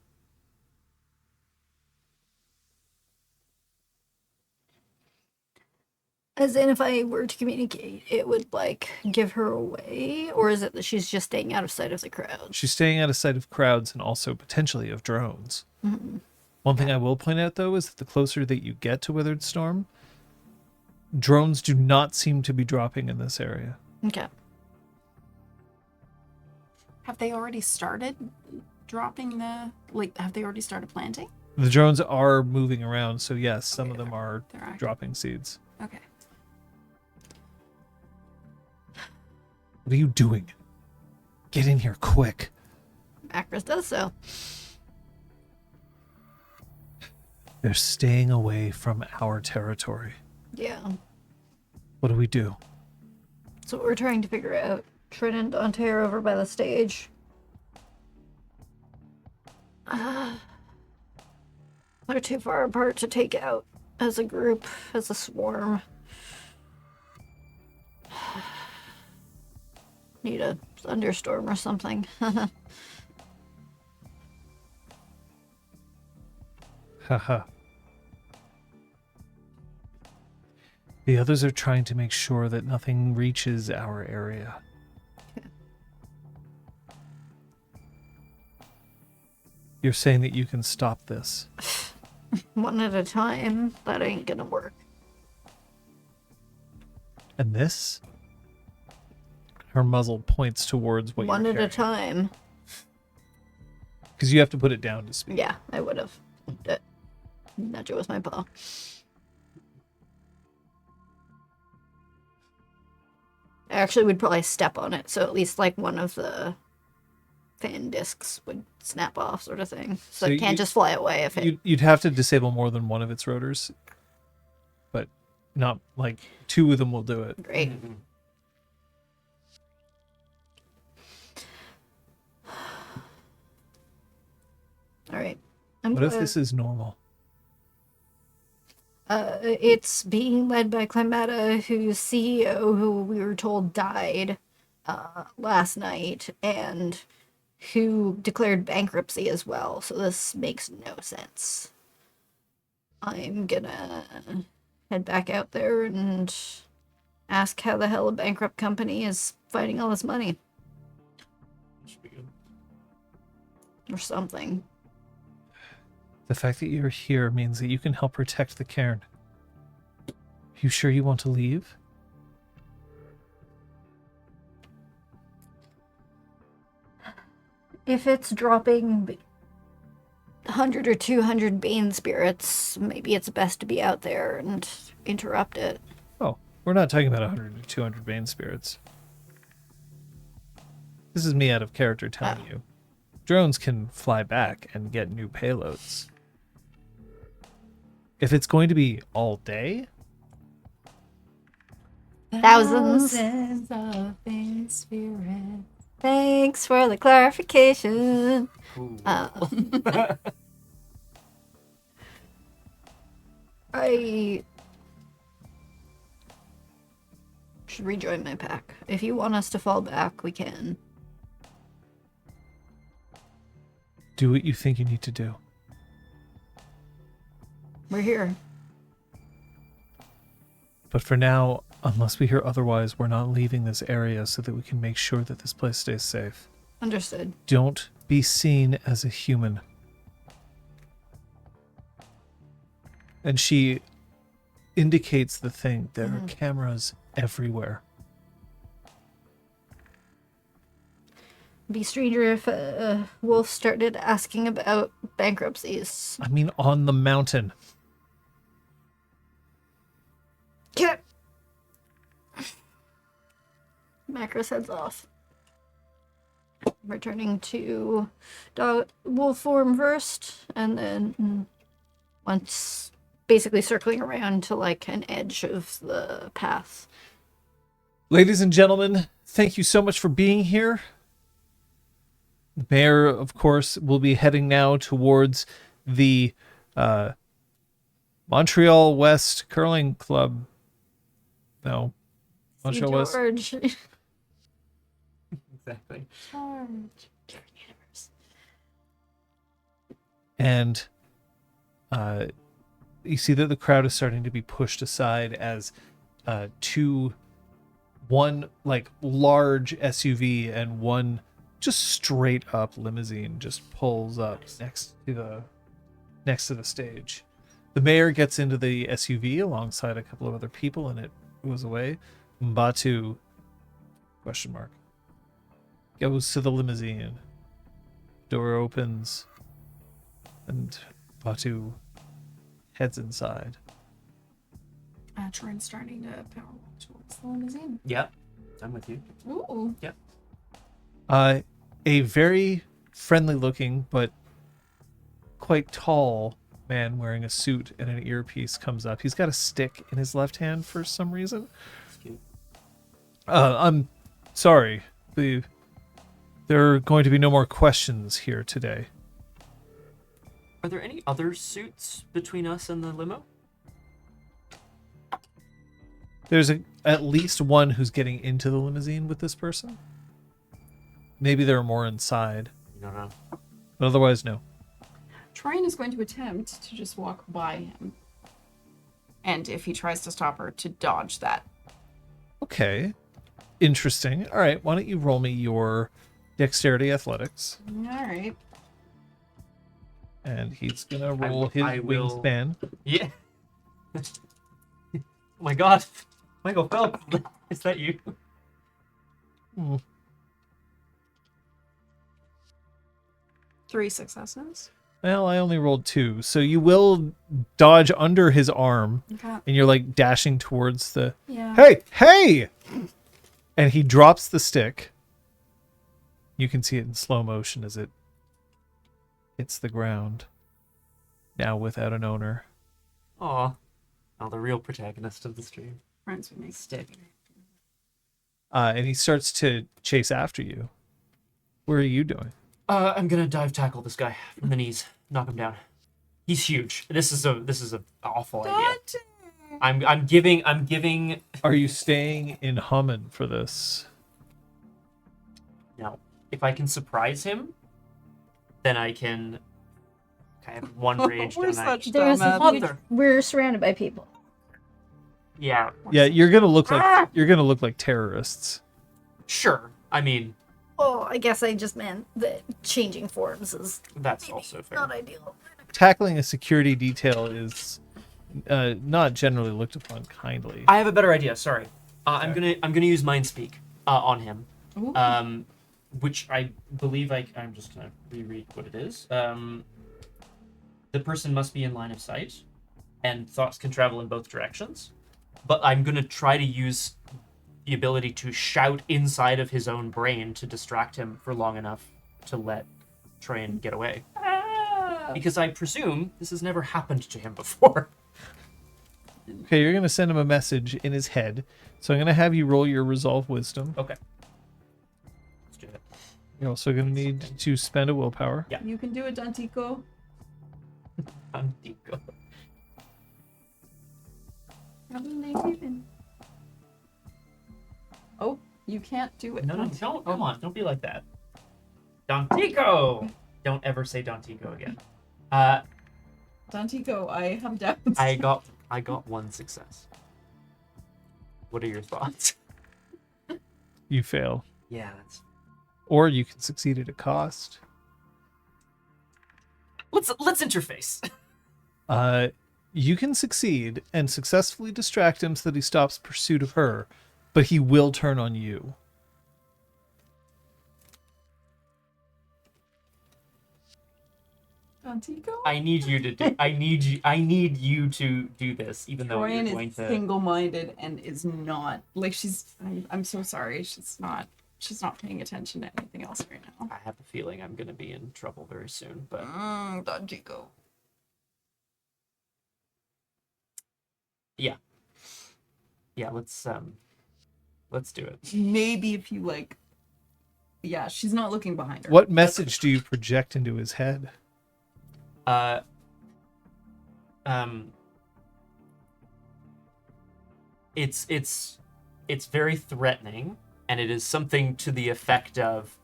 As in, if I were to communicate, it would, like, give her away? Or is it that she's just staying out of sight of the crowd? She's staying out of sight of crowds and also potentially of drones. Mm-hmm. One thing I will point out, though, is that the closer that you get to Withered Storm, drones do not seem to be dropping in this area. Okay. Have they already started dropping the. Like, have they already started planting? The drones are moving around, so yes, some Okay, of them are they're active. dropping seeds. Okay. What are you doing? Get in here quick. Macros does so. They're staying away from our territory. Yeah. What do we do? That's what we're trying to figure out. Trin and Dante are over by the stage. They're too far apart to take out as a group, as a swarm. Need a thunderstorm or something. Haha. The others are trying to make sure that nothing reaches our area. You're saying that you can stop this. One at a time. That ain't gonna work. And this? Her muzzle points towards what One you're at a carrying. time. Because you have to put it down to speak. Yeah, I would have. Nudge it with my paw. I actually would probably step on it, so at least like one of the fan discs would snap off, sort of thing. So, So it can't you- just fly away if it. You'd have to disable more than one of its rotors, but not like 2 of them will do it. Great. All right. What if this is normal? It's being led by Clemata, whose CEO, who we were told died last night, and who declared bankruptcy as well, so this makes no sense. I'm gonna head back out there and ask how the hell a bankrupt company is finding all this money. Should be good. Or something. The fact that you're here means that you can help protect the cairn. You sure you want to leave? If it's dropping 100 or 200 Bane spirits, maybe it's best to be out there and interrupt it. Oh, we're not talking about 100 or 200 Bane spirits. This is me out of character telling you. Drones can fly back and get new payloads. If it's going to be all day, Thousands. of Bane spirits. Thanks for the clarification. Cool. I should rejoin my pack. If you want us to fall back, we can. do what you think you need to do. We're here. But for now, unless we hear otherwise, we're not leaving this area so that we can make sure that this place stays safe. Understood. Don't be seen as a human. And she indicates the thing. There are cameras everywhere. Be stranger if Wolf started asking about bankruptcies. I mean, on the mountain. Get Macros heads off. Returning to wolf form first, and then once basically circling around to like an edge of the path. Ladies and gentlemen, thank you so much for being here. The mayor, of course, will be heading now towards the Montreal West Curling Club. No. Montreal West. George. Exactly. And you see that the crowd is starting to be pushed aside as one like large SUV and one just straight up limousine just pulls up next to the stage. The mayor gets into the SUV alongside a couple of other people, and it goes away. Mbatu goes to the limousine. Door opens, and Batu heads inside. Troy's starting to power walk towards the limousine. Yep. I'm with you. Ooh. Yep. A very friendly looking but quite tall man wearing a suit and an earpiece comes up. He's got a stick in his left hand for some reason. Cute. I'm sorry. There are going to be no more questions here today. Are there any other suits between us and the limo? There's at least one who's getting into the limousine with this person. Maybe there are more inside. No, no. But otherwise, no. Troyan is going to attempt to just walk by him. And if he tries to stop her, to dodge that. Okay. Interesting. All right, why don't you roll me your dexterity athletics? Alright. And he's going to roll his I will- wingspan. Yeah. Oh my god. Michael Phelps. Is that you? 3 successes. Well, I only rolled 2. So you will dodge under his arm, Okay. and you're like dashing towards the... Yeah. Hey! And he drops the stick. You can see it in slow motion as it hits the ground. Now without an owner. Aw. Now the real protagonist of the stream. Friends would make Stick. And he starts to chase after you. What are you doing? I'm gonna dive tackle this guy from the knees. Knock him down. He's huge. This is a awful idea. I'm giving Are you staying in Hummin for this? No. if I can surprise him, then I can. I have one rage. We're don't I? such There's dumbasses. we're surrounded by people. Yeah. Yeah, you're gonna look like terrorists. Sure. I mean, Oh, I guess I just meant that changing forms is that's also fair. not ideal. Tackling a security detail is not generally looked upon kindly. I have a better idea. Sorry. I'm gonna use mind speak on him. Which I believe I'm just gonna reread what it is. The person must be in line of sight, and thoughts can travel in both directions. But I'm gonna try to use the ability to shout inside of his own brain to distract him for long enough to let Troyan get away. Because I presume this has never happened to him before. Okay, you're gonna send him a message in his head. So I'm gonna have you roll your resolve wisdom. Okay. Let's do it. You're also gonna need to spend a willpower. Yeah. You can do it, Dantico. Antico. Oh, you can't do it. No, don't. Come on, don't be like that. Dantico! Don't ever say Dantico again. Dantico, I have doubts. I got one success. What are your thoughts? You fail. Yeah, that's... Or you can succeed at a cost. Let's interface. You can succeed and successfully distract him so that he stops pursuit of her, but he will turn on you. Dantico? I need you to do. I need you to do this, even though Troyan you're going is to. single-minded and is not like I'm so sorry. She's not paying attention to anything else right now. I have a feeling I'm gonna be in trouble very soon, but Dantico. yeah, let's do it. Maybe if you like. Yeah, she's not looking behind her. What message do you project into his head? It's very threatening, and it is something to the effect of,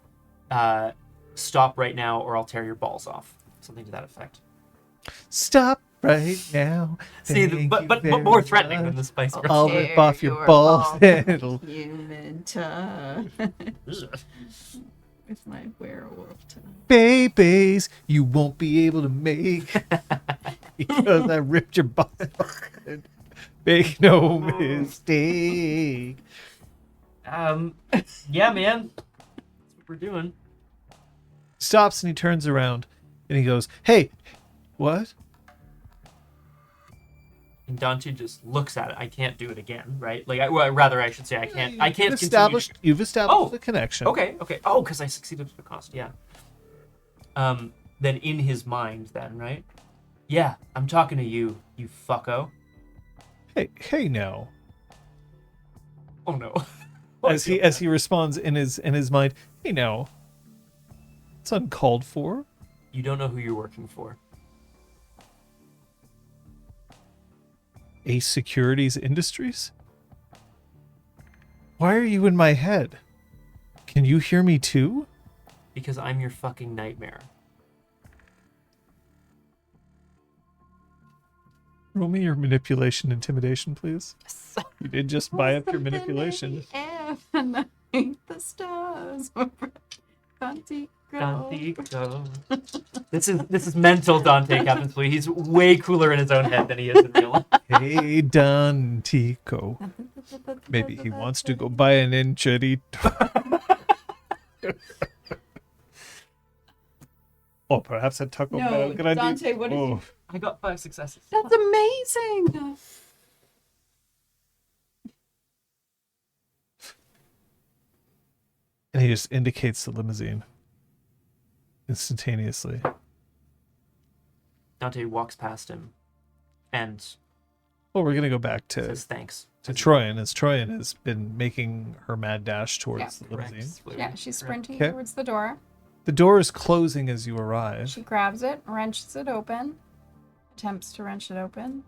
"Stop right now, or I'll tear your balls off." Something to that effect. Stop right now. See, but Thank you more very threatening than much. the Spice Girls. I'll rip off your balls. It'll... Human tongue. With my werewolf tongue. Babies, you won't be able to make because I ripped your balls. Make no mistake. Yeah, man. That's what we're doing. Stops and he turns around and he goes, "Hey, what?" And Dante just looks at it. I can't do it again, right? Like, rather, I should say, I can't. I can't You've established Oh, the connection. Okay. Oh, because I succeeded at the cost. Yeah. Then in his mind, then right? Yeah, I'm talking to you, you fucko. Hey, no. Oh no. As he responds in his mind, "Hey, no. It's uncalled for." You don't know who you're working for. Ace Securities Industries? Why are you in my head? Can you hear me too? Because I'm your fucking nightmare. Roll me your manipulation intimidation, please. You did just buy up your manipulation. And the stars. Dantico. Dantico. This is mental Dante, Captain Flea. He's way cooler in his own head than he is in real life. Hey, Dantico. Maybe he wants to go buy an enchilito. Or perhaps a Taco No, Bell. Grande- Dante, what did you... I got 5 successes. That's amazing! And he just indicates the limousine instantaneously. Dante walks past him and Well, we're going to go back to says thanks. Troyan, as Troyan has been making her mad dash towards the limousine. Yeah, she's sprinting Okay. towards the door. The door is closing as you arrive. She grabs it, wrenches it open, attempts to wrench it open.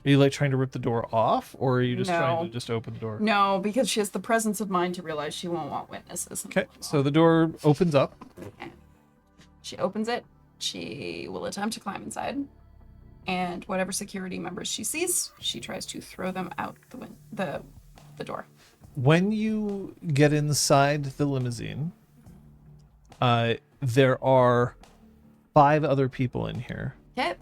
Are you like trying to rip the door off, or are you just trying No. to just open the door? No, because she has the presence of mind to realize she won't want witnesses. Okay, so the door opens up. She opens it. She will attempt to climb inside, and whatever security members she sees, she tries to throw them out the door. When you get inside the limousine, there are 5 other people in here. Okay.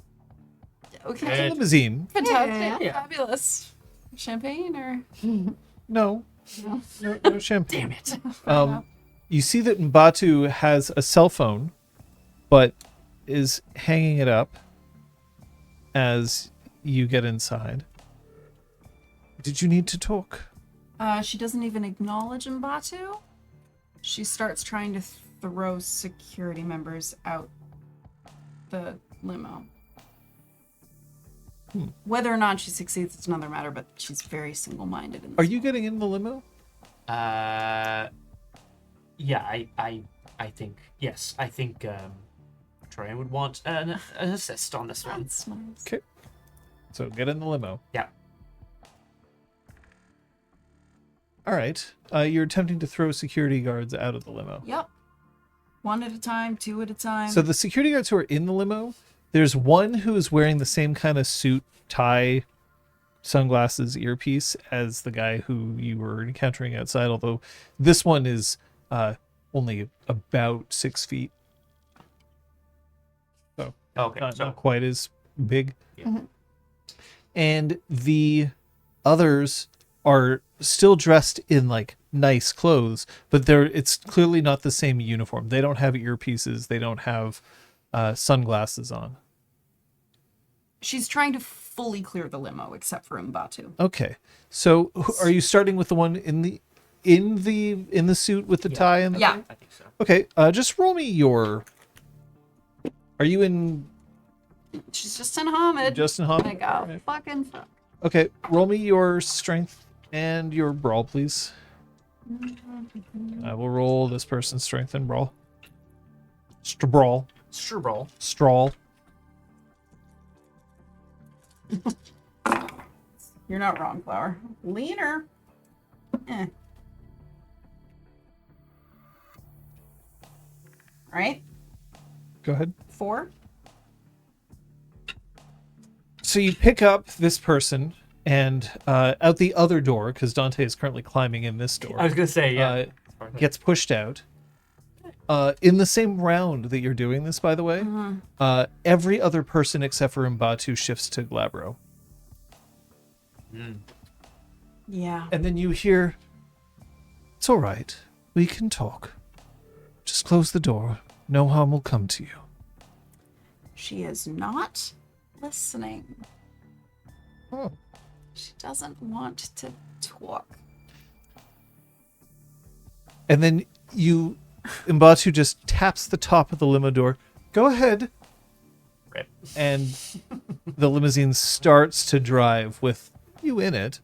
The Okay. limousine. Fantastic. Yeah. Fabulous. Champagne or No champagne. Damn it. You see that Mbatu has a cell phone, but is hanging it up as you get inside. Did you need to talk? she doesn't even acknowledge Mbatu. She starts trying to throw security members out the limo. Whether or not she succeeds, it's another matter, but she's very single-minded. Are you getting in the limo? Yeah, I think yes. I think Troy would want an assist on this one. That's nice. Okay. So get in the limo. Yeah. All right. You're attempting to throw security guards out of the limo. Yep. 1 at a time, 2 at a time. So the security guards who are in the limo, there's one who is wearing the same kind of suit, tie, sunglasses, earpiece as the guy who you were encountering outside, although this one is only about 6 feet. So Okay. not quite as big. Yeah. And the others are still dressed in like nice clothes, but it's clearly not the same uniform. They don't have earpieces. They don't have sunglasses on. She's trying to fully clear the limo, except for Mbatu. Okay, so are you starting with the one in the suit with the tie and the Yeah. I think so. Okay, just roll me your. Are you in She's just in Hamid. Justin Hom? Like, oh, fucking fuck. Okay, roll me your strength and your brawl, please. I will roll this person's strength and brawl. Brawl. Sure, bro. Strawl. You're not wrong, Flower. Leaner. Right? Go ahead. 4. So you pick up this person and out the other door, because Dante is currently climbing in this door. I was gonna say yeah. Gets pushed out. In the same round that you're doing this, by the way, every other person except for Mbatu shifts to Glabro. Yeah. And then you hear, "It's all right. We can talk. Just close the door. No harm will come to you." She is not listening. Oh. She doesn't want to talk. And then Mbatu just taps the top of the limo door. "Go ahead." Rip. And the limousine starts to drive with you in it.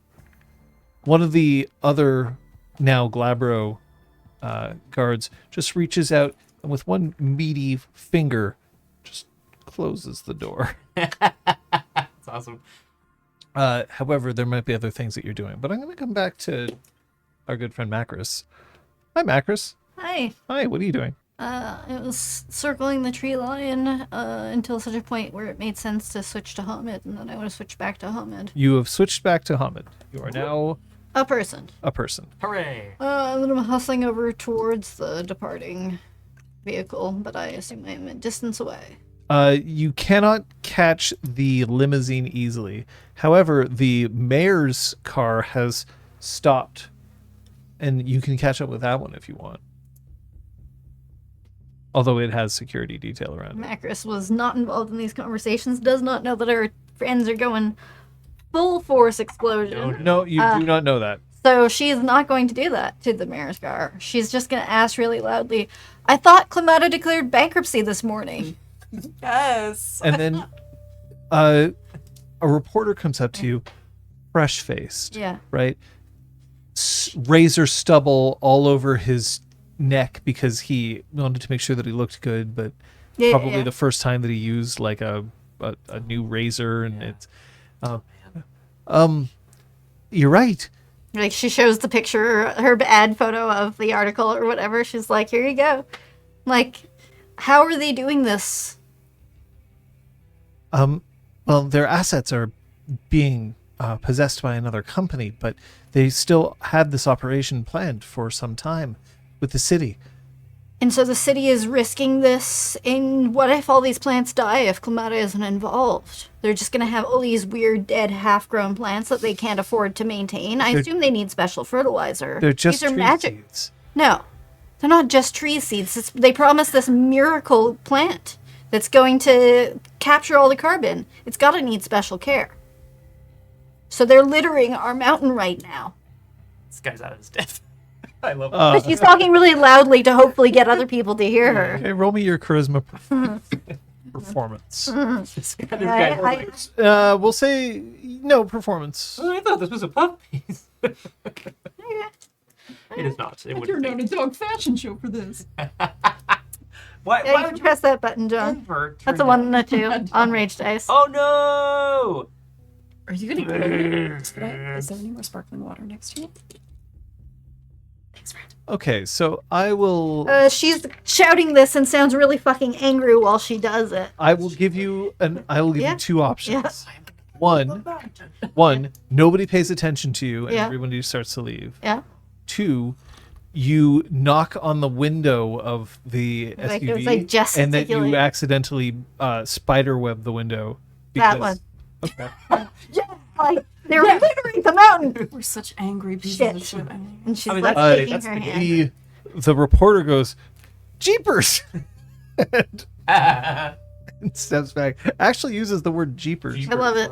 One of the other now Glabro guards just reaches out and with one meaty finger just closes the door. That's awesome. However, there might be other things that you're doing, but I'm going to come back to our good friend Macris. Hi, Macris. Hi. Hi, what are you doing? It was circling the tree line until such a point where it made sense to switch to Hamid, and then I want to switch back to Hamid. You have switched back to Hamid. You are now A person. a person. Hooray! And then I'm hustling over towards the departing vehicle, but I assume I'm a distance away. You cannot catch the limousine easily. However, the mayor's car has stopped, and you can catch up with that one if you want. Although it has security detail around it. Macris was not involved in these conversations, does not know that our friends are going full force explosion. No, you do not know that. So she's not going to do that to the mayor's car. She's just going to ask really loudly, "I thought Clamato declared bankruptcy this morning." Yes. And then a reporter comes up to you, fresh-faced, Yeah. right? Razor stubble all over his neck because he wanted to make sure that he looked good, but Yeah, probably yeah. the first time that he used like a new razor, and it's You're right. Like, she shows the picture, her ad photo of the article or whatever. She's like, here you go. Like, how are they doing this? Well, their assets are being possessed by another company, but they still had this operation planned for some time with the city. And so the city is risking this. And what if all these plants die if Clamata isn't involved? They're just going to have all these weird, dead, half-grown plants that they can't afford to maintain. I assume they need special fertilizer. They're just These are tree magic. seeds. No, they're not just tree seeds. They promised this miracle plant that's going to capture all the carbon. It's got to need special care. So they're littering our mountain right now. This guy's out of his depth. I love it. But she's talking really loudly to hopefully get other people to hear her. Okay, roll me your charisma performance. This guy We'll say no performance. I thought this was a puff piece. It is not. It You're wouldn't not be. a dog fashion show for this. Why Yeah, you would can you press that button, John. ever That's turn a 1 and a that 2 on Rage Dice. Oh no! Are you gonna get it? Is there any more sparkling water next to you? Thanks, friend. Okay, so I will She's shouting this and sounds really fucking angry while she does it. give you Yeah. two options. Yeah. One, nobody pays attention to you and Yeah. everybody starts to leave. Yeah. 2, you knock on the window of the Like, SUV it was like and then you gesticulate. accidentally spiderweb the window. That one. Okay. Yeah, like, they're littering the mountain. We're such angry pieces Shit. of shit. And she's I mean, like that's- shaking that's her the hand. The reporter goes, "Jeepers!" and steps back. Actually uses the word jeepers. I love it.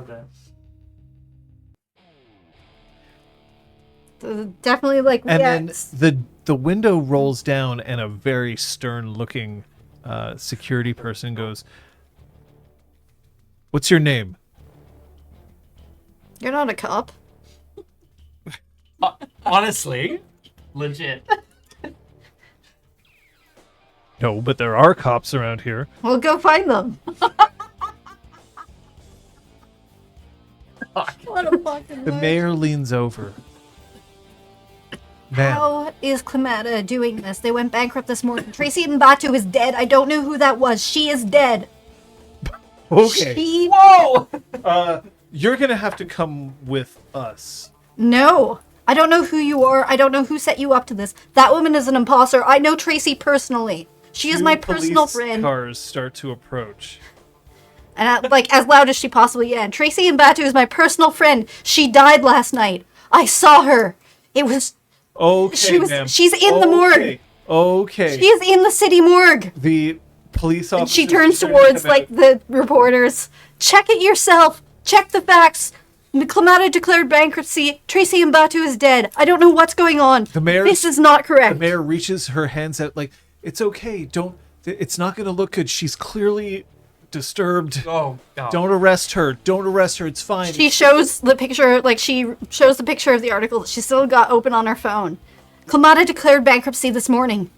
Definitely like And reacts. then the window rolls down and a very stern looking security person goes, "What's your name?" You're not a cop. Honestly, legit. No, but there are cops around here. Well, go find them. What a fucking The mayor leans over. Ma'am, How is Clamata doing this? They went bankrupt this morning. Tracy Mbatu is dead. I don't know who that was. She is dead. okay. She... Whoa! You're gonna have to come with us. No. I don't know who you are. I don't know who set you up to this. That woman is an imposter. I know Tracy personally. She is my personal Police friend. Cars start to approach. And like as loud as she possibly can. Tracy Mbatu is my personal friend. She died last night. I saw her. It was... Okay, ma'am. She's in the morgue. Okay. She is in the city morgue. The police officer. And she turns towards like the reporters. Check it yourself. Check the facts. Clamata declared bankruptcy. Tracy Mbatu is dead. I don't know what's going on. The mayor. This is not correct. The mayor reaches her hands out like, "It's okay. Don't. It's not going to look good. She's clearly disturbed. Oh, God. Don't arrest her. Don't arrest her. It's fine." She shows the picture, like she shows the picture of the article that she still got open on her phone. Clamata declared bankruptcy this morning.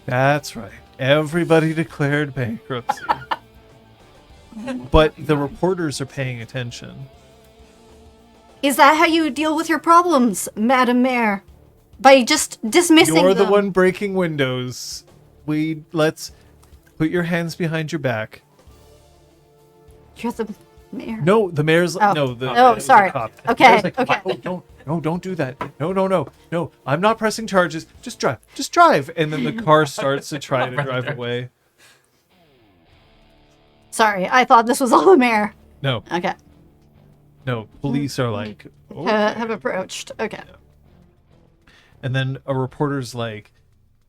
That's right. Everybody declared bankruptcy. But the reporters are paying attention. Is that how you deal with your problems, Madam Mayor? By just dismissing You're them? the one breaking windows. Let's put your hands behind your back. You're the mayor. No, the mayor's Oh. no. The, Oh, the sorry. cop. Okay, The mayor's like, okay. No, don't do that. No. I'm not pressing charges. Just drive. And then the car starts to try to drive away. Sorry, I thought this was all the mayor. No, Okay. police are like, "Oh." Have approached. Okay. And then a reporter's like,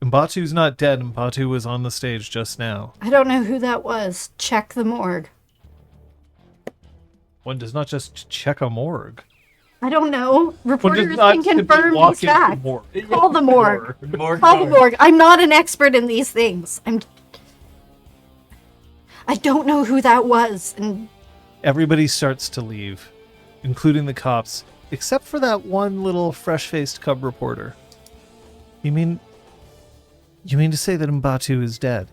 "Mbatu's not dead. Mbatu was on the stage just now." I don't know who that was. Check the morgue. One does not just check a morgue. I don't know. One Reporters does not can simply confirm walk these into a facts. morgue. Call the morgue. More Call the guards. morgue. I'm not an expert in these things. I don't know who that was. And Everybody starts to leave, including the cops, except for that one little fresh-faced cub reporter. You mean to say that Mbatu is dead?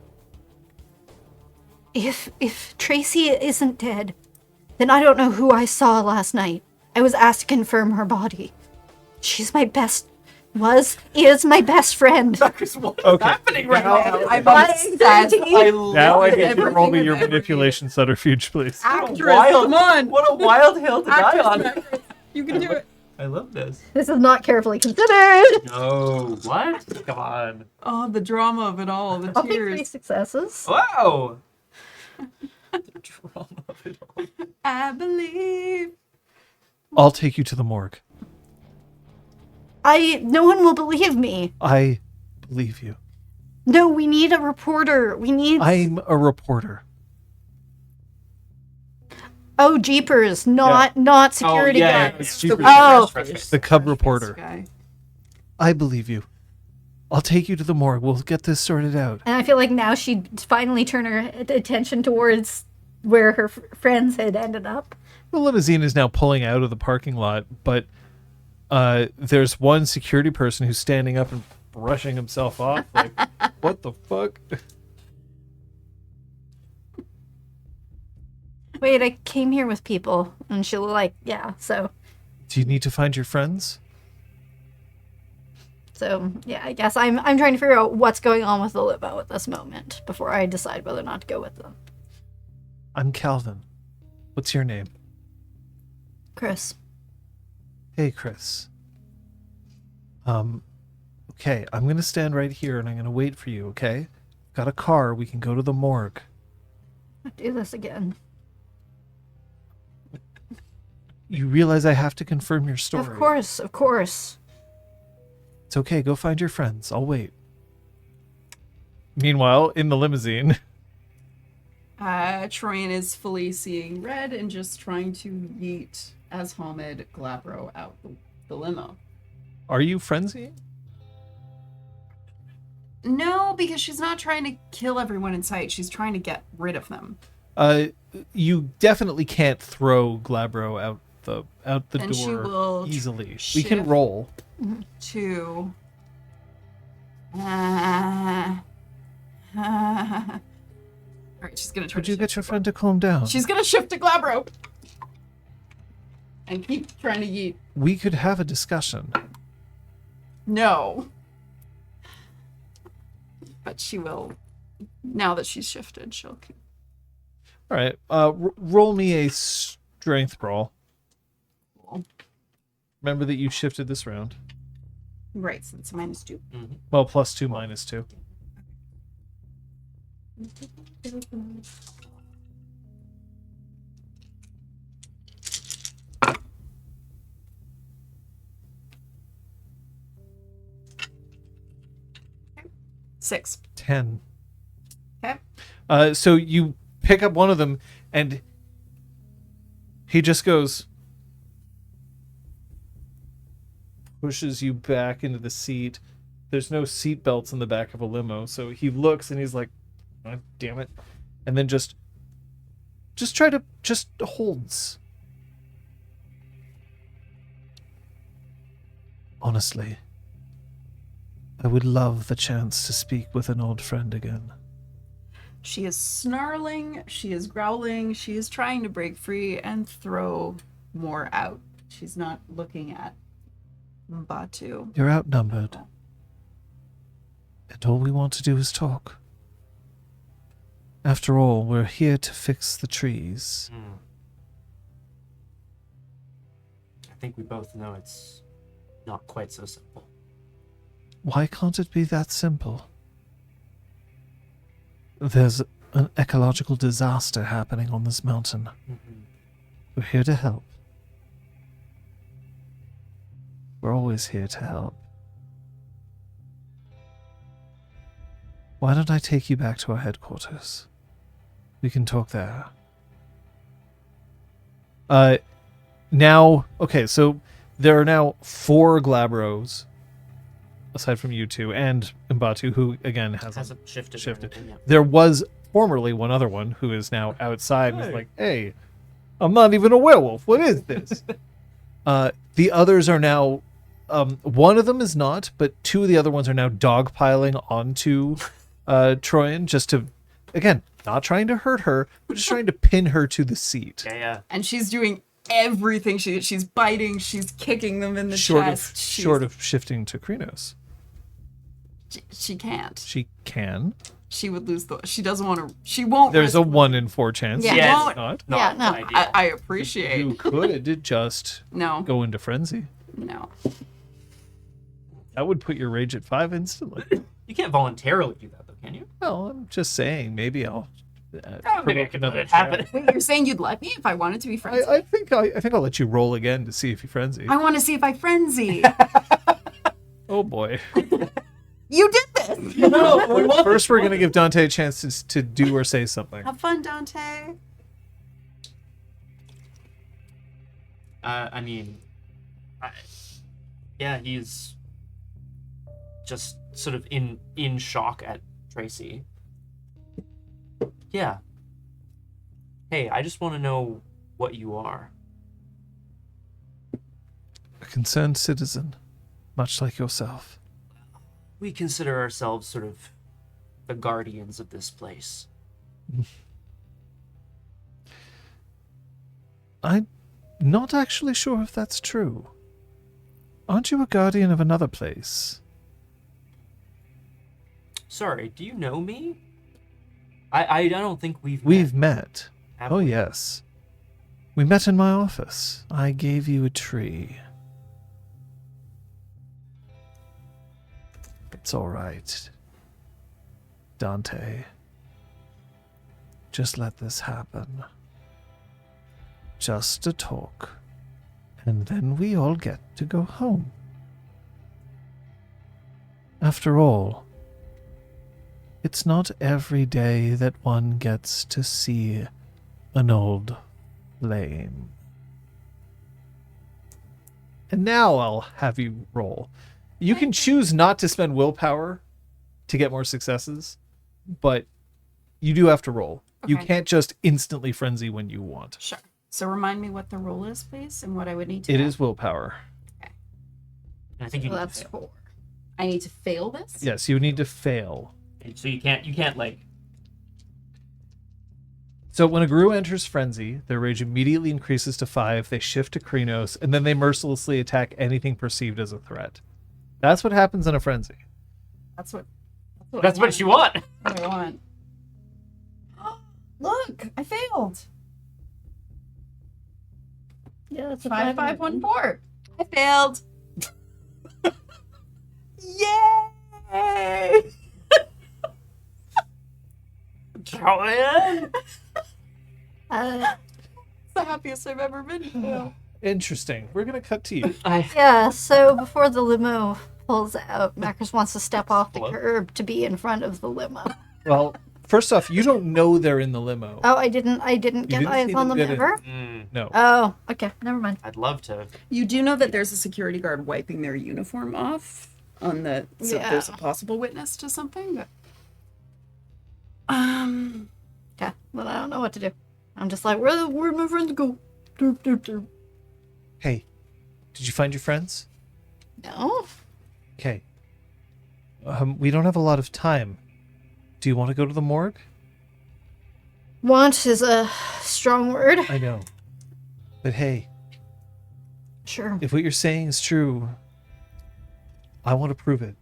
if Tracy isn't dead, Then I don't know who I saw last night. I was asked to confirm her body. She's my best... is my best friend. Marcus, what is Okay. happening right now? I'm Why obsessed. I Now love I it. need you to Everything roll me is your everything. manipulation subterfuge, please. Actress, wild, come on. What a wild hill to die on. Actress, you can do it. I love this. This is not carefully considered. No, what? Come on. Oh, the drama of it all, the I'll take 3 tears. successes. Wow. The drama of it all. I believe. I'll take you to the morgue. No one will believe me. I believe you. No, we need a reporter. We need... I'm a reporter. Oh, jeepers. Not security guys. it's The Jeepers. Oh. The cub reporter. Guy. I believe you. I'll take you to the morgue. We'll get this sorted out. And I feel like now she'd finally turn her attention towards where her friends had ended up. The limousine is now pulling out of the parking lot, but there's one security person who's standing up and brushing himself off. Like, what the fuck? Wait, I came here with people. And she'll like, yeah, so Do you need to find your friends? yeah, I guess I'm trying to figure out what's going on with the limo at this moment before I decide whether or not to go with them. I'm Calvin. What's your name? Chris. Hey, Chris. Okay, I'm gonna stand right here and I'm gonna wait for you, okay? Got a car, we can go to the morgue. I'll do this again. You realize I have to confirm your story. Of course. It's okay, go find your friends. I'll wait. Meanwhile, in the limousine. Troyan is fully seeing red and just trying to yeet as Hamid Glabro out the limo. Are you frenzying? No, because she's not trying to kill everyone in sight. She's trying to get rid of them. You definitely can't throw Glabro out the And she door will easily. We shift can roll. to... Alright, she's gonna try Could to you shift. get your friend to calm down? She's gonna shift to Glabro! And keep trying to yeet. We could have a discussion. No. But she will... Now that she's shifted, she'll... All right. Roll me a strength brawl. Cool. Remember that you shifted this round. Right, so it's -2. Well, +2, -2. Six. 10. Okay. So you pick up one of them, and he just goes, pushes you back into the seat. There's no seat belts in the back of a limo, so he looks and he's like, oh, damn it, and then just holds. Honestly, I would love the chance to speak with an old friend again. She is snarling, she is growling, she is trying to break free and throw more out. She's not looking at Batu. You're outnumbered. And all we want to do is talk. After all, we're here to fix the trees. I think we both know it's not quite so simple. Why can't it be that simple? There's an ecological disaster happening on this mountain. We're here to help. We're always here to help. Why don't I take you back to our headquarters? We can talk there. Now, okay, so there are now 4 Glabros, aside from you two, and Mbatu, who, again, hasn't shifted. or shifted. anything, yeah. There was formerly one other one who is now outside and is like, hey, I'm not even a werewolf. What is this? The others are now, one of them is not, but 2 of the other ones are now dogpiling onto Troyan just to, again, not trying to hurt her, but just trying to pin her to the seat. Yeah. And she's doing everything. She's biting. She's kicking them in the chest. Short of shifting to Krynos. She can't. She can. She would lose the. She doesn't want to. She won't. There's a 1 in 4 chance. Yeah. Yes. won't. Not. Yeah, Not no. an idea. I appreciate. You could just No. go into frenzy. No. That would put your rage at 5 instantly. You can't voluntarily do that, though, can you? Well, I'm just saying, maybe I'll Oh, maybe I provoke could let another it happen. Wait, you're saying you'd let me if I wanted to be friends? I think I'll let you roll again to see if you frenzy. I want to see if I frenzy. Oh boy. You did this. No, First, we're gonna give Dante a chance to do or say something. Have fun, Dante. I mean, yeah, he's just sort of in shock at Tracy. Yeah. Hey, I just want to know what you are. A concerned citizen, much like yourself. We consider ourselves sort of the guardians of this place. I'm not actually sure if that's true. Aren't you a guardian of another place? Sorry, do you know me? I don't think we've We've met. have Oh, we? yes. We met in my office. I gave you a tree. It's all right. Dante. Just let this happen. Just a talk. And then we all get to go home. After all, it's not every day that one gets to see an old flame. And now I'll have you roll. You can choose not to spend willpower to get more successes, but you do have to roll. You Okay. can't just instantly frenzy when you want. Sure. So remind me what the role is, please, and what I would need to. It do. is willpower. And I think you Well, need that's to fail. 4. I need to fail this. Yes, you need to fail. So you can't like. So when a Gru enters frenzy, their rage immediately increases to 5, they shift to Krynos, and then they mercilessly attack anything perceived as a threat. That's what happens in a frenzy. That's what. That's what you want. What I want. Look, I failed. Yeah, that's a 5, 5, 1, 4. I failed. Yay! Joanne. Uh, It's the happiest I've ever been. Interesting. We're going to cut to you. yeah, so before the limo pulls out, Macros wants to step off the Hello? curb to be in front of the limo. Well, first off, you don't know they're in the limo. Oh, I didn't get didn't eyes see on them them get in. ever? No. Oh, okay, never mind. I'd love to. You do know that there's a security guard wiping their uniform off on the. So Yeah. there's a possible witness to something. But... Okay, well, I don't know what to do. I'm just like, where'd my friends go? Doop, doop, doop. Hey, did you find your friends? No? Okay. We don't have a lot of time. Do you want to go to the morgue? Want is a strong word. I know. But hey, Sure. if what you're saying is true, I want to prove it.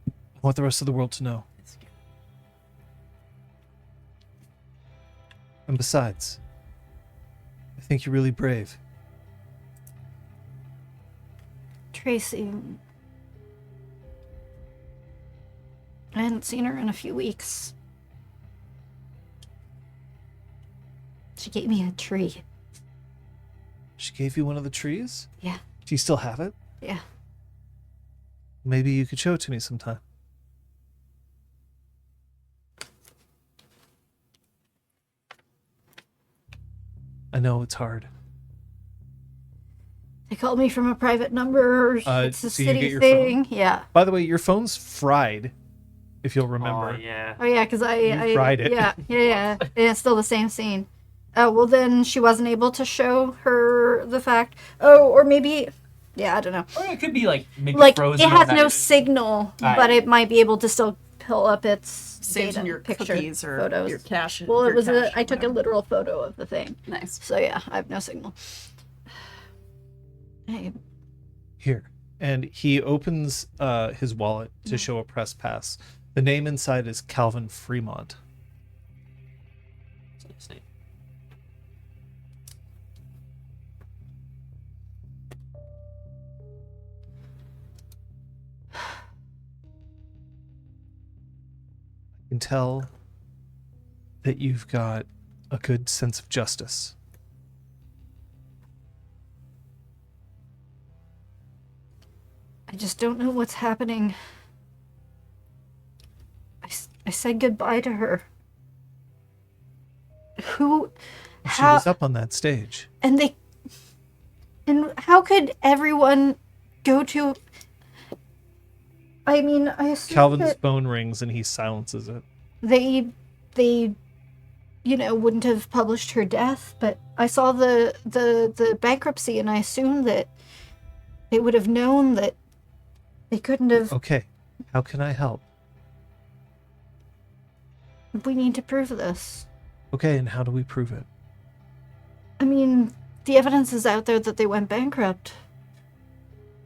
I want the rest of the world to know. And besides, I think you're really brave. Tracy. I hadn't seen her in a few weeks. She gave me a tree. She gave you one of the trees? Yeah. Do you still have it? Yeah. Maybe you could show it to me sometime. I know it's hard. They called me from a private number. It's a so you get city your thing. Yeah. By the way, your phone's fried, if you'll remember. Oh yeah. Oh yeah, because I tried it. Yeah. And it's still the same scene. Oh well, then she wasn't able to show her the fact. Oh, or maybe, yeah, I don't know. Or it could be like maybe Like frozen. it has on no that- signal, Aye. but it might be able to still pull up its Saves data, in your picture, cookies or photos. your cache. Well, your cache I or took a whatever. literal photo of the thing. Nice. So yeah, I have no signal. Hey, Here. And he opens his wallet to show a press pass. The name inside is Calvin Fremont. That's a nice name. I can tell that you've got a good sense of justice. I just don't know what's happening. I said goodbye to her. Who? She How? was up on that stage. And how could everyone go to? I mean, I assume Calvin's that phone rings and he silences it. they, wouldn't have published her death. But I saw the bankruptcy, and I assumed that they would have known that they couldn't have. Okay, how can I help? We need to prove this. Okay, and how do we prove it? I mean, the evidence is out there that they went bankrupt,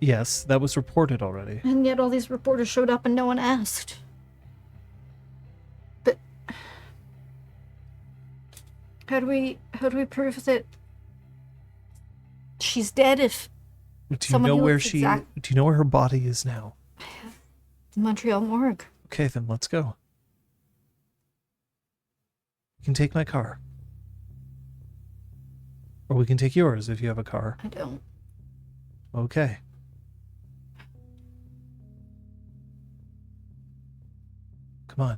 Yes, that was reported already. and yet all these reporters showed up and no one asked. But how do we prove that she's dead if Do you someone know who where looks she? exact- Do you know where her body is now? the Montreal morgue? Okay, then let's go. You can take my car, or we can take yours if you have a car. I don't. Okay. Come on.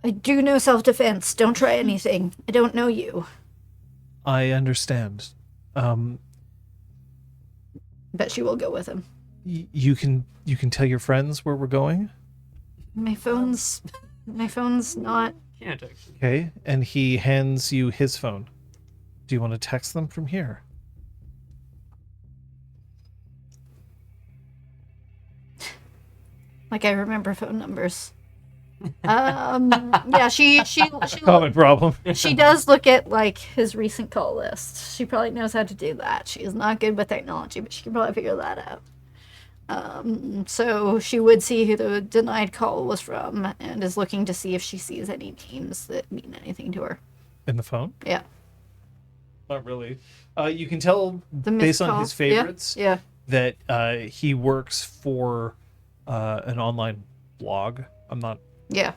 I do know self-defense. Don't try anything. I don't know you. I understand. Bet she will go with him. You can tell your friends where we're going. My phone's not. Can't actually. Okay, and he hands you his phone. Do you want to text them from here? Like I remember phone numbers. Yeah, she Common problem. she does look at like his recent call list. She probably knows how to do that. She is not good with technology, but she can probably figure that out. So she would see who the denied call was from and is looking to see if she sees any names that mean anything to her. In the phone? Yeah. Not really. You can tell The missed based on call. his favorites Yeah. that he works for an online blog. I'm not Yeah.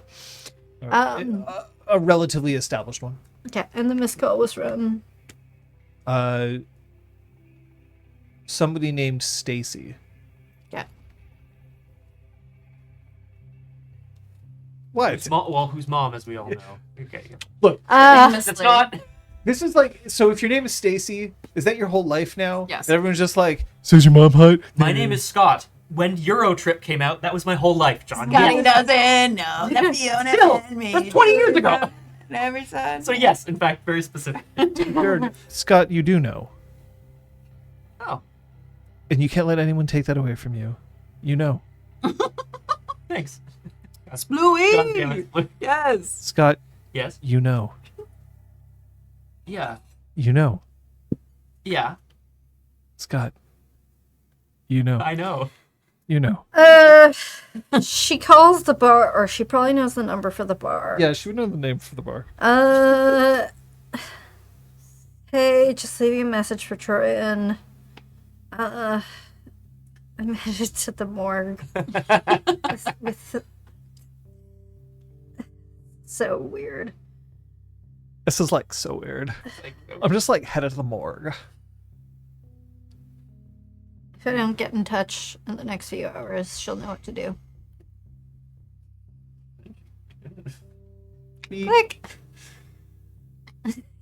a relatively established one. Okay. And the missed call was from Somebody named Stacy. Yeah. What? Whose mom, as we all know. Okay. Look, That's not. this is like, so if your name is Stacy, is that your whole life now? Yes. And everyone's just like, so is your mom hot? My name is Scott. When Eurotrip came out, that was my whole life, John. Scotty Yes. doesn't know that Fiona Still, and me. that's 20 years ago. Never saw. So yes, in fact, very specific. Scott, you do know. Oh, And you can't let anyone take that away from you. You know. thanks. God Bluey. damn it. Yes. Scott, Yes. you know. Yeah. You know. Yeah. Scott, you know. I know. You know. She calls the bar, or she probably knows the number for the bar. Yeah, she would know the name for the bar. Hey, just leaving a message for Troy and I'm headed to the morgue. with so weird. This is like so weird. Like, I'm just like headed to the morgue. If I don't get in touch in the next few hours, she'll know what to do. Click.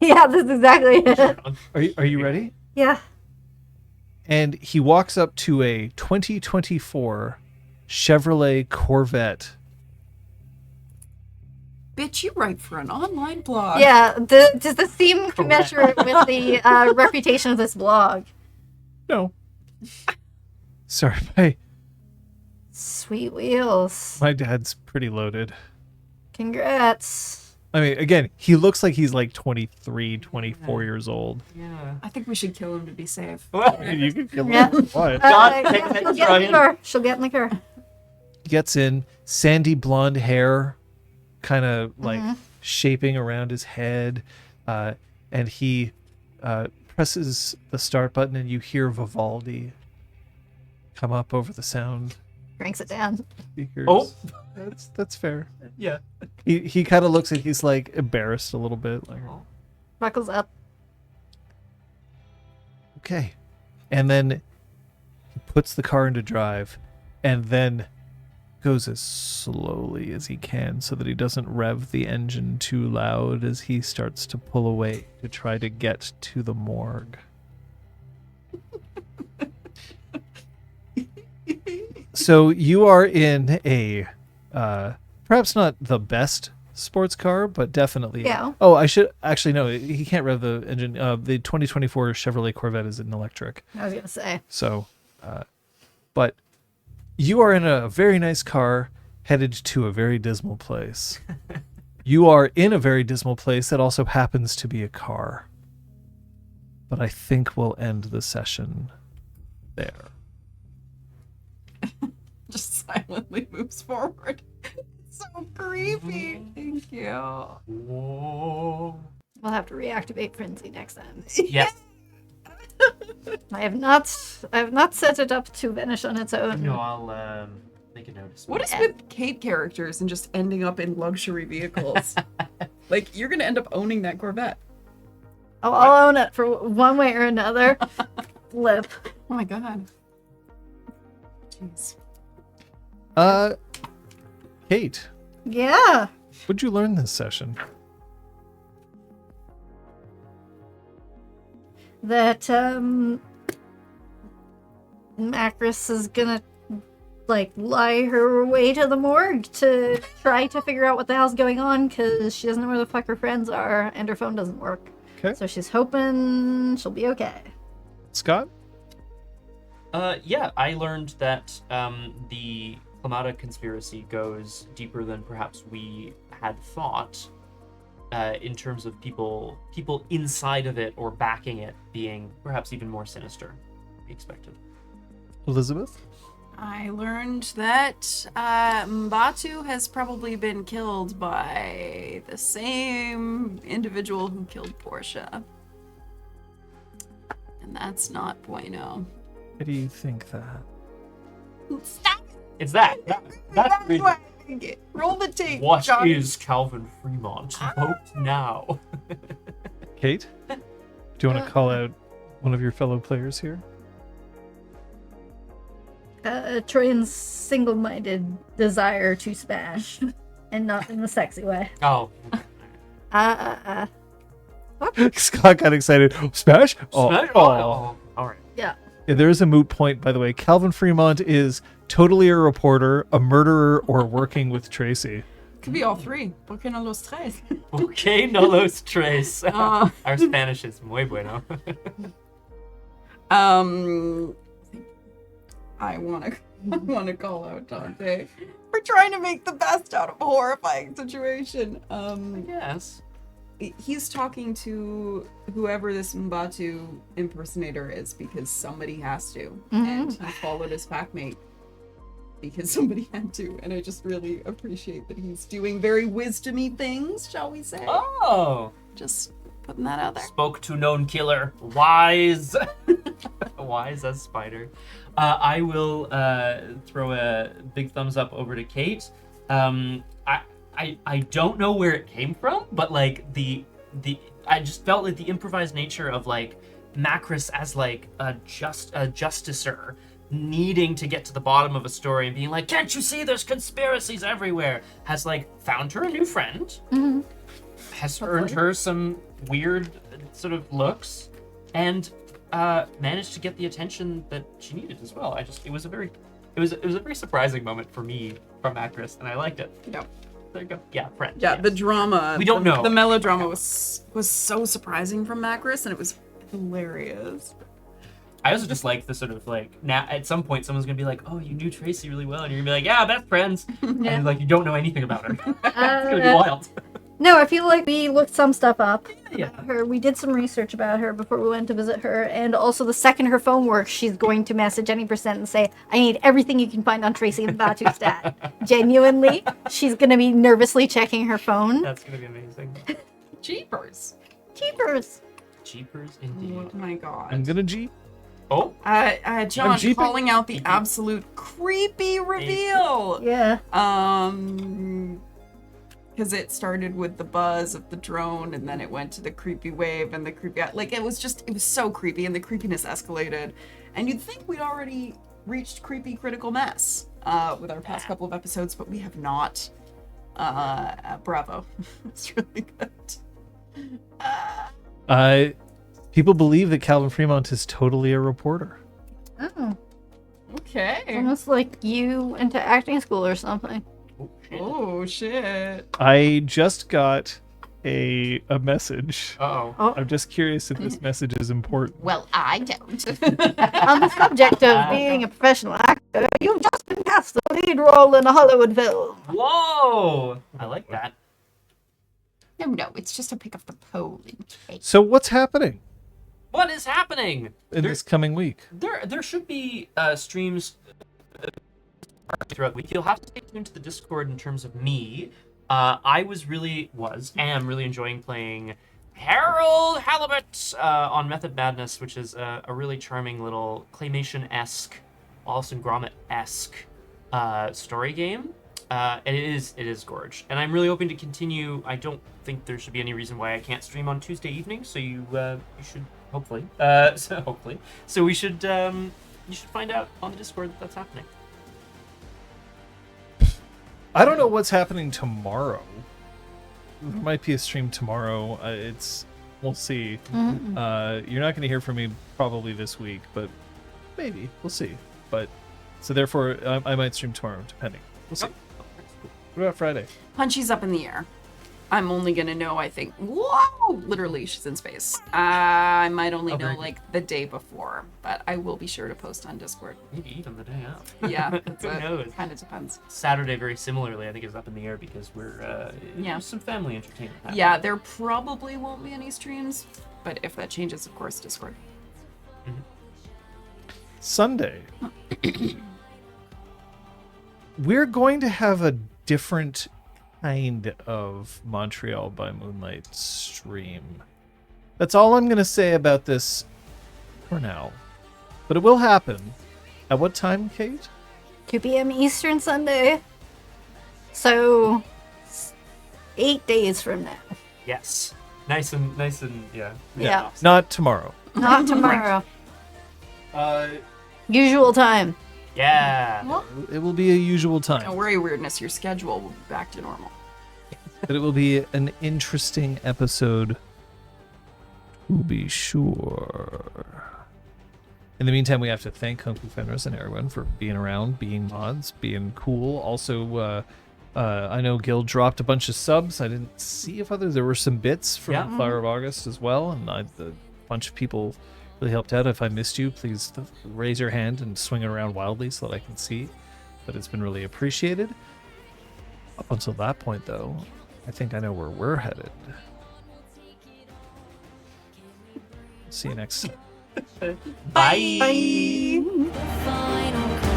Yeah, that's exactly it. Are you ready? Yeah. And he walks up to a 2024 Chevrolet Corvette. Bitch, you write for an online blog. Yeah, does the theme commensurate with the reputation of this blog? No. Sorry, Sweet wheels. My dad's pretty loaded. Congrats. I mean, again, he looks like he's like 23, 24 years old. Yeah. I think we should kill him to be safe. You can kill Yeah. him. What? God, Yeah, take that, she'll get in the Ryan. car. She'll get in the car. Gets in, sandy blonde hair, kind of like shaping around his head, and he presses the start button, and you hear Vivaldi come up over the sound Cranks it down. speakers. Oh. That's fair. Yeah. He kind of looks like he's like embarrassed a little bit, like Buckles up. okay, and then he puts the car into drive, and then goes as slowly as he can so that he doesn't rev the engine too loud as he starts to pull away to try to get to the morgue. So you are in a perhaps not the best sports car, but definitely. Yeah. Oh, I should actually no. He can't rev the engine. The 2024 Chevrolet Corvette is an electric. I was gonna say. So, but you are in a very nice car headed to a very dismal place. You are in a very dismal place that also happens to be a car. But I think we'll end the session there. Just silently moves forward. It's so creepy. Thank you. Whoa. We'll have to reactivate Frenzy next time. Yes. I have not set it up to vanish on its own. No, I'll make a notice. What is with Kate characters and just ending up in luxury vehicles? Like, you're gonna end up owning that Corvette. Oh, I'll own it for one way or another. Flip. Oh my god. Jeez. Kate, Yeah. what'd you learn this session? That Macris is gonna like lie her way to the morgue to try to figure out what the hell's going on because she doesn't know where the fuck her friends are and her phone doesn't work. Okay. So she's hoping she'll be okay. Scott? Yeah, I learned that the Clamata conspiracy goes deeper than perhaps we had thought, in terms of people inside of it or backing it being perhaps even more sinister than we expected. Elizabeth? I learned that Mbatu has probably been killed by the same individual who killed Portia. And that's not bueno. Why do you think that? Stop It's that. That's it! What I think it. Roll the tape, What John. is Calvin Fremont? Vote now. Kate? Do you want to call out one of your fellow players here? Troyan's single-minded desire to smash, and not in the sexy way. Oh. Scott got excited. Smash? Smash? Oh. All right. Yeah. Yeah, there is a moot point, by the way. Calvin Fremont is totally a reporter, a murderer, or working with Tracy. Could be all three. ¿Por qué no los tres? Okay, no los tres. Uh. Our Spanish is muy bueno. I wanna call out Dante for trying to make the best out of a horrifying situation. Yes. He's talking to whoever this Mbatu impersonator is because somebody has to, and he followed his packmate because somebody had to, and I just really appreciate that he's doing very wisdomy things, shall we say? Oh. Just putting that out there. Spoke to known killer. Wise. Wise as spider. I will throw a big thumbs up over to Kate. I don't know where it came from, but like the I just felt like the improvised nature of like Macris as like a justicer needing to get to the bottom of a story and being like, can't you see there's conspiracies everywhere, has like found her a new friend, has earned her some weird sort of looks, and managed to get the attention that she needed as well. It was a very surprising moment for me from Macris, and I liked it. Yep. There you go. Yeah, friend. Yeah, yes. the drama. We don't know. The melodrama was so surprising from Macris, and it was hilarious. I also just like the sort of like now at some point someone's gonna be like, oh, you knew Tracy really well, and you're gonna be like, yeah, best friends, and like you don't know anything about her. It's gonna be wild. No, I feel like we looked some stuff up Yeah. about her. We did some research about her before we went to visit her, and also the second her phone works, she's going to message any percent and say, I need everything you can find on Tracy and Batu's stat. Genuinely, she's going to be nervously checking her phone. That's gonna be amazing. Jeepers. Keepers. Cheapers Oh indeed. my god. I'm gonna Jeep. Oh, John, jeeping. calling out the absolute creepy reveal. Yeah. Because it started with the buzz of the drone, and then it went to the creepy wave and the creepy. Like it was so creepy, and the creepiness escalated. And you'd think we'd already reached creepy critical mass with our past couple of episodes, but we have not. Bravo, it's really good. People believe that Calvin Fremont is totally a reporter. Oh. Okay. Almost like you into acting school or something. shit. Oh shit. I just got a message. Uh-oh. Oh. I'm just curious if this message is important. Well, I don't. On the subject of being a professional actor, you've just been cast the lead role in a Hollywood film. Whoa! I like that. No, it's just to pick up the polling. So what's happening What is happening? in this coming week? There should be streams throughout the week. You'll have to stay tuned to the Discord in terms of me. I am really enjoying playing Harold Halibut on Method Madness, which is a really charming little claymation-esque, Wallace and Gromit-esque story game. And it is gorge. And I'm really hoping to continue. I don't think there should be any reason why I can't stream on Tuesday evening, so you should hopefully. So we should you should find out on the Discord that that's happening. I don't know what's happening tomorrow. There might be a stream tomorrow. We'll see. Mm-hmm. You're not going to hear from me probably this week, but maybe we'll see. But so therefore, I might stream tomorrow, depending. We'll see. What about Friday? Punchy's up in the air. I'm only gonna know, I think. Whoa! Literally, she's in space. I might only know very like the day before, but I will be sure to post on Discord. Maybe even the day out. Yeah, Who knows? Kind of depends. Saturday, very similarly, I think is up in the air because Yeah. there's some family entertainment happening. Yeah, there probably won't be any streams, but if that changes, of course, Discord. Sunday. We're going to have a different kind of Montreal by Moonlight stream. That's all I'm going to say about this for now. But it will happen. At what time, Kate? 2 p.m. Eastern Sunday. So, 8 days from now. Yes. Nice and yeah. Yeah. Not tomorrow. Not tomorrow. Uh, Usual time. Yeah. it will be a usual Don't time. worry, weirdness. Your schedule will be back to normal. But it will be an interesting episode to be sure. In the meantime, we have to thank Kung Fu Fenris and everyone for being around, being mods, being cool. Also, I know Gil dropped a bunch of subs. I didn't see if there were some bits from Yeah. Flower of August as well, and a bunch of people really helped out. If I missed you, please raise your hand and swing it around wildly so that I can see. But it's been really appreciated. Up until that point, though, I think I know where we're headed. See you next time. Bye. Final